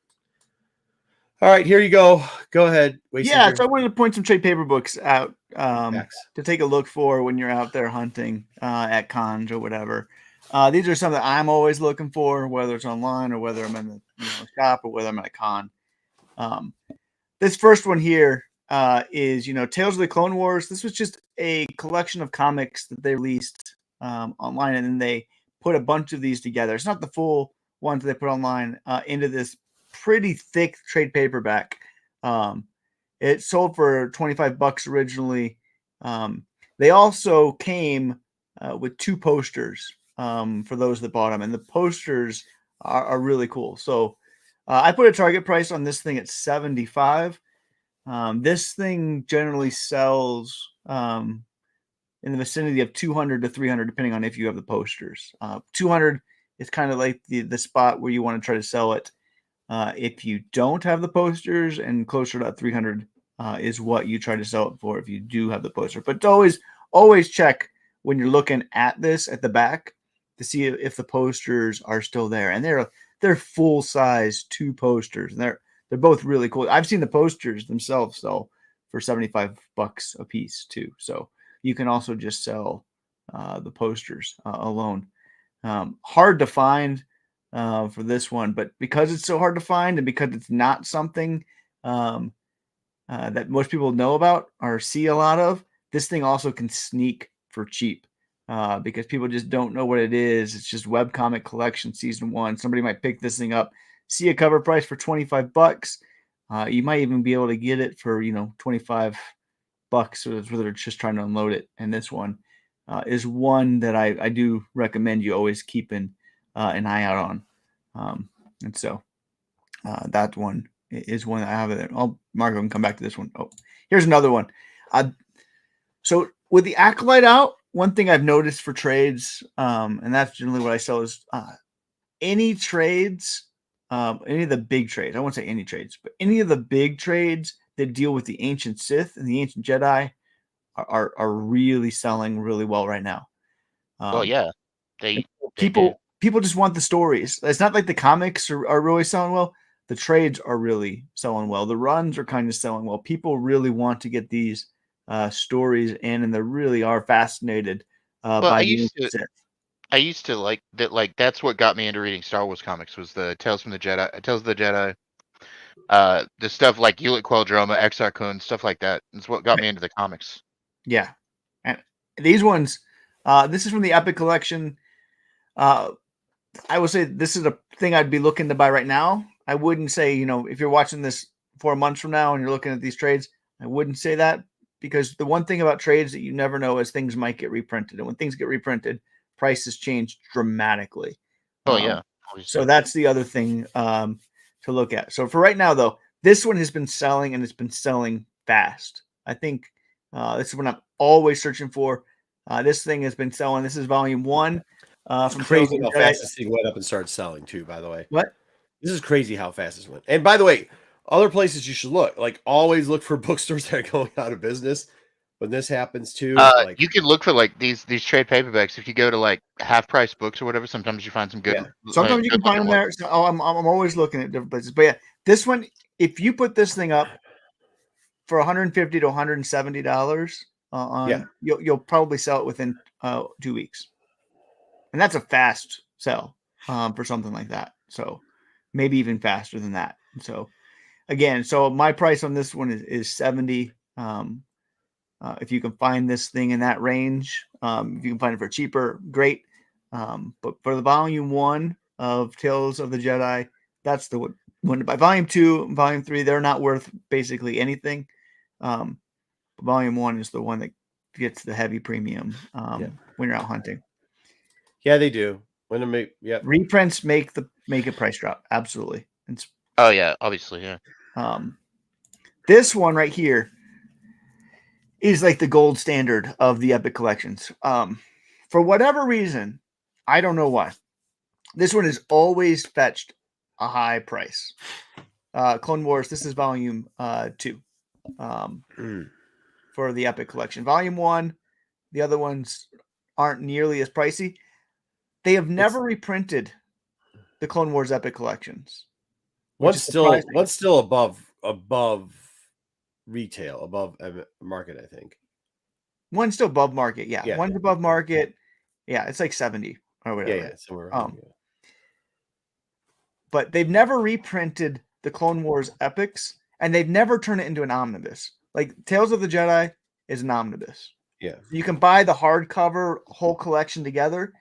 All right, here you go. Go ahead. So I wanted to point some trade paper books out to take a look for when you're out there hunting at cons or whatever. These are some that I'm always looking for, whether it's online or whether I'm in the shop or whether I'm at a con. This first one here is Tales of the Clone Wars. This was just a collection of comics that they released online, and then they put a bunch of these together. It's not the full ones that they put online into this pretty thick trade paperback. It sold for $25 originally. They also came with 2 posters for those that bought them, and the posters are really cool. So I put a target price on this thing at $75. This thing generally sells in the vicinity of $200 to $300, depending on if you have the posters. $200 is kind of like the spot where you want to try to sell it. If you don't have the posters, and closer to $300 is what you try to sell it for if you do have the poster. But always check when you're looking at this at the back to see if the posters are still there. And they're full size 2 posters, and they're both really cool. I've seen the posters themselves sell for $75 a piece too. So you can also just sell the posters alone. Hard to find for this one, but because it's so hard to find and because it's not something that most people know about or see a lot of, this thing also can sneak for cheap because people just don't know what it is. It's just Webcomic Collection Season 1. Somebody might pick this thing up, see a cover price for $25. You might even be able to get it for, $25 where they're just trying to unload it. And this one is one that I do recommend you always keeping an eye out on. And so that one is one that I have there. Marco can come back to this one. Oh, here's another one. So with the Acolyte out, one thing I've noticed for trades, and that's generally what I sell, is any trades, any of the big trades. I won't say any trades, but any of the big trades that deal with the Ancient Sith and the Ancient Jedi are really selling really well right now. Well, yeah, they people do. just want the stories. It's not like the comics are really selling well. The trades are really selling well. The runs are kind of selling well. People really want to get these stories in, and they really are fascinated Well, by I the used Ancient to Sith. I used to like that. Like that's what got me into reading Star Wars comics was the Tales of the Jedi, the stuff like Ulic Queldroma, Exar Kun, stuff like that. It's what got me into the comics. Yeah, and these ones, this is from the Epic Collection. I would say this is a thing I'd be looking to buy right now. I wouldn't say, if you're watching this 4 months from now and you're looking at these trades, I wouldn't say that, because the one thing about trades that you never know is things might get reprinted. And when things get reprinted, prices change dramatically. Oh yeah, So that's the other thing to look at. So for right now, though, this one has been selling, and it's been selling fast. I think this is what I'm always searching for. This thing has been selling. This is volume 1. It's crazy how fast this thing went up and started selling too, by the way. What? This is crazy how fast this went. And by the way, other places you should look. Like, always look for bookstores that are going out of business. When this happens too, you can look for like these trade paperbacks. If you go to like half price books or whatever, sometimes you find some good. Yeah. Sometimes you can find them there. So, I'm always looking at different places. But yeah, this one, if you put this thing up for $150 to $170 you'll probably sell it within 2 weeks. And that's a fast sell for something like that. So maybe even faster than that. So again, my price on this one is $70. If you can find this thing in that range, if you can find it for cheaper, great. But for the volume 1 of Tales of the Jedi, that's the one to buy. Volume 2 and volume 3, they're not worth basically anything. Volume 1 is the one that gets the heavy premium when you're out hunting. Yeah, they do. Reprints make a price drop. Absolutely. Oh yeah, obviously, yeah. This one right here is like the gold standard of the Epic collections. For whatever reason, I don't know why, this one has always fetched a high price. Clone Wars, this is volume 2 for the Epic collection. Volume 1, the other ones aren't nearly as pricey. They have never reprinted the Clone Wars Epic collections. One's still above retail, above market, I think. One's still above market. Yeah. One's above market. Yeah, it's like 70 or whatever. Yeah, somewhere around, But they've never reprinted the Clone Wars Epics, and they've never turned it into an omnibus. Like Tales of the Jedi is an omnibus. Yeah. You can buy the hardcover whole collection together.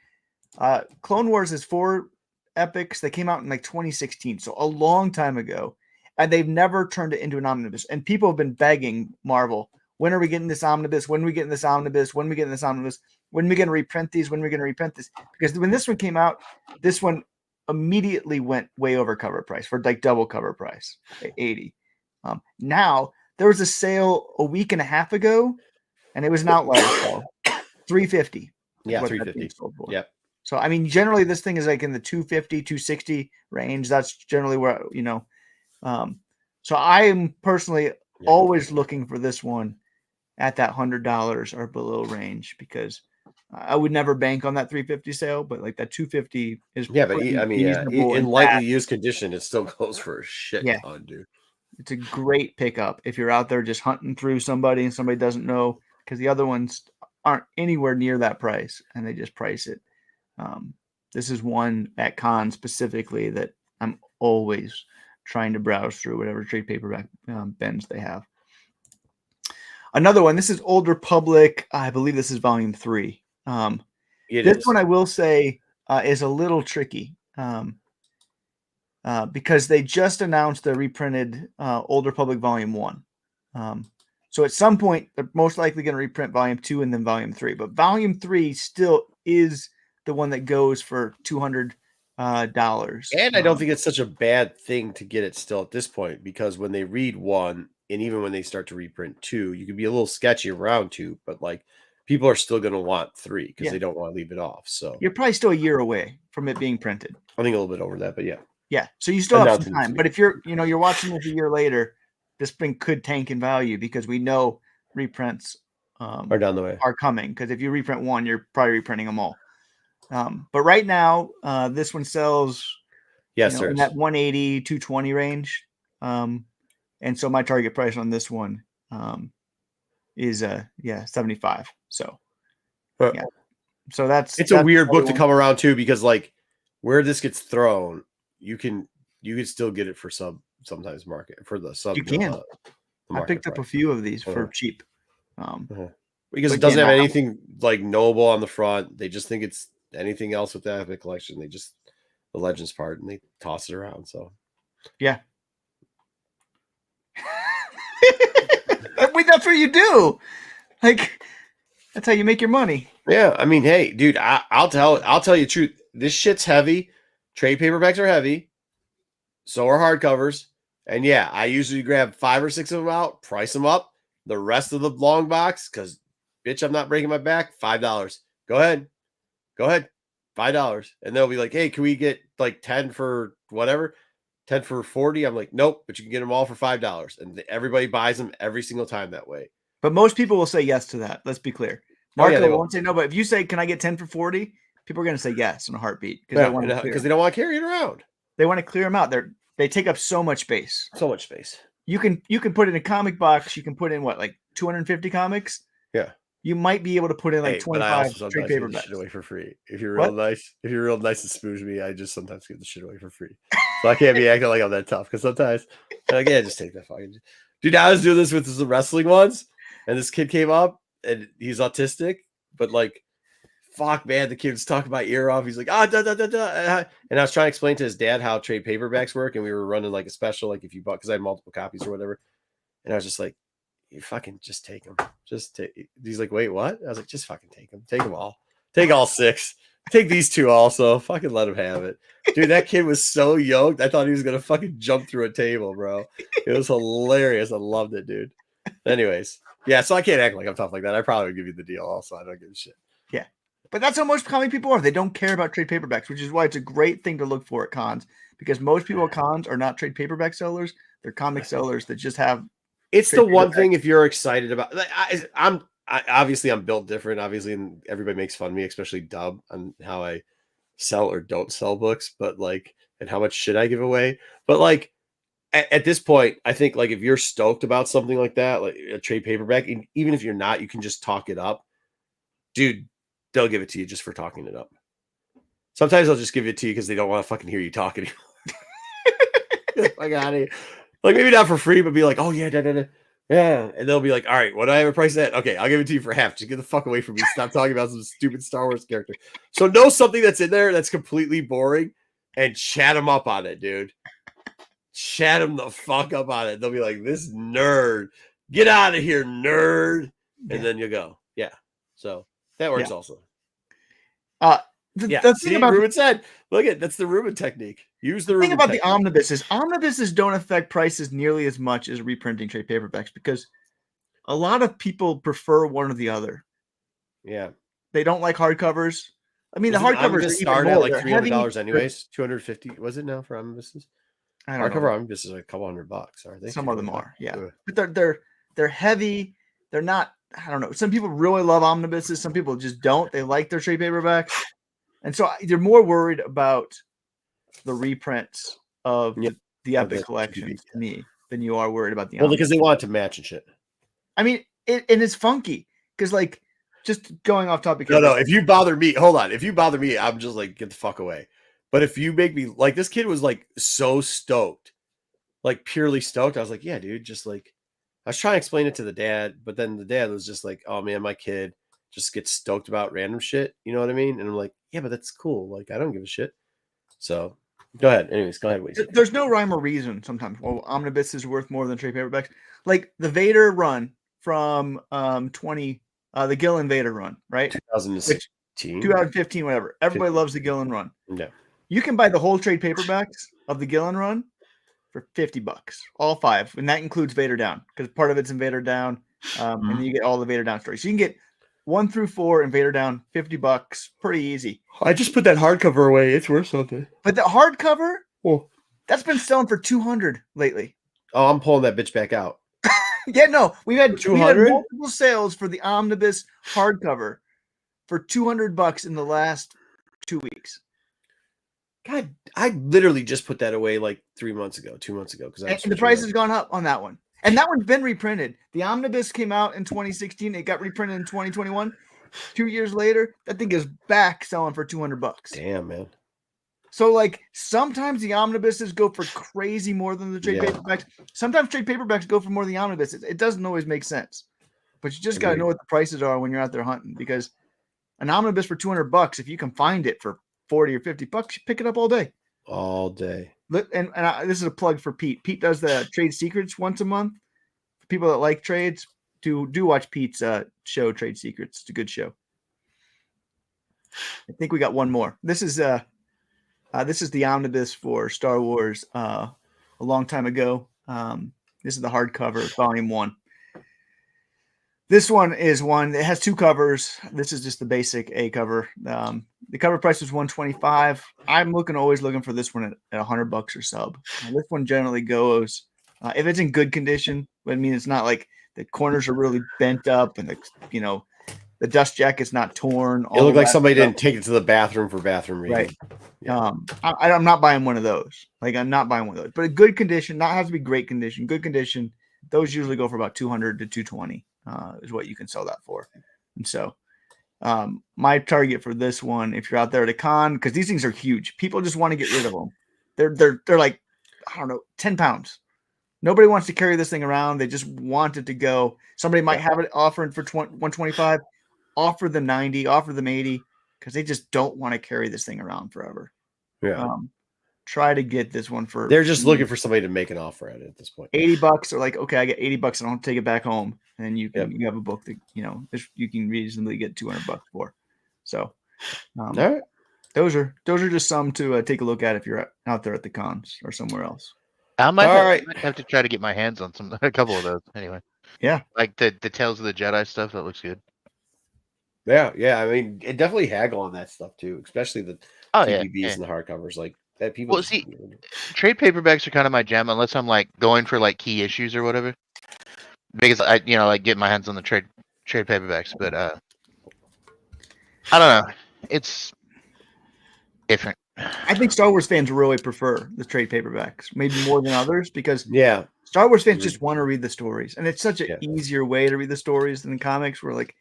Clone Wars is 4 epics that came out in like 2016, so a long time ago. and they've never turned it into an omnibus. And people have been begging Marvel, when are we getting this omnibus? When are we getting this omnibus? When are we getting this omnibus? When are we going to reprint these? When are we going to reprint this? Because when this one came out, this one immediately went way over cover price for like double cover price, 80. Now there was a sale a week and a half ago, and it was an outlier sale, $350. Yeah, $350. Yep. So I mean, generally this thing is like in the $250, $260 range. That's generally where so I am personally always looking for this one at that $100 or below range, because I would never bank on that $350 sale, but like that $250 is but in lightly used condition, it still goes for a shit ton, dude. It's a great pickup if you're out there just hunting through somebody and somebody doesn't know, because the other ones aren't anywhere near that price and they just price it. This is one at cons specifically that I'm always trying to browse through whatever trade paperback bins they have. Another one, this is Old Republic. I believe this is volume 3. This one I will say is a little tricky because they just announced the reprinted Old Republic volume 1. So at some point, they're most likely going to reprint volume 2 and then volume 3. But volume 3 still is the one that goes for $200. And I don't think it's such a bad thing to get it still at this point, because when they read 1, and even when they start to reprint 2, you can be a little sketchy around 2, but like people are still going to want 3 because they don't want to leave it off. So you're probably still a year away from it being printed. I think a little bit over that, but yeah. Yeah. So you still have some time. But if you're watching this a year later, this thing could tank in value because we know reprints are down the way, are coming. Because if you reprint 1, you're probably reprinting them all. But right now, this one sells in that 180, 220 range. And so my target price on this one is 75. So yeah. So that's a weird book to come around too, because like where this gets thrown, you can still get it for sometimes market for the sub. You can. I picked up a few of these for cheap. Because it doesn't have anything like knowable on the front. They just think it's anything else with the Epic Collection. They just the Legends part and they toss it around. So yeah. That's what you do. Like that's how you make your money. Yeah, I mean, hey, dude, I'll tell you the truth. This shit's heavy. Trade paperbacks are heavy. So are hardcovers. And yeah, I usually grab 5 or 6 of them out, price them up. The rest of the long box, because bitch, I'm not breaking my back. $5. Go ahead. $5. And they'll be like, hey, can we get like 10 for whatever? 10 for 40. I'm like, nope, but you can get them all for $5. And everybody buys them every single time that way. But most people will say yes to that. Let's be clear. Marco won't say no, but if you say, can I get 10 for 40? People are going to say yes in a heartbeat because they don't want to carry it around. They want to clear them out. They take up so much space. You can put in a comic box. You can put in like 250 comics. Yeah. You might be able to put in like 25 trade paperbacks. Shit away for free. If you're real nice and smoosh me, I just sometimes give the shit away for free. So I can't be acting like I'm that tough because sometimes just take that fucking. Dude, I was doing this with the wrestling ones, and this kid came up and he's autistic, but like, fuck, man, the kid was talking my ear off. He's like, and I was trying to explain to his dad how trade paperbacks work, and we were running like a special, like if you bought, because I had multiple copies or whatever, and I was just like, you fucking just take them. Just take. He's like, wait, what? I was like, just fucking take them. Take them all. Take all 6. Take these 2 also. Fucking let him have it. Dude, that kid was so yoked. I thought he was going to fucking jump through a table, bro. It was hilarious. I loved it, dude. Anyways. Yeah, so I can't act like I'm tough like that. I probably would give you the deal also. I don't give a shit. Yeah. But that's how most comic people are. They don't care about trade paperbacks, which is why it's a great thing to look for at cons, because most people at cons are not trade paperback sellers. They're comic sellers that just have. It's the one thing if you're excited about. I'm built different, obviously, and everybody makes fun of me, especially Dub, on how I sell or don't sell books, but like, and how much shit I give away. But like, at this point, I think like if you're stoked about something like that, like a trade paperback, and even if you're not, you can just talk it up, dude. They'll give it to you just for talking it up. Sometimes they'll just give it to you because they don't want to fucking hear you talk anymore. Like, like maybe not for free, but be like, oh yeah, yeah, and they'll be like, all right, what do I have a price at? Okay, I'll give it to you for half. Just get the fuck away from me. Stop talking about some stupid Star Wars character. So know something that's in there that's completely boring, and chat them up on it, dude. chat them the fuck up on it. They'll be like, "This nerd, get out of here, nerd," and then you go, yeah. So that works also. The thing about Ruben said, look at that's the Ruben technique. Use the thing Ruben about technique. the omnibuses don't affect prices nearly as much as reprinting trade paperbacks because a lot of people prefer one or the other. Yeah, they don't like hardcovers. I mean, the Doesn't hardcovers are omnibus even start more. at like They're $300 heavy. anyways. 250 was it now for omnibuses? I don't know. Hardcover omnibuses are a couple $100, aren't they? Some of them are, yeah. Ugh. But they're heavy. They're not. I don't know. Some people really love omnibuses. Some people just don't. They like their trade paperbacks, and so they're more worried about the reprints of the Of Epic the collections TPB, to me than you are worried about the. Well, because they want it to match and shit. I mean, and it's funky because like just going off topic. No. If you bother me, hold on. If you bother me, I'm just like, get the fuck away. But if you make me like, this kid was like so stoked, like purely stoked. I was like, yeah, dude, just like, I was trying to explain it to the dad, but then the dad was just like, oh man, my kid just gets stoked about random shit. You know what I mean? And I'm like, yeah, but that's cool. Like, I don't give a shit. So go ahead. Anyways, go ahead. There's no rhyme or reason sometimes. Well, omnibus is worth more than trade paperbacks. Like the Vader run from the Gillen Vader run, right? 2016, 2015, whatever. Everybody loves the Gillen run. Yeah. You can buy the whole trade paperbacks of the Gillen run for $50, all 5, and that includes Vader Down because part of it's in Vader Down, and then you get all the Vader Down stories. So you can get 1 through 4 in Vader Down, $50, pretty easy. I just put that hardcover away. It's worth something. But the hardcover, that's been selling for $200 lately. Oh, I'm pulling that bitch back out. Yeah, no, we had 200 multiple sales for the omnibus hardcover for $200 in the last 2 weeks. God, I literally just put that away like 2 months ago, because And the price has gone up on that one. And that one's been reprinted. The omnibus came out in 2016. It got reprinted in 2021. 2 years later, that thing is back selling for $200. Damn, man. So, like, sometimes the omnibuses go for crazy more than the trade paperbacks. Sometimes trade paperbacks go for more than the omnibuses. It doesn't always make sense. But you just got to know what the prices are when you're out there hunting, because an omnibus for $200, if you can find it for $40 or $50, you pick it up all day. All day. And this is a plug for Pete. Pete does the Trade Secrets once a month. For people that like trades, do watch Pete's show, Trade Secrets. It's a good show. I think we got one more. This is the omnibus for Star Wars a long time ago. This is the hardcover, volume 1. This one is one that has 2 covers. This is just the basic A cover. The cover price was $125. I'm always looking for this one at $100 or sub. This one generally goes if it's in good condition. But I mean, it's not like the corners are really bent up and the dust jacket's not torn. It looked like somebody didn't take it to the bathroom for bathroom reading. Right. Yeah. I'm not buying one of those. Like, I'm not buying one of those. But a good condition, not has to be great condition. Good condition. Those usually go for about $200 to $220 is what you can sell that for. And so my target for this one, if you're out there at a con, because these things are huge. People just want to get rid of them. They're like, I don't know, 10 pounds. Nobody wants to carry this thing around. They just want it to go. Somebody might have it offered for $125. Offer them $90, offer them $80, because they just don't want to carry this thing around forever. Yeah. Try to get this one for. They're just looking for somebody to make an offer at it at this point. $80. Or like, okay, I get $80 and I don't take it back home, and you have a book that you can reasonably get $200 for. So, all right, those are just some to take a look at if you're out there at the cons or somewhere else. I might have to try to get my hands on a couple of those anyway. Yeah, like the Tales of the Jedi stuff. That looks good. Yeah. I mean, it definitely haggle on that stuff too, especially the TVBs and the hardcovers. Like that, people. Well, see, trade paperbacks are kind of my jam, unless I'm like going for like key issues or whatever. Because I, like get my hands on the trade paperbacks, but I don't know. It's different. I think Star Wars fans really prefer the trade paperbacks, maybe more than others, because Star Wars fans just want to read the stories, and it's such an easier way to read the stories than comics. We're like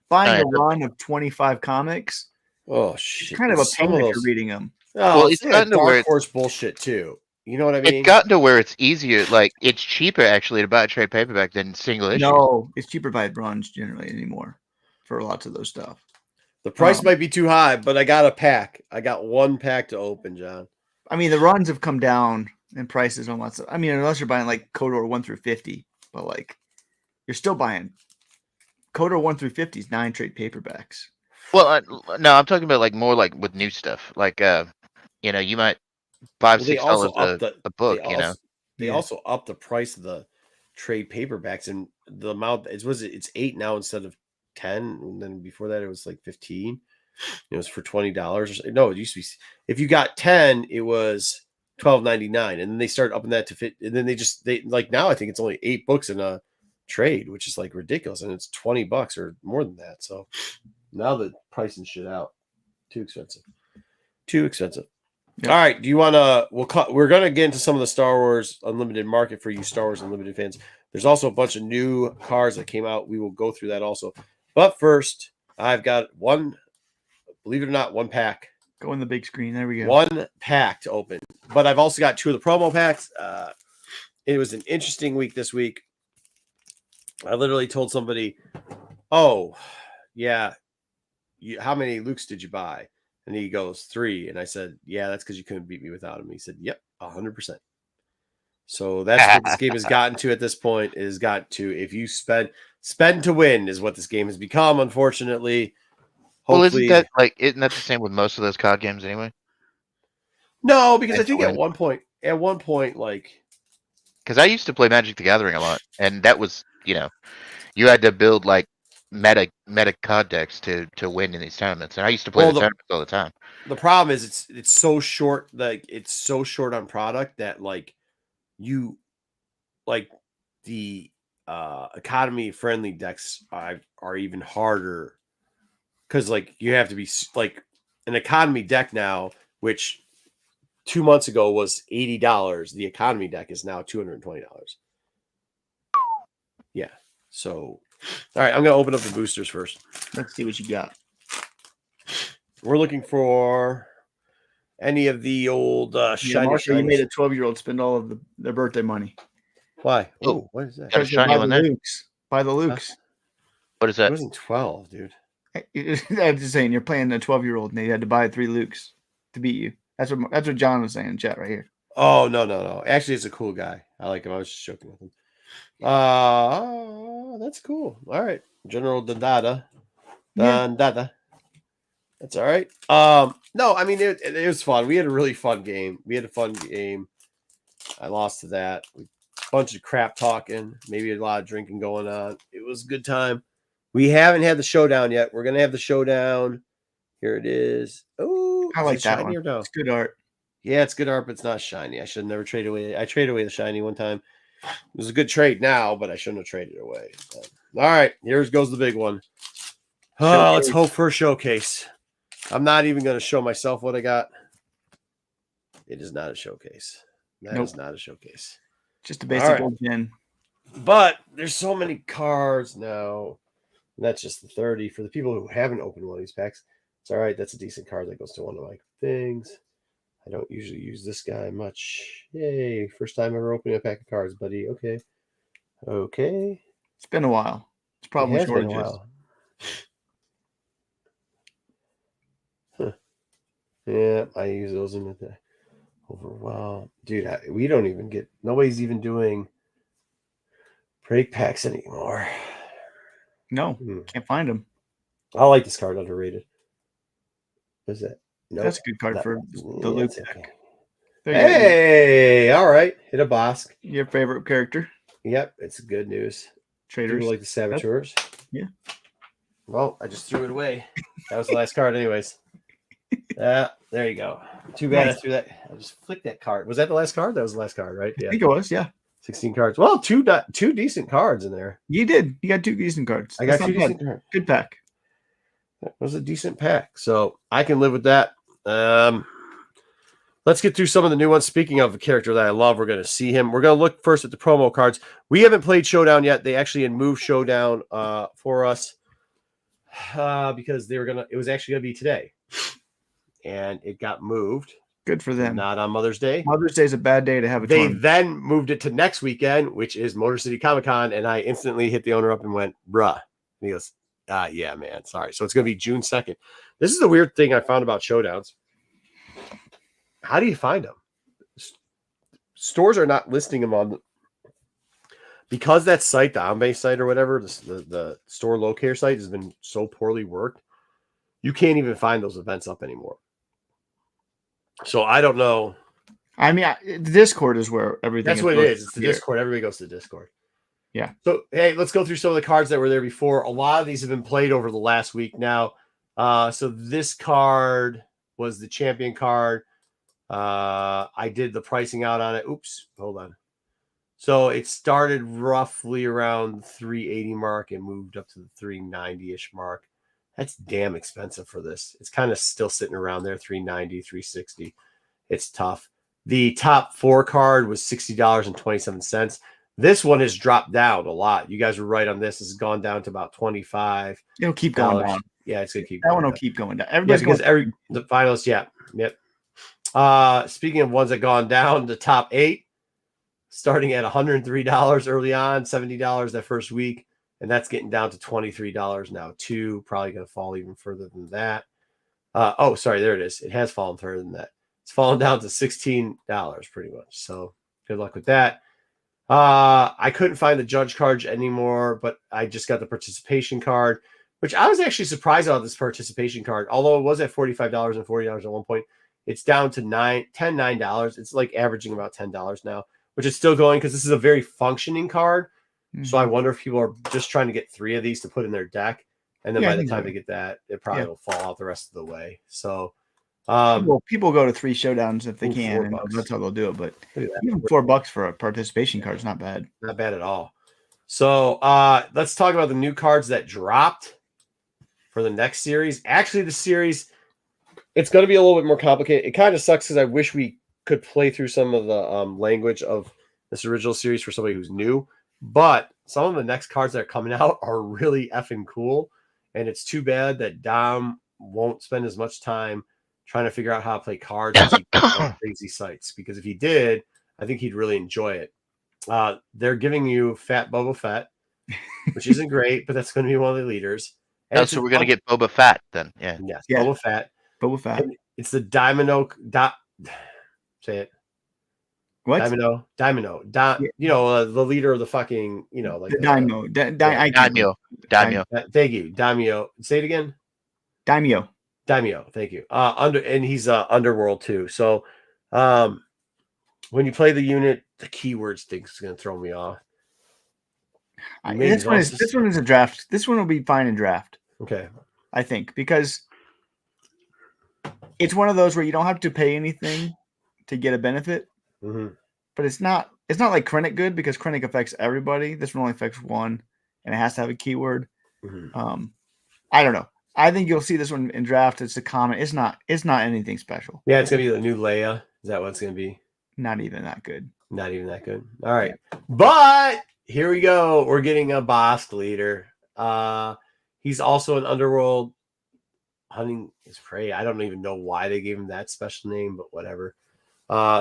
buying a run of 25 comics. Oh shit! It's kind of a pain if you're reading them. Oh, well, it's gotten to where Dark Horse bullshit too. You know what I mean? It's gotten to where it's easier. Like it's cheaper actually to buy a trade paperback than single issue. No, it's cheaper by runs generally anymore for lots of those stuff. The price might be too high, but I got a pack. I got one pack to open, John. I mean, the runs have come down and prices on lots of. I mean, unless you're buying like KOTOR 1 through 50, but like you're still buying KOTOR 1 through 50 is 9 trade paperbacks. Well, no, I'm talking about like more like with new stuff. Like, you might Well, they $5-6 also up a book. they also up the price of the trade paperbacks, and the amount it's 8 now instead of 10, and then before that it was like 15. It was for $20. No, it used to be, if you got 10, it was $12.99, and then they started upping that to fit, and then they like now I think it's only 8 books in a trade, which is like ridiculous, and it's $20 or more than that. So now the pricing shit out, too expensive. Yep. All right, do you want to? We're gonna get into some of the Star Wars Unlimited market for you Star Wars Unlimited fans. There's also a bunch of new cards that came out. We will go through that also. But first, I've got one. Believe it or not, one pack. Go on the big screen. There we go. One pack to open. But I've also got 2 of the promo packs. It was an interesting week this week. I literally told somebody, "Oh, yeah, how many Lukes did you buy?" And he goes, 3. And I said, "Yeah, that's because you couldn't beat me without him." He said, "Yep, 100%." So that's what this game has gotten to at this point. It has got to, if you spend to win is what this game has become, unfortunately. Well, Hopefully, isn't that the same with most of those COD games anyway? no, because I Spend to think win. at one point, like, Because I used to play Magic the Gathering a lot, and that was, you had to build like meta COD decks to win in these tournaments, and I used to play the tournaments all the time. The problem is it's so short, like it's so short on product that like the economy friendly decks are even harder, because like you have to be like an economy deck now, which 2 months ago was $80. The economy deck is now $220. Yeah. So, all right, I'm gonna open up the boosters first. Let's see what you got. We're looking for any of the old shiny. Marshall, you made a 12-year-old spend all of their birthday money. Why? Oh, Oh, what is that? Got a shiny one there. Buy the Lukes. What is It that? wasn't 12, dude. I'm just saying, you're playing a 12-year-old, and they had to buy 3 Lukes to beat you. That's what John was saying in chat right here. Oh, no. Actually, it's a cool guy. I like him. I was just joking with him. That's cool. All right. General Dandada. Dandada. That's all right. No, I mean, it was fun. We had a really fun game. I lost to that. A bunch of crap talking, maybe a lot of drinking going on. It was a good time. We haven't had the showdown yet. We're going to have the showdown. Here it is. Oh, I like that one. No? It's good art. Yeah, it's good art, but it's not shiny. I should never trade away. I traded away the shiny one time. It was a good trade now, but I shouldn't have traded it away. All right, here goes the big one. Oh, let's hope for a showcase. I'm not even going to show myself what I got. It is not a showcase. That is not a showcase. Just a basic old gen. But there's so many cards now. And that's just the 30. For the people who haven't opened one of these packs, it's all right. That's a decent card that goes to one of my things. I don't usually use this guy much. Yay. First time ever opening a pack of cards, buddy. Okay. It's been a while. It's probably been a while. Huh. Yeah, I use those in the overwhelm. Dude, we don't even get, nobody's even doing break packs anymore. No, can't find them. I like this card, underrated. What is that? Nope. That's a good card for the Luke deck. Hey, all right. Hit a Bosk. Your favorite character. Yep, it's good news. Traders. People like the Saboteurs. Yeah. Well, I just threw it away. That was the last card anyways. There you go. Too bad I threw that. I just flicked that card. Was that the last card? That was the last card, right? Yeah. I think it was, yeah. 16 cards. Well, two decent cards in there. You did. You got 2 decent cards. I got 2 decent cards. Good pack. That was a decent pack. So I can live with that. Let's get through some of the new ones. Speaking of a character that I love, we're going to see him. We're going to look first at the promo cards. We haven't played Showdown yet. They actually had moved Showdown for us because it was actually going to be today. And it got moved. Good for them. Not on Mother's Day. Mother's Day is a bad day to have a tournament. They then moved it to next weekend, which is Motor City Comic Con, and I instantly hit the owner up and went, bruh. And he goes, yeah, man, sorry. So it's going to be June 2nd. This is the weird thing I found about Showdowns. How do you find them? stores are not listing them on because that site, the OnBase site or whatever, the store locator site has been so poorly worked. You can't even find those events up anymore. So I don't know. I mean, the Discord is where everything. That's what it is. It's the Discord. Everybody goes to the Discord. Yeah. So hey, let's go through some of the cards that were there before. A lot of these have been played over the last week now. So this card was the champion card. I did the pricing out on it. Oops, hold on. So it started roughly around 380 mark and moved up to the 390-ish mark. That's damn expensive for this. It's kind of still sitting around there, 390, 360. It's tough. The top 4 card was $60.27. This one has dropped down a lot. You guys were right on this. It's gone down to about $25. It'll keep going down. Yeah, it's gonna keep. That one will keep going down. Everybody's because the finalists. Yeah, yep. Speaking of ones that gone down, the top 8, starting at $103 early on, $70 that first week, and that's getting down to $23 now too. Probably going to fall even further than that. Oh, sorry, there it is. It has fallen further than that. It's fallen down to $16 pretty much. So good luck with that. I couldn't find the judge card anymore, but I just got the participation card, which I was actually surprised about this participation card. Although it was at $45 and $40 at one point, it's down to $9. It's like averaging about $10 now, which is still going because this is a very functioning card. Mm-hmm. So I wonder if people are just trying to get 3 of these to put in their deck. And then by the time they get that, it probably will fall out the rest of the way. So people go to 3 showdowns if they can, and that's how they'll do it. But even $4 for a participation card is not bad. Not bad at all. So let's talk about the new cards that dropped for the next series. Actually, the series, it's going to be a little bit more complicated. It kind of sucks because I wish we could play through some of the language of this original series for somebody who's new. But some of the next cards that are coming out are really effing cool. And it's too bad that Dom won't spend as much time trying to figure out how to play cards as he on crazy sites. Because if he did, I think he'd really enjoy it. They're giving you Fat Boba Fett, which isn't great, but that's going to be one of the leaders. And so we're going to get Boba Fett then. Yeah. Yes, yeah. Boba Fett. Boba Fett. And it's the say it. What? Daimyo. You know, the leader of the fucking, you know, like the Daimyo. Daimyo. Thank you. Daimyo. Say it again. Daimyo. Thank you. And he's Underworld too. So when you play the unit, the keywords thing's gonna throw me off. This one is a draft. This one will be fine in draft. Okay. I think because it's one of those where you don't have to pay anything to get a benefit. Mm-hmm. But it's not like Krennic good because Krennic affects everybody. This one only affects one, and it has to have a keyword. Mm-hmm. I don't know. I think you'll see this one in draft. It's a common. It's not anything special. Yeah, it's gonna be the new Leia. Is that what it's gonna be? Not even that good. Not even that good. All right, but here we go. We're getting a Bosk leader. He's also an Underworld hunting his prey. I don't even know why they gave him that special name, but whatever.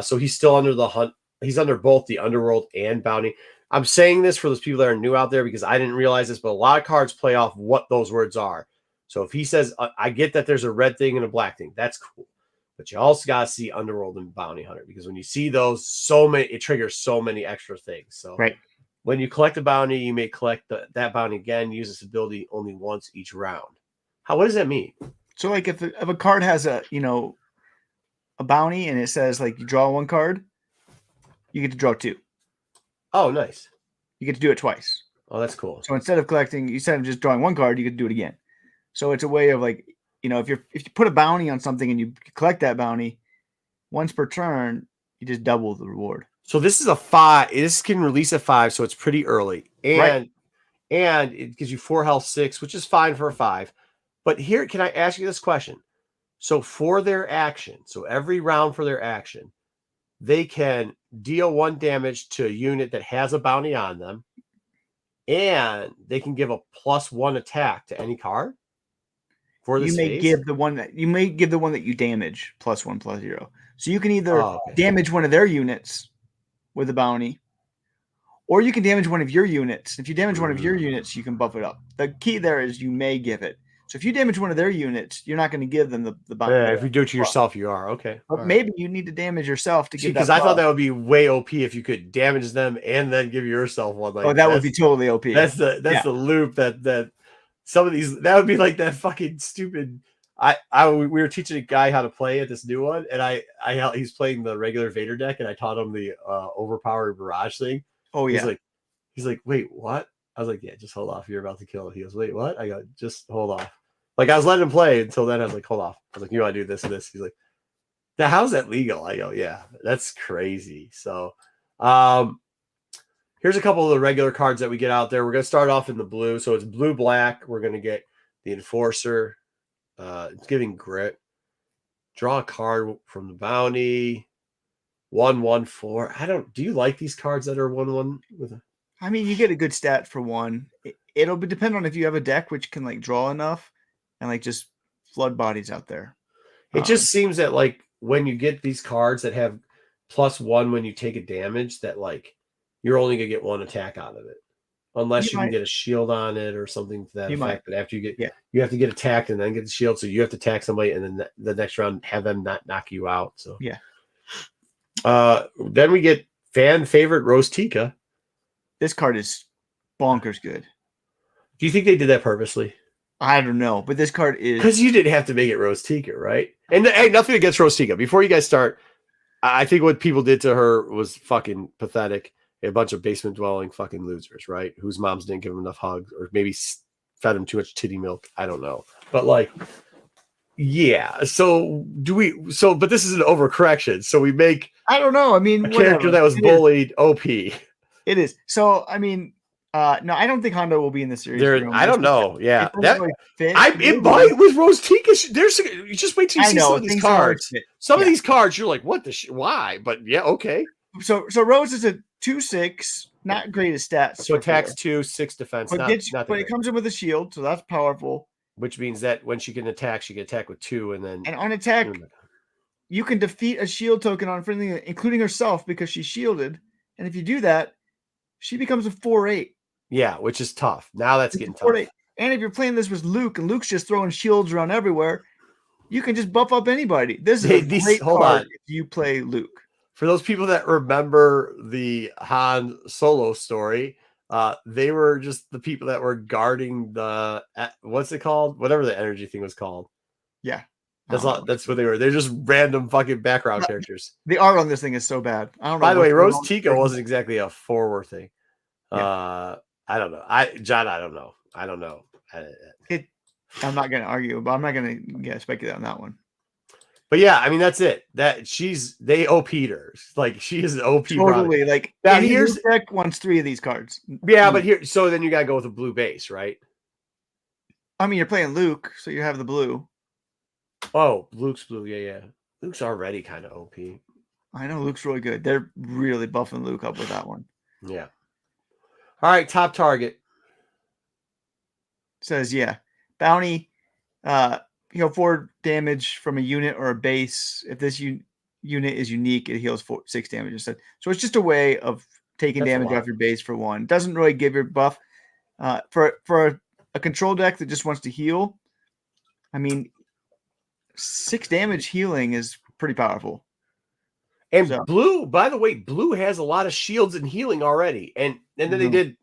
So he's still under the hunt. He's under both the Underworld and Bounty. I'm saying this for those people that are new out there because I didn't realize this, but a lot of cards play off what those words are. So if he says, I get that there's a red thing and a black thing, that's cool. But you also got to see Underworld and Bounty Hunter because when you see those, it triggers so many extra things. So when you collect a bounty, you may collect that bounty again, use this ability only once each round. What does that mean? So like if a card has a bounty and it says like you draw 1 card, you get to draw 2. Oh, nice. You get to do it twice. Oh, that's cool. So instead of just drawing 1 card, you get to do it again. So it's a way of like, if you put a bounty on something and you collect that bounty once per turn, you just double the reward. So this is a 5. This can release at 5, so it's pretty early. And it gives you 4 health, 6, which is fine for a 5. But here, can I ask you this question? So for their action, so every round for their action, they can deal 1 damage to a unit that has a bounty on them, and they can give a +1 attack to any card. For this you may give the one that you damage +1/+0. So you can either damage one of their units with a bounty, or you can damage one of your units. If you damage one of your units, you can buff it up. The key there is you may give it. So if you damage one of their units, you're not going to give them the Yeah, if you do it to yourself, you are. Okay. But maybe you need to damage yourself to See, get that. because I thought that would be way OP if you could damage them and then give yourself one. Like, that would be totally OP. That's the loop that some of these, that would be like that fucking stupid. We were teaching a guy how to play at this new one, and he's playing the regular Vader deck, and I taught him the overpowered barrage thing. Oh yeah. He's like, wait, what? I was like, yeah, just hold off. You're about to kill it. He goes, wait, what? I go, just hold off. Like, I was letting him play until then. I was like, hold off. I was like, you want to do this and this? He's like, how's that legal? I go, yeah, that's crazy. So, here's a couple of the regular cards that we get out there. We're going to start off in the blue. So it's blue, black. We're going to get the Enforcer. It's giving grit. Draw a card from the bounty. 1/1/4. Do you like these cards that are 1/1 with a? I mean, you get a good stat for one. It'll depend on if you have a deck which can like draw enough and like just flood bodies out there. It just seems that like when you get these cards that have +1 when you take a damage, that like you're only gonna get one attack out of it, unless you can get a shield on it or something to that effect. But after you get, you have to get attacked and then get the shield, so you have to attack somebody and then the next round have them not knock you out. So yeah. Then we get fan favorite Rose Tika. This card is bonkers good. Do you think they did that purposely? I don't know, but this card is because you didn't have to make it Rose Tika, right? And hey, nothing against Rose Tika. Before you guys start, I think what people did to her was fucking pathetic. A bunch of basement dwelling fucking losers, right? Whose moms didn't give them enough hugs or maybe fed them too much titty milk. I don't know, but like, yeah. So but this is an overcorrection. So we make I don't know. I mean, a character that was bullied OP. It is. So I mean. No, I don't think Hondo will be in the series. I don't know. Yeah, it might with Rose Tika. You just wait till you see some of these cards. Some of these cards, you're like, what the why? But yeah, okay. So Rose is a 2/6, not greatest stats. So attacks 2, 6 defense. But it comes in with a shield, so that's powerful. Which means that when she can attack, she can attack with 2, and then on attack, you can defeat a shield token on friendly, including herself, because she's shielded. And if you do that, she becomes a 4/8. Yeah, which is tough. Now that's getting tough. And if you're playing this with Luke, and Luke's just throwing shields around everywhere, you can just buff up anybody. This is a great card if you play Luke. For those people that remember the Han Solo story, they were just the people that were guarding the what's it called? Whatever the energy thing was called. Yeah. That's what they were. They're just random fucking background characters. The art on this thing is so bad. I don't know. By the way, Rose Tika wasn't exactly a forward thing. Yeah. I don't know. I don't know. I'm not going to argue, but I'm not going to speculate on that one. But yeah, I mean that's it. They OP'd her. Like she is an OP. Totally. Product. Like now here's deck wants 3 of these cards. Yeah, but so then you gotta go with a blue base, right? I mean, you're playing Luke, so you have the blue. Oh, Luke's blue. Yeah. Luke's already kind of OP. I know Luke's really good. They're really buffing Luke up with that one. Yeah. All right, top target. Says, bounty, 4 damage from a unit or a base. If this unit is unique, it heals 6 damage instead. So it's just a way of taking damage off your base for 1. Doesn't really give your buff. For a control deck that just wants to heal, I mean, 6 damage healing is pretty powerful. And blue, by the way, blue has a lot of shields and healing already. And then they did.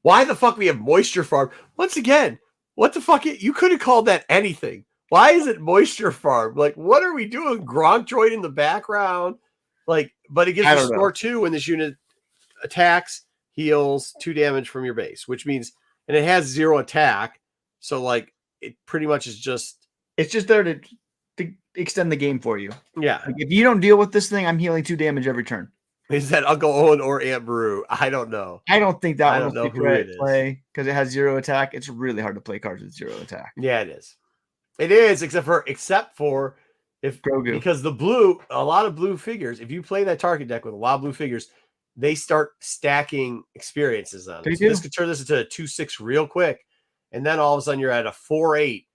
Why the fuck we have Moisture Farm? Once again, what the fuck? You could have called that anything. Why is it Moisture Farm? Like, what are we doing? Gronk droid in the background. Like, but it gives you score 2 when this unit attacks, heals 2 damage from your base, which means, and it has 0 attack. So like, it pretty much is just. It's just there to extend the game for you. Yeah. Like if you don't deal with this thing, I'm healing 2 damage every turn. Is that Uncle Owen or Aunt Beru? I don't know. I don't think that one will play because it has 0 attack. It's really hard to play cards with 0 attack. Yeah, it is. It is, except for if Grogu. Because a lot of blue figures, if you play that target deck with a lot of blue figures, they start stacking experiences on it. So this could turn this into a 2/6 real quick. And then all of a sudden you're at a 4/8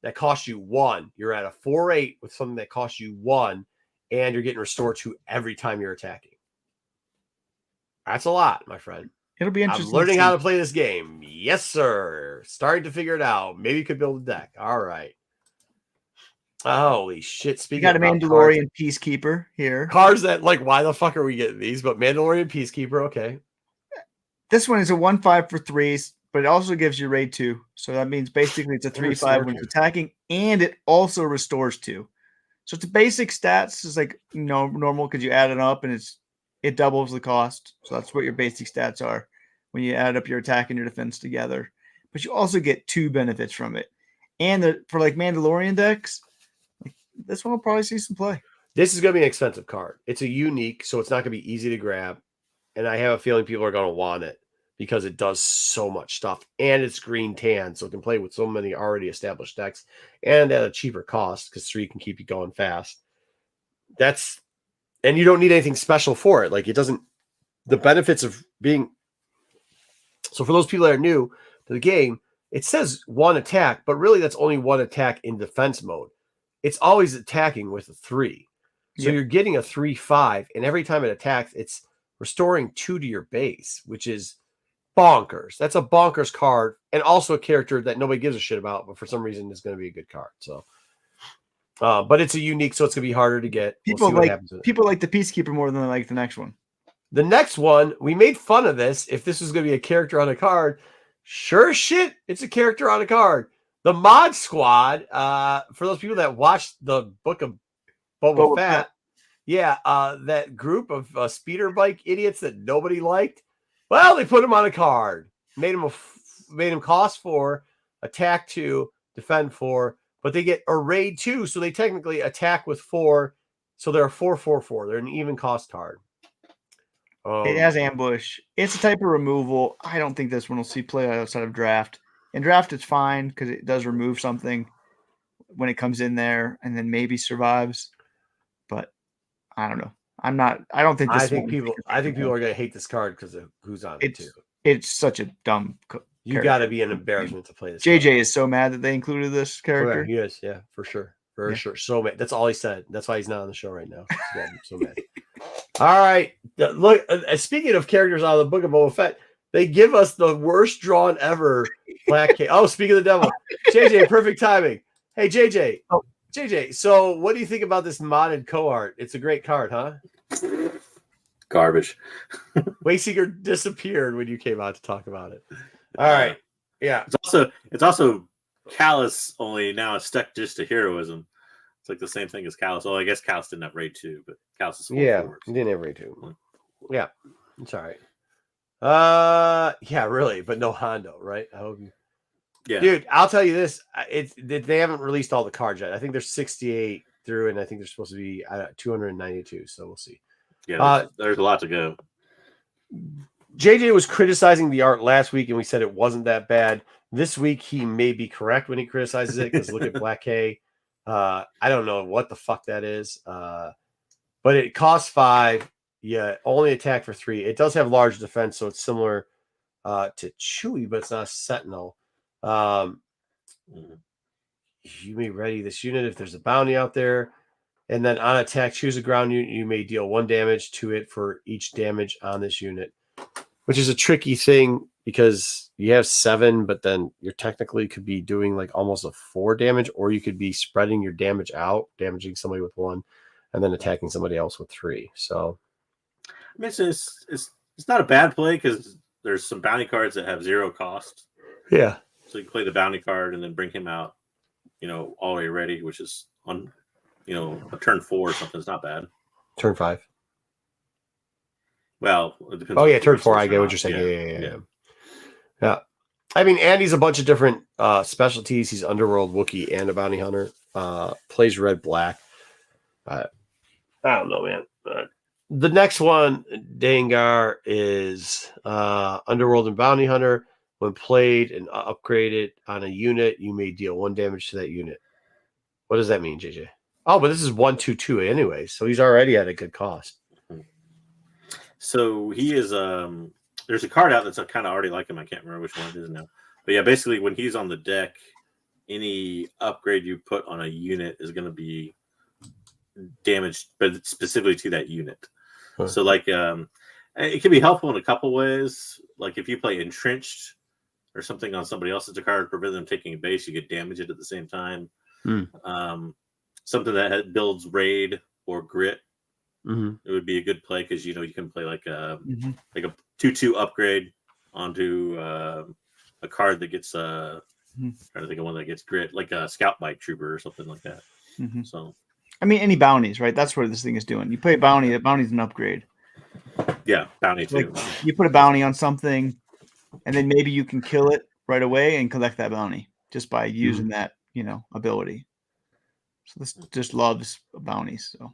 that costs you 1. You're at a 4/8 with something that costs you 1, and you're getting restored to every time you're attacking. That's a lot, my friend. It'll be I'm interesting. learning to how see. to play this game. Yes, sir. Starting to figure it out. Maybe you could build a deck. All right. Holy shit. You Speaking got a about cards, Mandalorian Peacekeeper here. cards that, like, why the fuck are we getting these? But Mandalorian Peacekeeper, okay. This one is a 1/5 for 3s, but it also gives you raid 2. So that means basically it's a 3/5 when it's attacking, and it also restores 2. So it's a basic stats. It's like normal because you add it up and it doubles the cost. So that's what your basic stats are when you add up your attack and your defense together. But you also get 2 benefits from it. And for like Mandalorian decks, like, this one will probably see some play. This is going to be an expensive card. It's a unique, so it's not going to be easy to grab. And I have a feeling people are going to want it because it does so much stuff. And it's green tan, so it can play with so many already established decks and at a cheaper cost because 3 can keep you going fast. And you don't need anything special for it. Like, it doesn't, the benefits of being, so for those people that are new to the game, it says 1 attack, but really that's only 1 attack in defense mode. It's always attacking with a 3. So you're getting a 3/5, and every time it attacks, it's restoring 2 to your base, which is bonkers. That's a bonkers card, and also a character that nobody gives a shit about, but for some reason is going to be a good card. So, but it's a unique, so it's going to be harder to get. People we'll see what happens with it. People like the Peacekeeper more than they like the next one. The next one, we made fun of this. If this was going to be a character on a card, sure as shit, it's a character on a card. The Mod Squad, for those people that watched the Book of Boba Fett. Yeah, that group of speeder bike idiots that nobody liked. Well, they put him on a card, made him cost 4, attack 2, defend 4, but they get a raid 2, so they technically attack with 4, so they're a 4/4/4. They're an even cost card. It has ambush. It's a type of removal. I don't think this one will see play outside of draft. In draft, it's fine because it does remove something when it comes in there, and then maybe survives. But I don't know. I don't think this. I think people are going to hate this card because of who's on it too. It's such a dumb. You got to be an embarrassment to play this. JJ card. is so mad that they included this character. He is, yeah, for sure. For sure. So mad. That's all he said. That's why he's not on the show right now. So mad. All right. Look, speaking of characters out of the Book of Boba Fett, they give us the worst drawn ever Black K. Oh, speaking of the devil. JJ, perfect timing. Hey, JJ. Oh. JJ, so what do you think about this modded co-art? It's a great card, huh? Garbage. Wayseeker disappeared when you came out to talk about it. All right. Yeah. It's also Callus, only now it's stuck just to heroism. It's like the same thing as Callus. Well, I guess Callus didn't have raid 2, but Callus is he didn't have raid 2. Yeah. It's all right. Yeah, really, but no Hondo, right? I hope you. Yeah. Dude, I'll tell you this. They haven't released all the cards yet. I think there's 68 through, and I think there's supposed to be 292. So we'll see. Yeah, there's a lot to go. JJ was criticizing the art last week, and we said it wasn't that bad. This week, he may be correct when he criticizes it, because look at Black K. I don't know what the fuck that is. But it costs 5. Yeah, only attack for 3. It does have large defense, so it's similar to Chewie, but it's not a Sentinel. You may ready this unit if there's a bounty out there, and then on attack, choose a ground unit. You may deal 1 damage to it for each damage on this unit, which is a tricky thing because you have 7, but then you're technically could be doing like almost a 4 damage, or you could be spreading your damage out, damaging somebody with 1, and then attacking somebody else with 3. So, I mean, it's not a bad play because there's some bounty cards that have 0 cost. Yeah. So you can play the bounty card and then bring him out, all the way ready, which is on, a turn 4 or something. It's not bad. Turn 5. Well, it depends. Oh yeah, turn 4. I get what you're saying. Yeah. I mean, Andy's a bunch of different specialties. He's Underworld, Wookiee, and a bounty hunter. Plays red black. I don't know, man. The next one, Dengar, is Underworld and bounty hunter. When played and upgraded on a unit, you may deal 1 damage to that unit. What does that mean, JJ? Oh, but this is 1/2/2 anyway, so he's already at a good cost. So he is. There's a card out that's kind of already like him. I can't remember which one it is now. But yeah, basically, when he's on the deck, any upgrade you put on a unit is going to be damaged, but specifically to that unit. Huh. So, like, it can be helpful in a couple ways. like if you play entrenched or something on somebody else's card, prevent them taking a base, you could damage it at the same time. Something that builds raid or grit, it would be a good play because you can play like a 2/2 upgrade onto a card that gets trying to think of one that gets grit, like a scout bike trooper or something like that. So I mean, any bounties, right? That's what this thing is doing. You play a bounty, that bounty's an upgrade. yeah, bounty too. Like you put a bounty on something, and then maybe you can kill it right away and collect that bounty just by using that, ability. So this just loves bounties. So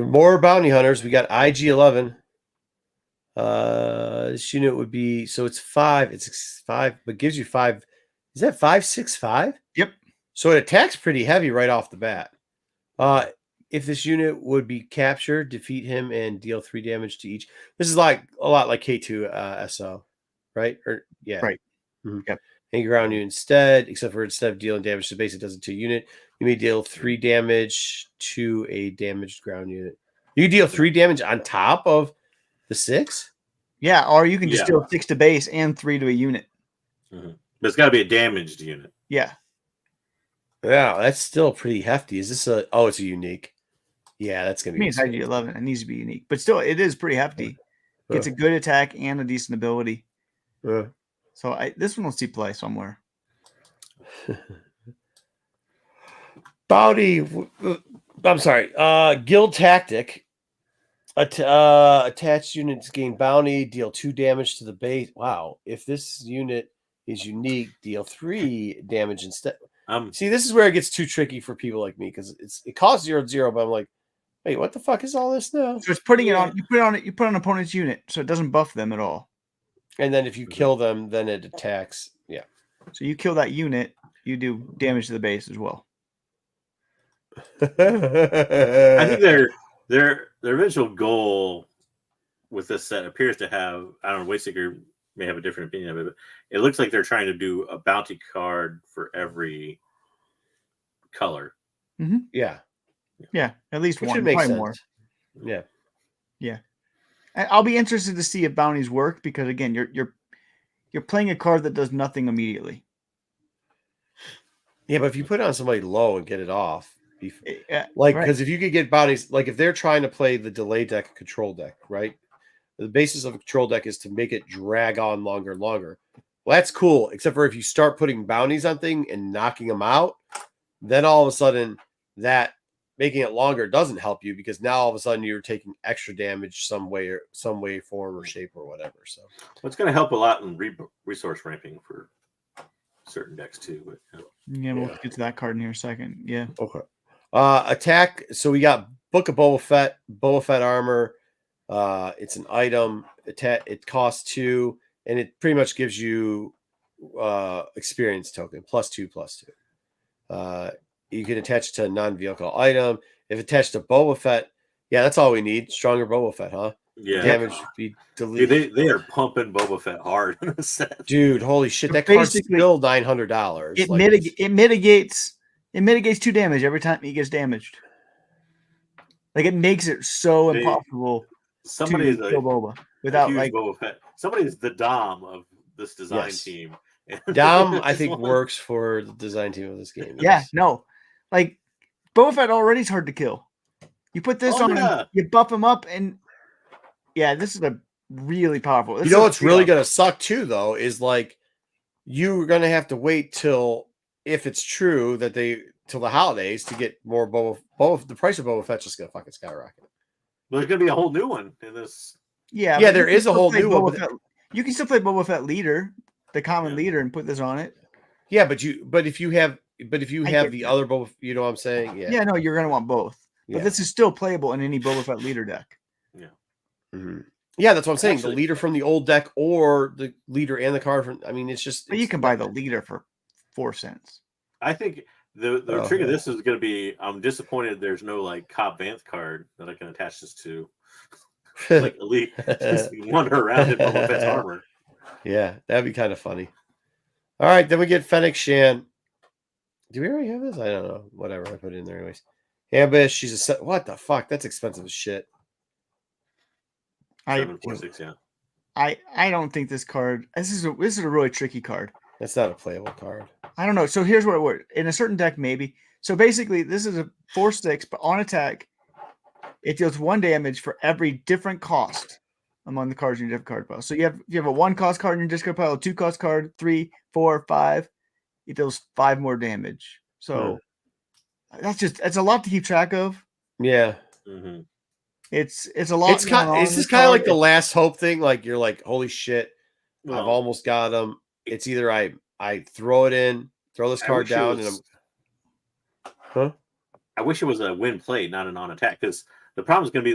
more bounty hunters. We got IG-11. This unit would be it's 5. It's 5, but gives you 5. Is that 5/6/5? Yep. So it attacks pretty heavy right off the bat. If this unit would be captured, defeat him and deal 3 damage to each. This is like a lot like K2 SO, right? Or yeah, right. Yep. And ground you instead, except for instead of dealing damage to base, it does it to a unit. You may deal 3 damage to a damaged ground unit. You deal 3 damage on top of the 6. Yeah, or you can just deal 6 to base and 3 to a unit. But it's got to be a damaged unit. Yeah. Yeah, that's still pretty hefty. Is this a? Oh, it's a unique. Yeah, that's gonna be. I mean, it's IG-11. It needs to be unique, but still, it is pretty hefty. Gets a good attack and a decent ability. So this one will see play somewhere. Bounty. I'm sorry. Guild tactic. Attached units gain bounty. Deal 2 damage to the base. Wow. If this unit is unique, deal 3 damage instead. See, this is where it gets too tricky for people like me because it costs 0/0, but I'm like, wait, what the fuck is all this now? So it's putting it on. You put it on. You put on an opponent's unit, so it doesn't buff them at all. And then if you kill them, then it attacks. Yeah. So you kill that unit, you do damage to the base as well. I think their eventual goal with this set appears to have, I don't know, Wayseeker may have a different opinion of it, but it looks like they're trying to do a bounty card for every color. Yeah. Yeah, at least Which one, would make probably sense. more. Yeah. Yeah. I'll be interested to see if bounties work because again, you're playing a card that does nothing immediately. Yeah, but if you put it on somebody low and get it off, right. because if you could get bounties, like if they're trying to play the delay deck, control deck, right? The basis of a control deck is to make it drag on longer and longer. Well, that's cool, except for if you start putting bounties on thing and knocking them out, then all of a sudden that making it longer doesn't help you because now all of a sudden you're taking extra damage some way, form, or shape, or whatever. So it's going to help a lot in resource ramping for certain decks too. But, we'll get to that card in here in a second. Yeah. Okay. Attack. So we got Book of Boba Fett armor. It's an item. It costs 2, and it pretty much gives you experience token +2/+2. You can attach it to a non-vehicle item. If attached to Boba Fett, that's all we need. Stronger Boba Fett, huh? Yeah. Damage be deleted. They are pumping Boba Fett hard in this set. Dude, holy shit! That card's still $900. It mitigates 2 damage every time he gets damaged. Like it makes it so impossible. Somebody is kill Boba without Boba Fett. Somebody is the Dom of this design team. Dom, I think, works for the design team of this game. Yeah, no. Like, Boba Fett already is hard to kill. You put this on him, you buff him up, and this is a really powerful. You know what's really going to suck, too, though, is like you're going to have to wait till, if it's true that till the holidays to get more Boba. The price of Boba Fett's just going to fucking skyrocket. Well, there's going to be a whole new one in this. Yeah, there is a whole new one. You can still play Boba Fett leader, the common leader, and put this on it. Yeah, but if you have the other Boba, you know what I'm saying? Yeah. Yeah, no, you're gonna want both. But this is still playable in any Boba Fett leader deck. Yeah. Mm-hmm. Yeah, that's what I'm saying. The leader from the old deck or the leader and the card from. I mean, it's just. But you can buy the leader for 4 cents. I think the trick of this is going to be. I'm disappointed there's no like Cobb Vanth card that I can attach this to. Like elite, just wander around in Boba Fett's armor. Yeah, that'd be kind of funny. All right, then we get Fennec Shan. Do we already have this? I don't know. Whatever, I put it in there anyways. Ambush, she's a set. What the fuck? That's expensive as shit. 746, yeah. I don't think this card. This is a really tricky card. That's not a playable card. I don't know. So here's what it would in a certain deck maybe. So basically, this is a 4/6, but on attack, it deals 1 damage for every different cost among the cards in your different card pile. So you have a 1-cost card in your discard pile, a 2-cost card, 3, 4, 5. It deals 5 more damage. So that's a lot to keep track of. Yeah. Mm-hmm. It's a lot. It's kind of like the last hope thing. Like you're like, holy shit, Well, I've almost got them. It's either I throw it in, throw this card down, and I wish it was a win play, not an on attack, because the problem is going to be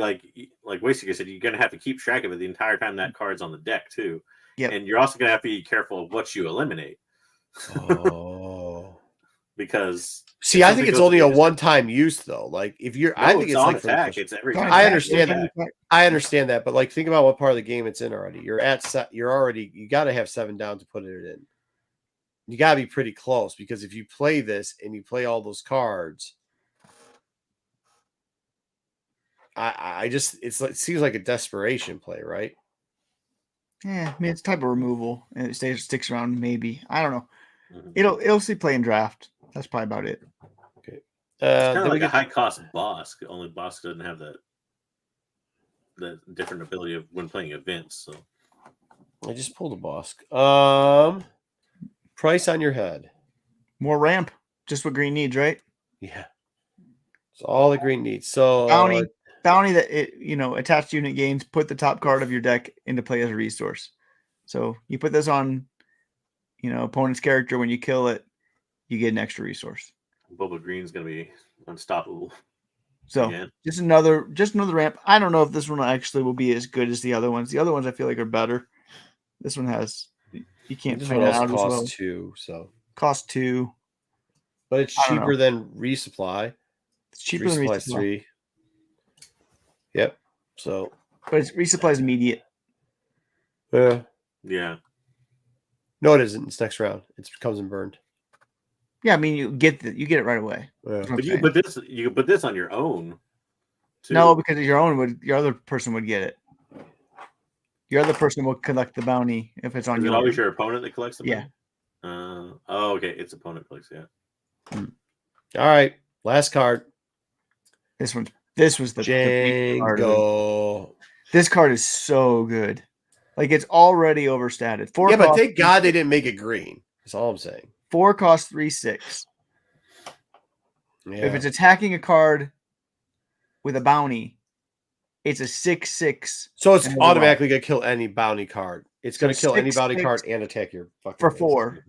like Wasted said, you're going to have to keep track of it the entire time that card's on the deck too. Yep. And you're also going to have to be careful of what you eliminate. Oh. Because see, I think it's only a one-time use though. Like if you're, I think it's on like attack. It's every. I understand that. I understand that, but like think about what part of the game it's in already. You're already. You got to have 7 down to put it in. You got to be pretty close because if you play this and you play all those cards, I just it seems like a desperation play, right? Yeah, I mean it's type of removal and it sticks around. Maybe I don't know. Mhm. It'll see play in draft. That's probably about it. Okay. It's kind of like a high cost boss. Only boss doesn't have that different ability of when playing events. So I just pulled a boss. Price on your head. More ramp, just what green needs, right? Yeah. It's all the green needs. So bounty that attached unit gains. Put the top card of your deck into play as a resource. So you put this on, opponent's character. When you kill it, you get an extra resource. Boba Green's gonna be unstoppable. So again. just another ramp. I don't know if this one actually will be as good as the other ones. The other ones I feel like are better. This one has you can't this find one it out also as well. costs 2, so Cost 2. but it's cheaper than resupply. It's cheaper than resupply. 3. Yep. So but it's resupply is immediate. Yeah. No, it isn't. It's next round. It comes in burned. Yeah, I mean you get it right away. Yeah. But you can put this on your own. Too. No, because your other person would get it. Your other person will collect the bounty if it's on Is your. it always your opponent that collects the bounty? Yeah. Okay. It's opponent collects. Yeah. All right. Last card. This was the Django. This card is so good. Like it's already overstated. 4 but thank God they didn't make it green. That's all I'm saying. 4 cost 3/6. Yeah. If it's attacking a card with a bounty, it's a 6/6. So it's automatically gonna kill any bounty card. It's gonna kill any bounty 6/6 card and attack your fucking for base. 4.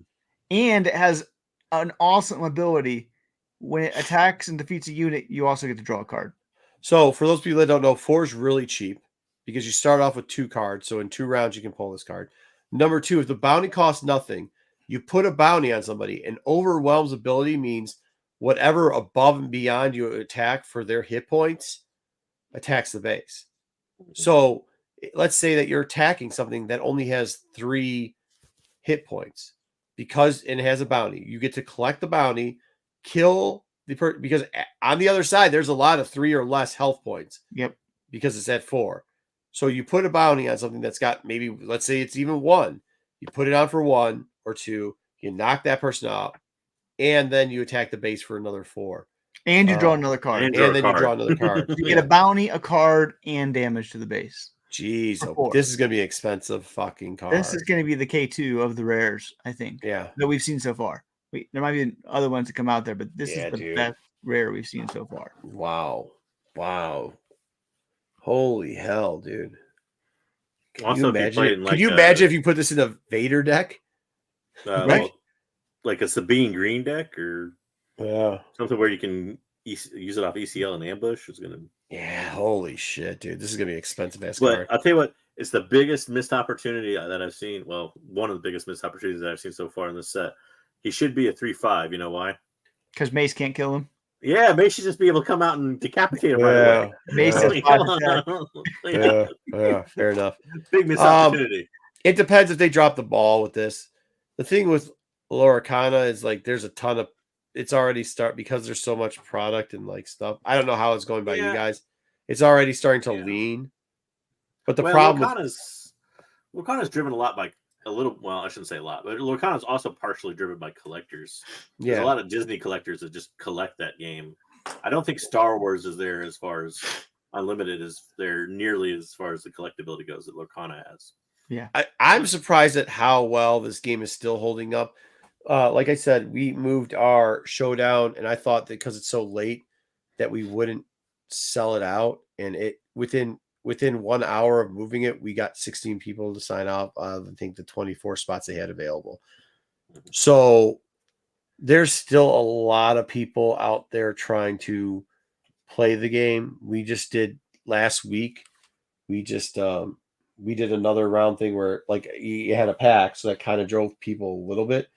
And it has an awesome ability. When it attacks and defeats a unit, you also get to draw a card. So for those people that don't know, 4 is really cheap because you start off with 2 cards. So in 2 rounds, you can pull this card. Number 2, if the bounty costs nothing, you put a bounty on somebody. And overwhelms ability means whatever above and beyond you attack for their hit points attacks the base. So let's say that you're attacking something that only has 3 hit points because it has a bounty. You get to collect the bounty, kill the because on the other side, there's a lot of 3 or less health points. Yep. Because it's at 4. So you put a bounty on something that's got maybe, let's say it's even 1. You put it on for 1 or 2. You knock that person out. And then you attack the base for another 4. And you draw another card. And then you draw another card. You get a bounty, a card, and damage to the base. Jeez. This is going to be an expensive fucking card. This is going to be the K2 of the rares, I think. Yeah. That we've seen so far. There might be other ones that come out there, but this is the best rare we've seen so far. Wow. Holy hell, dude. Can you imagine if you put this in a Vader deck? Right? Like a Sabine Green deck or something where you can use it off ECL and ambush is going to. Yeah, holy shit, dude. This is going to be expensive ass card. But I'll tell you what, it's the biggest missed opportunity that I've seen. Well, one of the biggest missed opportunities that I've seen so far in this set. He should be a 3/5. You know why? Because Mace can't kill him. Yeah, Mace should just be able to come out and decapitate him right away. Mace yeah, fair enough. Big missed opportunity. It depends if they drop the ball with this. The thing with Loricana is like there's a ton of it's already because there's so much product and like stuff. I don't know how it's going by you guys. It's already starting to lean. But the problem Lorcana is driven a lot by well, I shouldn't say a lot, but Lorcana is also partially driven by collectors. There's a lot of Disney collectors that just collect that game. I don't think Star Wars is there as far as Unlimited is there nearly as far as the collectability goes that Lorcana has. Yeah. I'm surprised at how well this game is still holding up. Like I said, we moved our showdown, and I thought that because it's so late that we wouldn't sell it out. And it within 1 hour of moving it, we got 16 people to sign up. I think the 24 spots they had available. So there's still a lot of people out there trying to play the game. We just did last week. We just we did another round thing where like you had a pack, so that kind of drove people a little bit,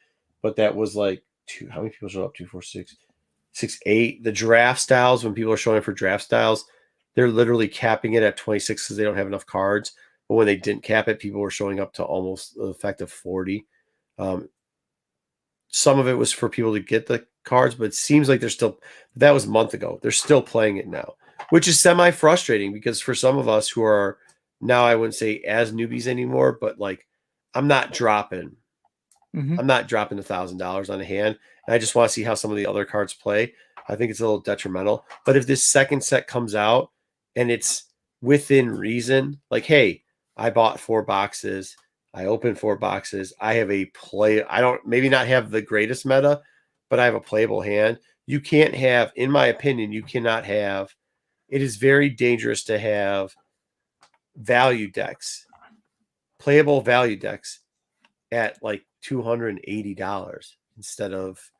but that was like how many people showed up? 2, 4, 6, 6, 8. The draft styles, when people are showing up for draft styles, they're literally capping it at 26 because they don't have enough cards. But when they didn't cap it, people were showing up to almost the effective 40. Some of it was for people to get the cards, but it seems like that was a month ago. They're still playing it now, which is semi-frustrating because for some of us who are now, I wouldn't say as newbies anymore, but like I'm not dropping $1,000 on a hand. And I just want to see how some of the other cards play. I think it's a little detrimental. But if this second set comes out and it's within reason, like, hey, I bought 4 boxes. I opened 4 boxes. I have I don't maybe not have the greatest meta, but I have a playable hand. You can't have, in my opinion, it is very dangerous to have playable value decks at like $280 instead of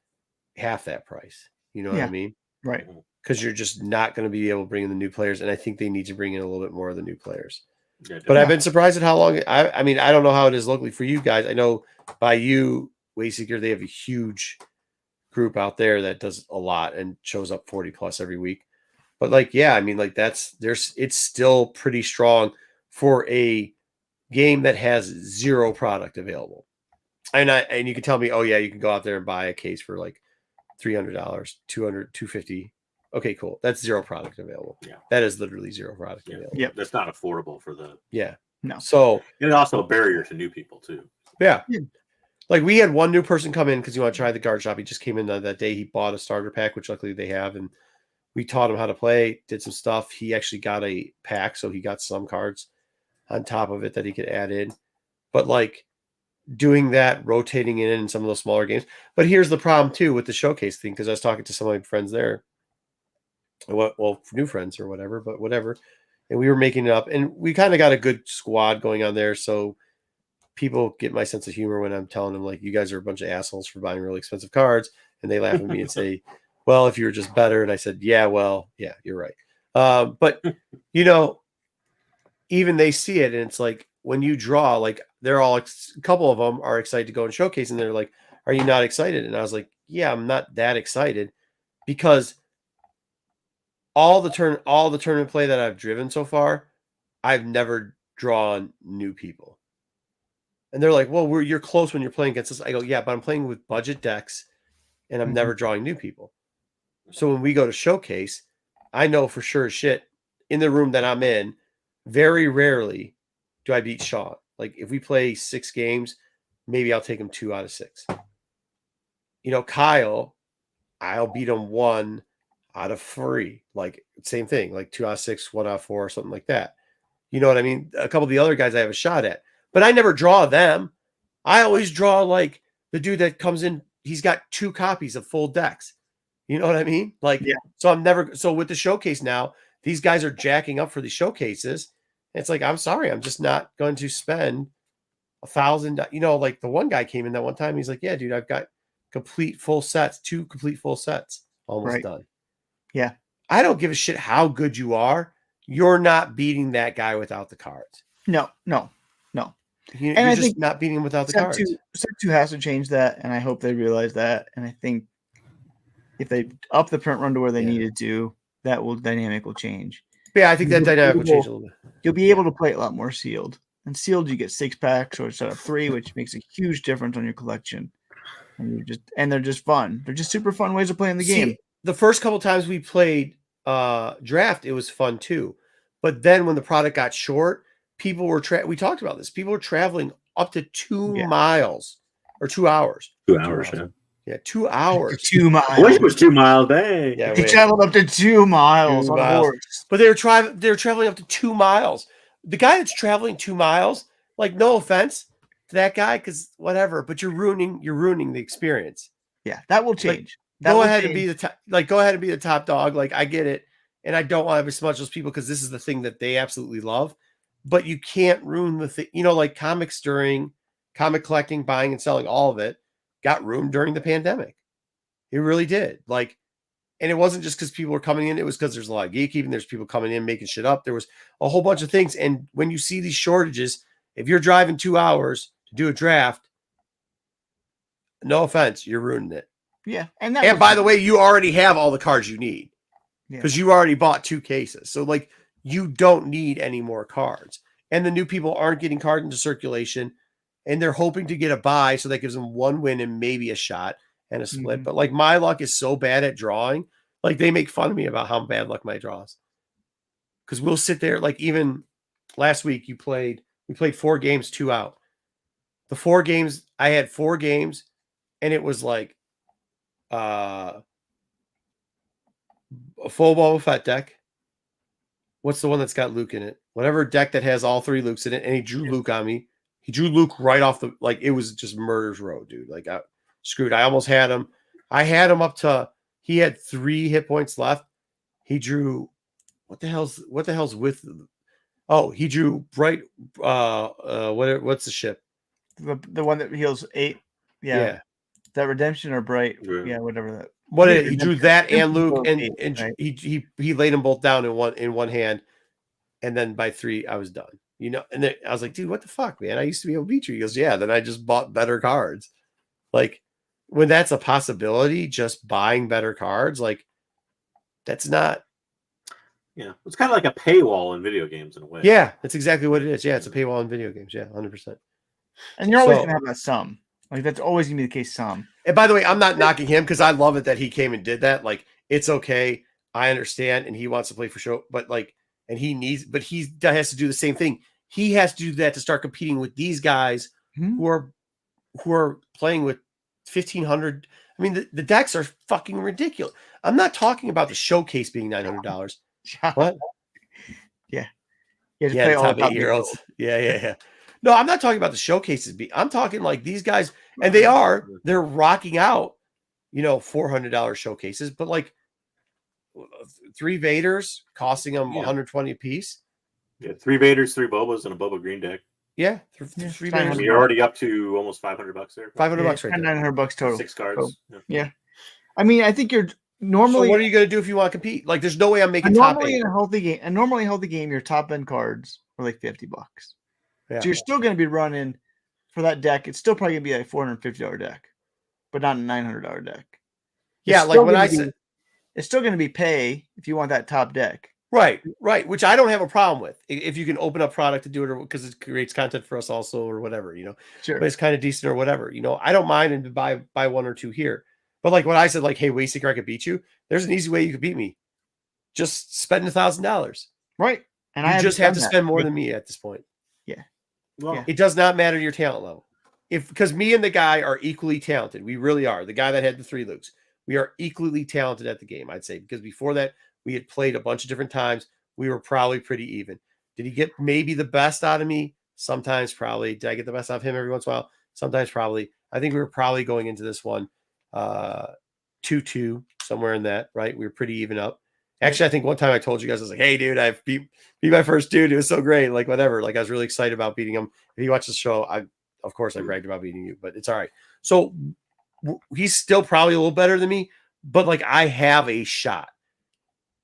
half that price. You know what I mean? Right. Because you're just not going to be able to bring in the new players. And I think they need to bring in a little bit more of the new players. Yeah, but I've been surprised at how long. I mean, I don't know how it is locally for you guys. I know by you, Wayseeker, they have a huge group out there that does a lot and shows up 40 plus every week. But like, yeah, I mean, like it's still pretty strong for a game that has 0 product available. And you can tell me, oh yeah, you can go out there and buy a case for like $300, $200, $250. Okay, cool. That's 0 product available. Yeah. That is literally 0 product available. Yeah. That's not affordable for the. Yeah. No. So. And it's also a barrier to new people too. Yeah. Like we had one new person come in because you want to try the card shop. He just came in that day. He bought a starter pack, which luckily they have. And we taught him how to play, did some stuff. He actually got a pack. So he got some cards on top of it that he could add in. But like doing that, rotating it in some of those smaller games. But here's the problem too with the showcase thing. Because I was talking to some of my friends there. Well, new friends or whatever, but whatever. And we were making it up, and we kind of got a good squad going on there. So people get my sense of humor when I'm telling them, like, you guys are a bunch of assholes for buying really expensive cards. And they laugh at me and say, well, if you were just better. And I said, yeah, well, yeah, you're right. But, you know, even they see it. And it's like, when you draw, like they're all, a couple of them are excited to go and showcase. And they're like, are you not excited? And I was like, yeah, I'm not that excited because all the tournament play that I've driven so far, I've never drawn new people. And they're like, well, you're close when you're playing against us. I go, yeah, but I'm playing with budget decks and I'm never drawing new people. So when we go to showcase, I know for sure shit in the room that I'm in, very rarely do I beat Sean. Like if we play 6 games, maybe I'll take him 2 out of 6. You know, Kyle, I'll beat him 1 out of 3, like same thing, like 2 out of 6, 1 out of 4, or something like that. You know what I mean? A couple of the other guys I have a shot at, but I never draw them. I always draw like the dude that comes in. He's got 2 copies of full decks. You know what I mean? Like, yeah. So with the showcase now, these guys are jacking up for the showcases. It's like, I'm sorry, I'm just not going to spend $1,000. You know, like the one guy came in that one time. He's like, yeah, dude, I've got complete full sets, 2 complete full sets, almost done. Yeah. I don't give a shit how good you are. You're not beating that guy without the cards. No. You're just not beating him without the cards. Step 2 has to change that, and I hope they realize that. And I think if they up the print run to where they needed to, that dynamic will change. Yeah, I think that dynamic will change a little bit. You'll be able to play a lot more sealed. And sealed, you get 6 packs or instead of 3, which makes a huge difference on your collection. And they're just fun. They're just super fun ways of playing the game. The first couple times we played draft, it was fun too. But then when the product got short, people were we talked about this. People were traveling up to 2 Yeah. miles or 2 hours. 2 hours. miles. Yeah. Yeah, 2 hours. 2 miles. I wish it was 2 miles. Dang. Yeah, He wait. traveled up to 2 miles 2 on a miles. horse. But they're traveling up to 2 miles. The guy that's traveling 2 miles, like, no offense to that guy, because whatever, but you're ruining the experience. Yeah, that will change. Go ahead and be the top dog. Like, I get it, and I don't want to besmudge those people because this is the thing that they absolutely love. But you can't ruin the thing. You know, like comics during comic collecting, buying and selling, all of it got ruined during the pandemic. It really did. Like, and it wasn't just because people were coming in. It was because there's a lot of gatekeeping. There's people coming in making shit up. There was a whole bunch of things. And when you see these shortages, if you're driving 2 hours to do a draft, no offense, you're ruining it. Yeah, And by the way, you already have all the cards you need because you already bought 2 cases. So, like, you don't need any more cards. And the new people aren't getting cards into circulation, and they're hoping to get a buy, so that gives them 1 win and maybe a shot and a split. Mhm. But, like, my luck is so bad at drawing. Like, they make fun of me about how bad luck my draws. Because we'll sit there, like, even last week we played 4 games, 2 out. The 4 games, I had 4 games, and it was like a full Boba Fett deck. What's the one that's got Luke in it? Whatever deck that has all 3 Lukes in it, and he drew Luke on me. He drew Luke right off the, like, it was just murder's row, dude. Like, I screwed. I almost had him. I had him up to, he had 3 hit points left. He drew, what the hell's with, oh, he drew bright, what's the ship? The one that heals 8. Yeah. Is that Redemption or Bright? Yeah, whatever that. He drew that and Luke, and right? he laid them both down in one hand, and then by 3 I was done. You know, and then I was like, dude, what the fuck, man? I used to be able to beat you. He goes, yeah. Then I just bought better cards. Like, when that's a possibility, just buying better cards, like, that's not. Yeah, it's kind of like a paywall in video games in a way. Yeah, that's exactly what it is. Yeah, it's a paywall in video games. Yeah, 100%. And you're always gonna have that some. Like, that's always gonna be the case. Some. And by the way, I'm not knocking him because I love it that he came and did that. Like, it's okay. I understand, and he wants to play for show, but like, and he has to do the same thing. He has to do that to start competing with these guys who are playing with 1,500. I mean, the decks are fucking ridiculous. I'm not talking about the showcase being $900. What? Yeah. Yeah, top 8-year-olds. Yeah. No, I'm not talking about the showcases. I'm talking like these guys, and they're rocking out, $400 showcases, but like 3 Vaders costing them 120 a piece. Yeah, 3 Vaders, 3 Bobas, and a Boba Green deck. Yeah, 3 Vaders. You're already up to almost $500 there. $500 right there. $900 total. 6 cards. Yeah. I mean, I think you're normally. So what are you going to do if you want to compete? Like, there's no way I'm making top 8. In a healthy game, your top end cards are like $50. Yeah. So you're still going to be running for that deck. It's still probably going to be like a $450 deck, but not a $900 deck. Yeah, like when I said, it's still going to be pay if you want that top deck. Right, which I don't have a problem with. If you can open up product to do it, or because it creates content for us also, or whatever, Sure. But it's kind of decent or whatever, I don't mind and buy 1 or 2 here. But like when I said, like, hey, Wayseeker, I could beat you. There's an easy way you could beat me. Just spend $1,000. Right. And you just have to spend more than me at this point. Yeah. Well, it does not matter your talent level. Because me and the guy are equally talented. We really are. The guy that had the 3 Lukes. We are equally talented at the game, I'd say. Because before that, we had played a bunch of different times. We were probably pretty even. Did he get maybe the best out of me? Sometimes, probably. Did I get the best out of him every once in a while? Sometimes, probably. I think we were probably going into this one 2-2, somewhere in that, right? We were pretty even up. Actually, I think one time I told you guys, I was like, hey, dude, I beat my first dude. It was so great. Like, whatever. Like, I was really excited about beating him. If you watch the show, of course I bragged about beating you, but it's all right. So he's still probably a little better than me, but like, I have a shot.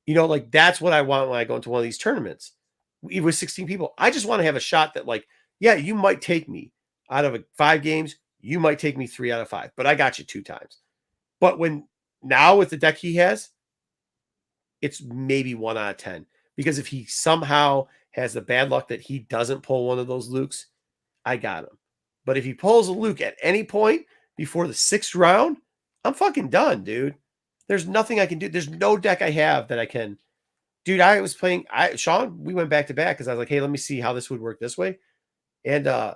Like, that's what I want when I go into one of these tournaments. Even with 16 people, I just want to have a shot that, like, yeah, you might take me out of 5 games. You might take me 3 out of 5, but I got you 2 times. But now with the deck he has, it's maybe 1 out of 10. Because if he somehow has the bad luck that he doesn't pull one of those Lukes, I got him. But if he pulls a Luke at any point before the 6th round, I'm fucking done, dude. There's nothing I can do. There's no deck I have that I can. dude, I was playing. Sean, we went back to back because I was like, hey, let me see how this would work this way, and I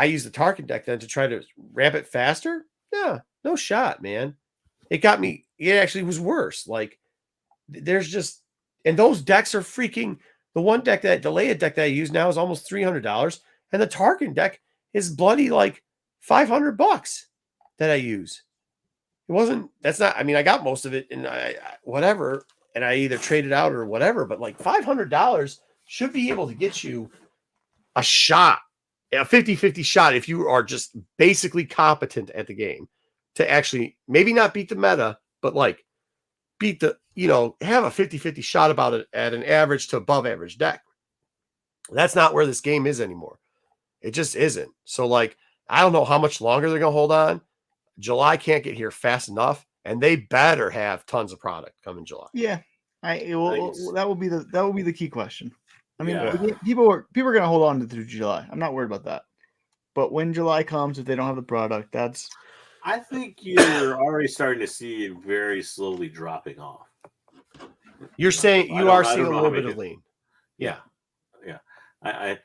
used the Tarkin deck then to try to ramp it faster. Yeah, no shot, man. It got me. It actually was worse. Like, there's just, and those decks are freaking. The one deck that Delayed deck that I use now is almost $300, and the Tarkin deck is bloody like $500 that I use. It wasn't. That's not. I mean, I got most of it, and I whatever, and I either traded out or whatever. But like $500 should be able to get you a shot, a 50-50 shot if you are just basically competent at the game to actually maybe not beat the meta, but like beat the, have a 50-50 shot about it at an average to above average deck. That's not where this game is anymore. It just isn't. So like, I don't know how much longer they're going to hold on. July can't get here fast enough, and they better have tons of product come in July. Yeah. That will be the key question. I mean, Yeah. people are going to hold on to through July. I'm not worried about that. But when July comes, if they don't have the product, that's. I think you're already starting to see it very slowly dropping off. You're saying you are seeing a little bit of lean. Yeah. And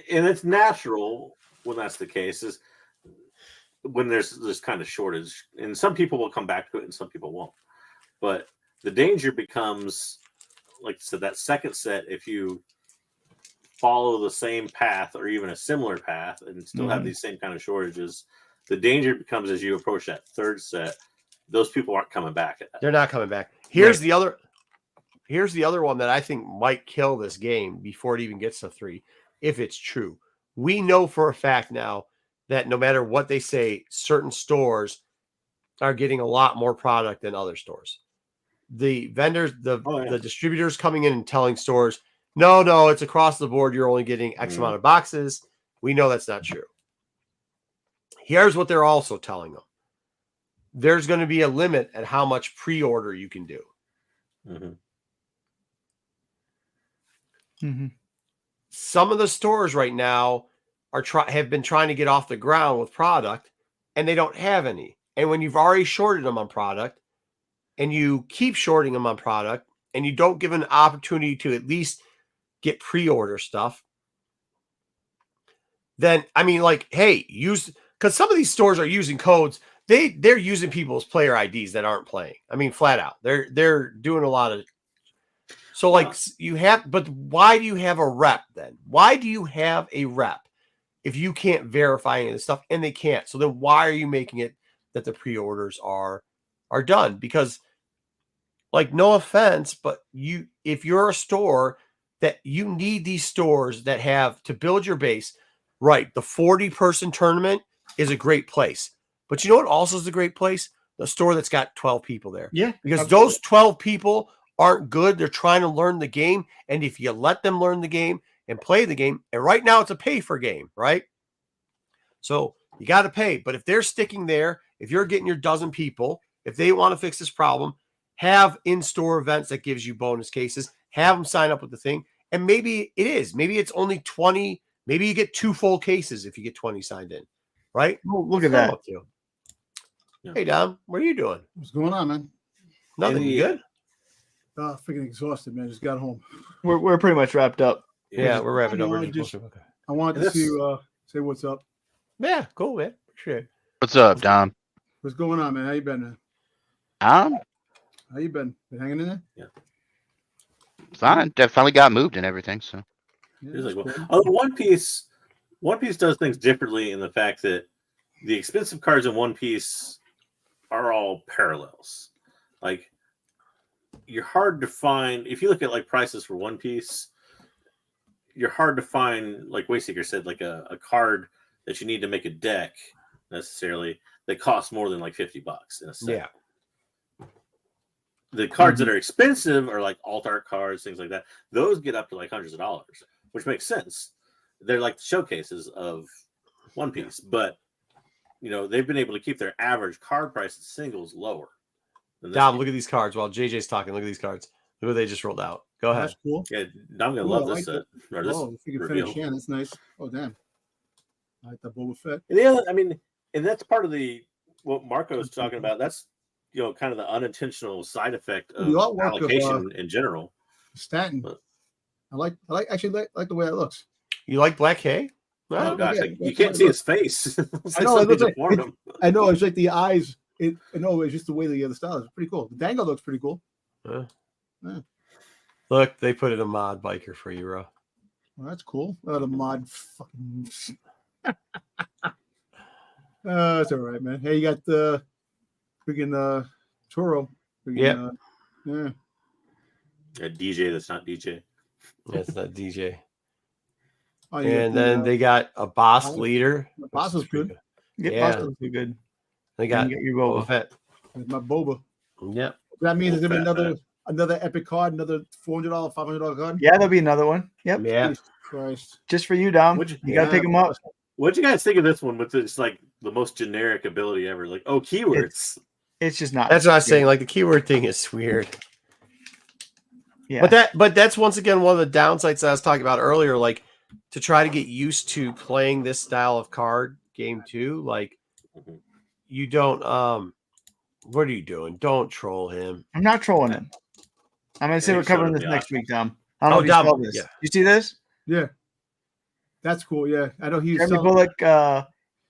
it's natural when that's the case, is when there's this kind of shortage, and some people will come back to it and some people won't. But the danger becomes, like I said, that second set, if you follow the same path or even a similar path and still have these same kind of shortages, the danger becomes as you approach that third set, those people aren't coming back at that. They're not coming back. Here's the other one that I think might kill this game before it even gets to 3, if it's true. We know for a fact now that no matter what they say, certain stores are getting a lot more product than other stores. The vendors, the distributors coming in and telling stores, no, it's across the board. You're only getting X amount of boxes. We know that's not true. Here's what they're also telling them. There's going to be a limit at how much pre-order you can do. Some of the stores right now have been trying to get off the ground with product, and they don't have any. And when you've already shorted them on product, and you keep shorting them on product, and you don't give an opportunity to at least get pre-order stuff, then I mean, like, hey, because some of these stores are using codes. They're using people's player IDs that aren't playing. I mean, flat out, they're doing a lot of. So like but why do you have a rep then? Why do you have a rep if you can't verify any of this stuff? And they can't. So then why are you making it that the pre-orders are done? Because, like, no offense, but if you're a store that you need these stores that have to build your base, right? The 40-person tournament is a great place. But you know what also is a great place? The store that's got 12 people there. Yeah. Because those 12 people aren't good. They're trying to learn the game. And if you let them learn the game and play the game, and right now it's a pay for game, right? So you got to pay. But if they're sticking there, if you're getting your dozen people, if they want to fix this problem, have in-store events that gives you bonus cases, have them sign up with the thing. And maybe it's only 20. Maybe you get 2 full cases if you get 20 signed in, right? Oh, look at that. Yeah. Hey, Dom, what are you doing? What's going on, man? Nothing. You good? Freaking exhausted, man. Just got home. We're pretty much wrapped up. Yeah, we're wrapping up. I wanted to say what's up. Yeah, cool, man. Sure. What's up, Dom? What's going on, man? How you been, man? How you been? Been hanging in there? Yeah. Fine. Finally got moved and everything. So. Yeah, One Piece does things differently in the fact that the expensive cards in One Piece are all parallels. Like, you're hard to find if you look at like prices for One Piece. You're hard to find, like Wayseeker said, like a card that you need to make a deck necessarily that costs more than like $50 in a set. Yeah. The cards that are expensive are like alt art cards, things like that. Those get up to like hundreds of dollars, which makes sense. They're like the showcases of One Piece, but they've been able to keep their average card price in singles lower. Dom, look at these cards while JJ's talking. Look at these cards. Look what they just rolled out. Go ahead. That's cool. Yeah, I'm gonna love this set. Or this if you can finish, yeah, that's nice. Oh, damn. I like that Boba Fett. And the other, and that's part of what Marco was talking about. That's kind of the unintentional side effect of allocation in general. Stanton. I like the way that looks. You like Black K? Oh Well, gosh, yeah, you that's can't what see it his face. I know, It's it looks like like- deformed him. I know it's like the eyes. I know it's just the way the style is pretty cool. The dangle looks pretty cool. Look, they put in a mod biker for you, bro. Well, that's cool. The mod fucking. That's all right, man. Hey, you got the freaking Toro. Friggin', Yep. Yeah. A DJ that's not DJ. That's not DJ. Oh, you got And the, then they got a boss Boss- leader. the boss which is is pretty good. Get Yeah. Boston too good. They got And get your Boba Boba. Fett. With my boba. Yep. That means there's gonna be Fat, another epic card, another $400, $500 card. Yeah, there'll be another one. Yep. Yeah. Jesus Christ. Just for you, Dom. Would you- You gotta pick them up. What'd you guys think of this one with just like the most generic ability ever? Like, oh, keywords. It's just not. That's what I was saying. Like the keyword thing is weird. Yeah. But that's once again one of the downsides that I was talking about earlier. Like to try to get used to playing this style of card game too. Like Mhm. you don't what are you doing? Don't troll him. I'm not trolling him. I'm gonna say Yeah, we're you showed covering him this the next option. week, Dom. I don't know if you Dom, saw this. yeah. You see this? Yeah. That's cool. Yeah. I know he's Jeremy Bullock,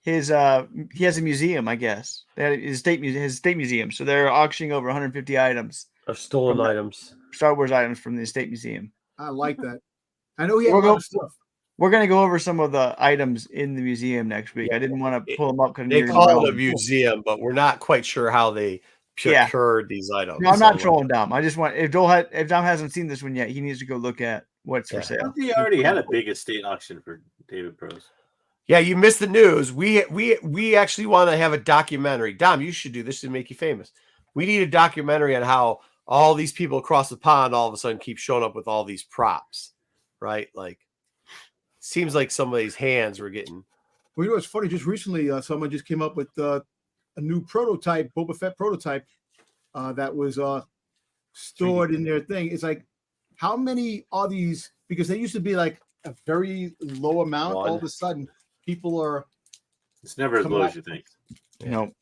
he has a museum, I guess. They had his state museum. So they're auctioning over 150 items, Of stolen From that- items. Star Wars items from the estate museum. I like that. I know he had a We'll lot go- of stuff. We're gonna go over some of the items in the museum next week. I didn't want to pull them up because They call it a museum, but we're not quite sure how they Yeah. procured these items. No, I'm not So, trolling Dom. I just want if Dom hasn't seen this one yet, he needs to go look at what's Yeah. for I sale. thought they already had a big estate auction for David Pros. Yeah, you missed the news. We actually want to have a documentary. Dom, you should do this to make you famous. We need a documentary on how all these people across the pond all of a sudden keep showing up with all these props, right? Like, seems like some of these hands were getting. Well, you know what's funny? Just recently, someone just came up with a new prototype, Boba Fett prototype, that was stored in their thing. It's like, how many are these? Because they used to be like a very low amount. One. All of a sudden, people are. It's never as Come low on. as you think. No.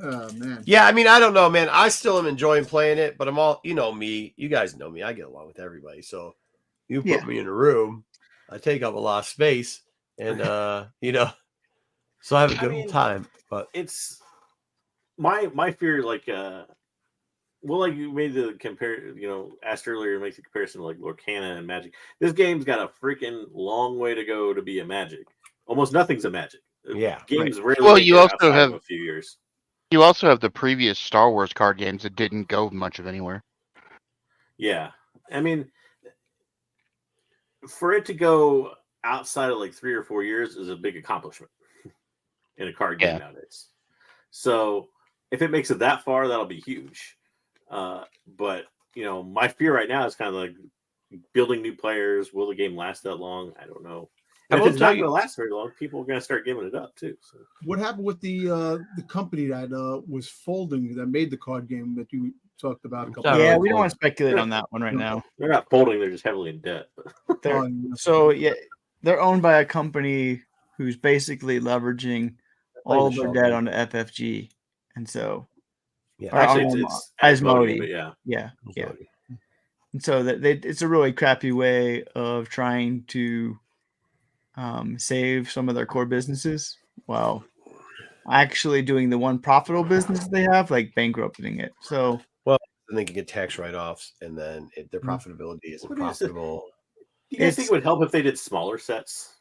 Oh man. Yeah, I mean, I don't know, man. I still am enjoying playing it, but I'm all, you know me. You guys know me. I get along with everybody. So you put Yeah. me in a room, I take up a lot of space, and you know, so I have a I good mean, old time. But It's my fear, like like you made the asked earlier, make the comparison to like Lorcana and Magic. This game's got a freaking long way to go to be a Magic. Almost nothing's a Magic. Yeah, Games rarely Well, make you it also outside have- of a few years. You also have the previous Star Wars card games that didn't go much of anywhere. Yeah, I mean, for it to go outside of like 3 or 4 years is a big accomplishment in a card game Yeah. nowadays. So if it makes it that far, that'll be huge. But my fear right now is kind of like building new players. Will the game last that long? I don't know. I And if will it's tell not you- going to last very long, people are going to start giving it up too. So. What happened with the company that was folding that made the card game that you talked about a couple? Not Yeah, really we don't cool. want to speculate on that one right now. They're not folding; they're just heavily in debt. But They're, Oh, so yeah, they're owned by a company who's basically leveraging all of their Michelle, debt yeah. onto FFG, and so Yeah. Or actually, on it's Asmodee. but yeah. yeah. And so that it's a really crappy way of trying to save some of their core businesses while actually doing the one profitable business they have, like bankrupting it. So And they can get tax write-offs, and then their profitability isn't What is it? profitable. Do you guys think It's- it would help if they did smaller sets?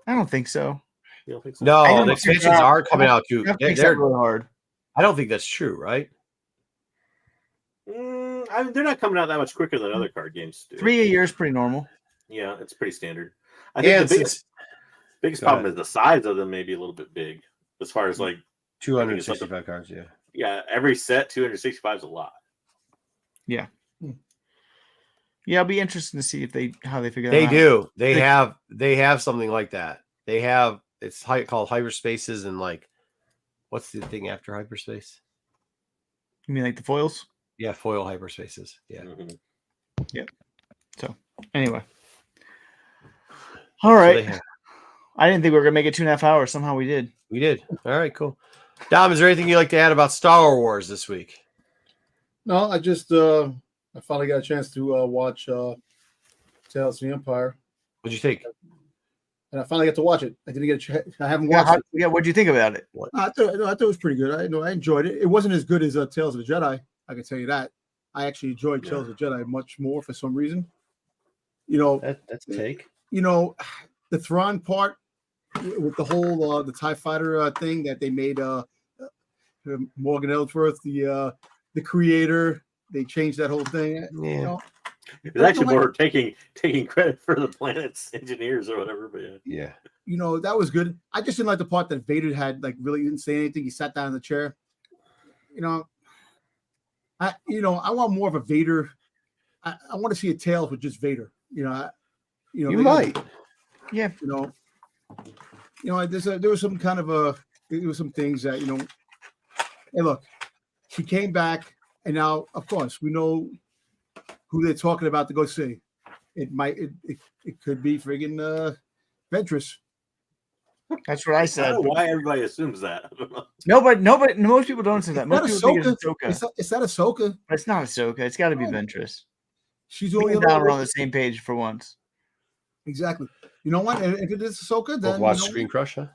I don't think so. You don't think so? No, I the don't expansions think- are coming out too. That They're, makes that really hard. I don't think that's true, right? I mean, they're not coming out that much quicker than other card games do. 3 a year is pretty normal. Yeah, it's pretty standard. I think And the biggest Go problem ahead. is the size of them may be a little bit big as far as like 265 cards, yeah. every set 265 is a lot. Yeah, it'll be interesting to see how they figure that They out. do. They have something like that. They have called hyperspaces, and like, what's the thing after hyperspace? You mean like the foils? Yeah, foil hyperspaces. Yeah. Mhm. Anyway. All So right. they have- I didn't think we were gonna make it 2.5 hours. Somehow we did. we did. All right, cool. Dom, is there anything you'd like to add about Star Wars this week? No, I I finally got a chance to watch Tales of the Empire, What'd you think? and I finally got to watch it. I didn't get a chance. I haven't Yeah, watched it. yeah. What'd you think about it? I thought it was pretty good. I enjoyed it. It wasn't as good as Tales of the Jedi. I can tell you that. I actually enjoyed Tales of the Jedi much more for some reason. You know, That's a take. you know, the Thrawn part with the whole the TIE fighter thing that they made Morgan Ellsworth the creator. They changed that whole thing. Yeah. You know, It's actually more taking credit for the planet's engineers or whatever. But yeah. Yeah. you know, that was good. I just didn't like the part that Vader had really didn't say anything. He sat down in the chair. You know, I want more of a Vader. I want to see a Tales with just Vader. You might. Yeah. There was some kind of there was some things that hey, look, she came back, and now of course we know who they're talking about to go see. It could be friggin' Ventress. That's what I I said. don't know why everybody assumes that. I don't know. Nobody, most people don't say that. Most people think it's Ahsoka. It's not Ahsoka. But it's not Ahsoka. It's got to be No. Ventress. She's We only and Don are on the same page for once. Exactly. You know what? If it is Ahsoka, Both then watch Screen Crush, huh?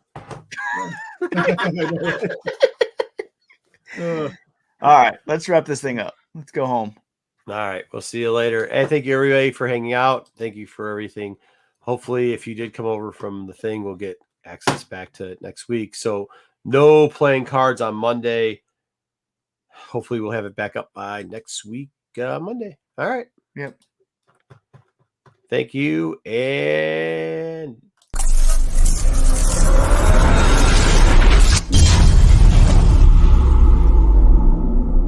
All right, let's wrap this thing up. Let's go home. All right. We'll see you later. And thank you, everybody, for hanging out. Thank you for everything. Hopefully, if you did come over from the thing, we'll get access back to it next week. So no playing cards on Monday. Hopefully, we'll have it back up by next week, Monday. All right. Yep. Thank you. And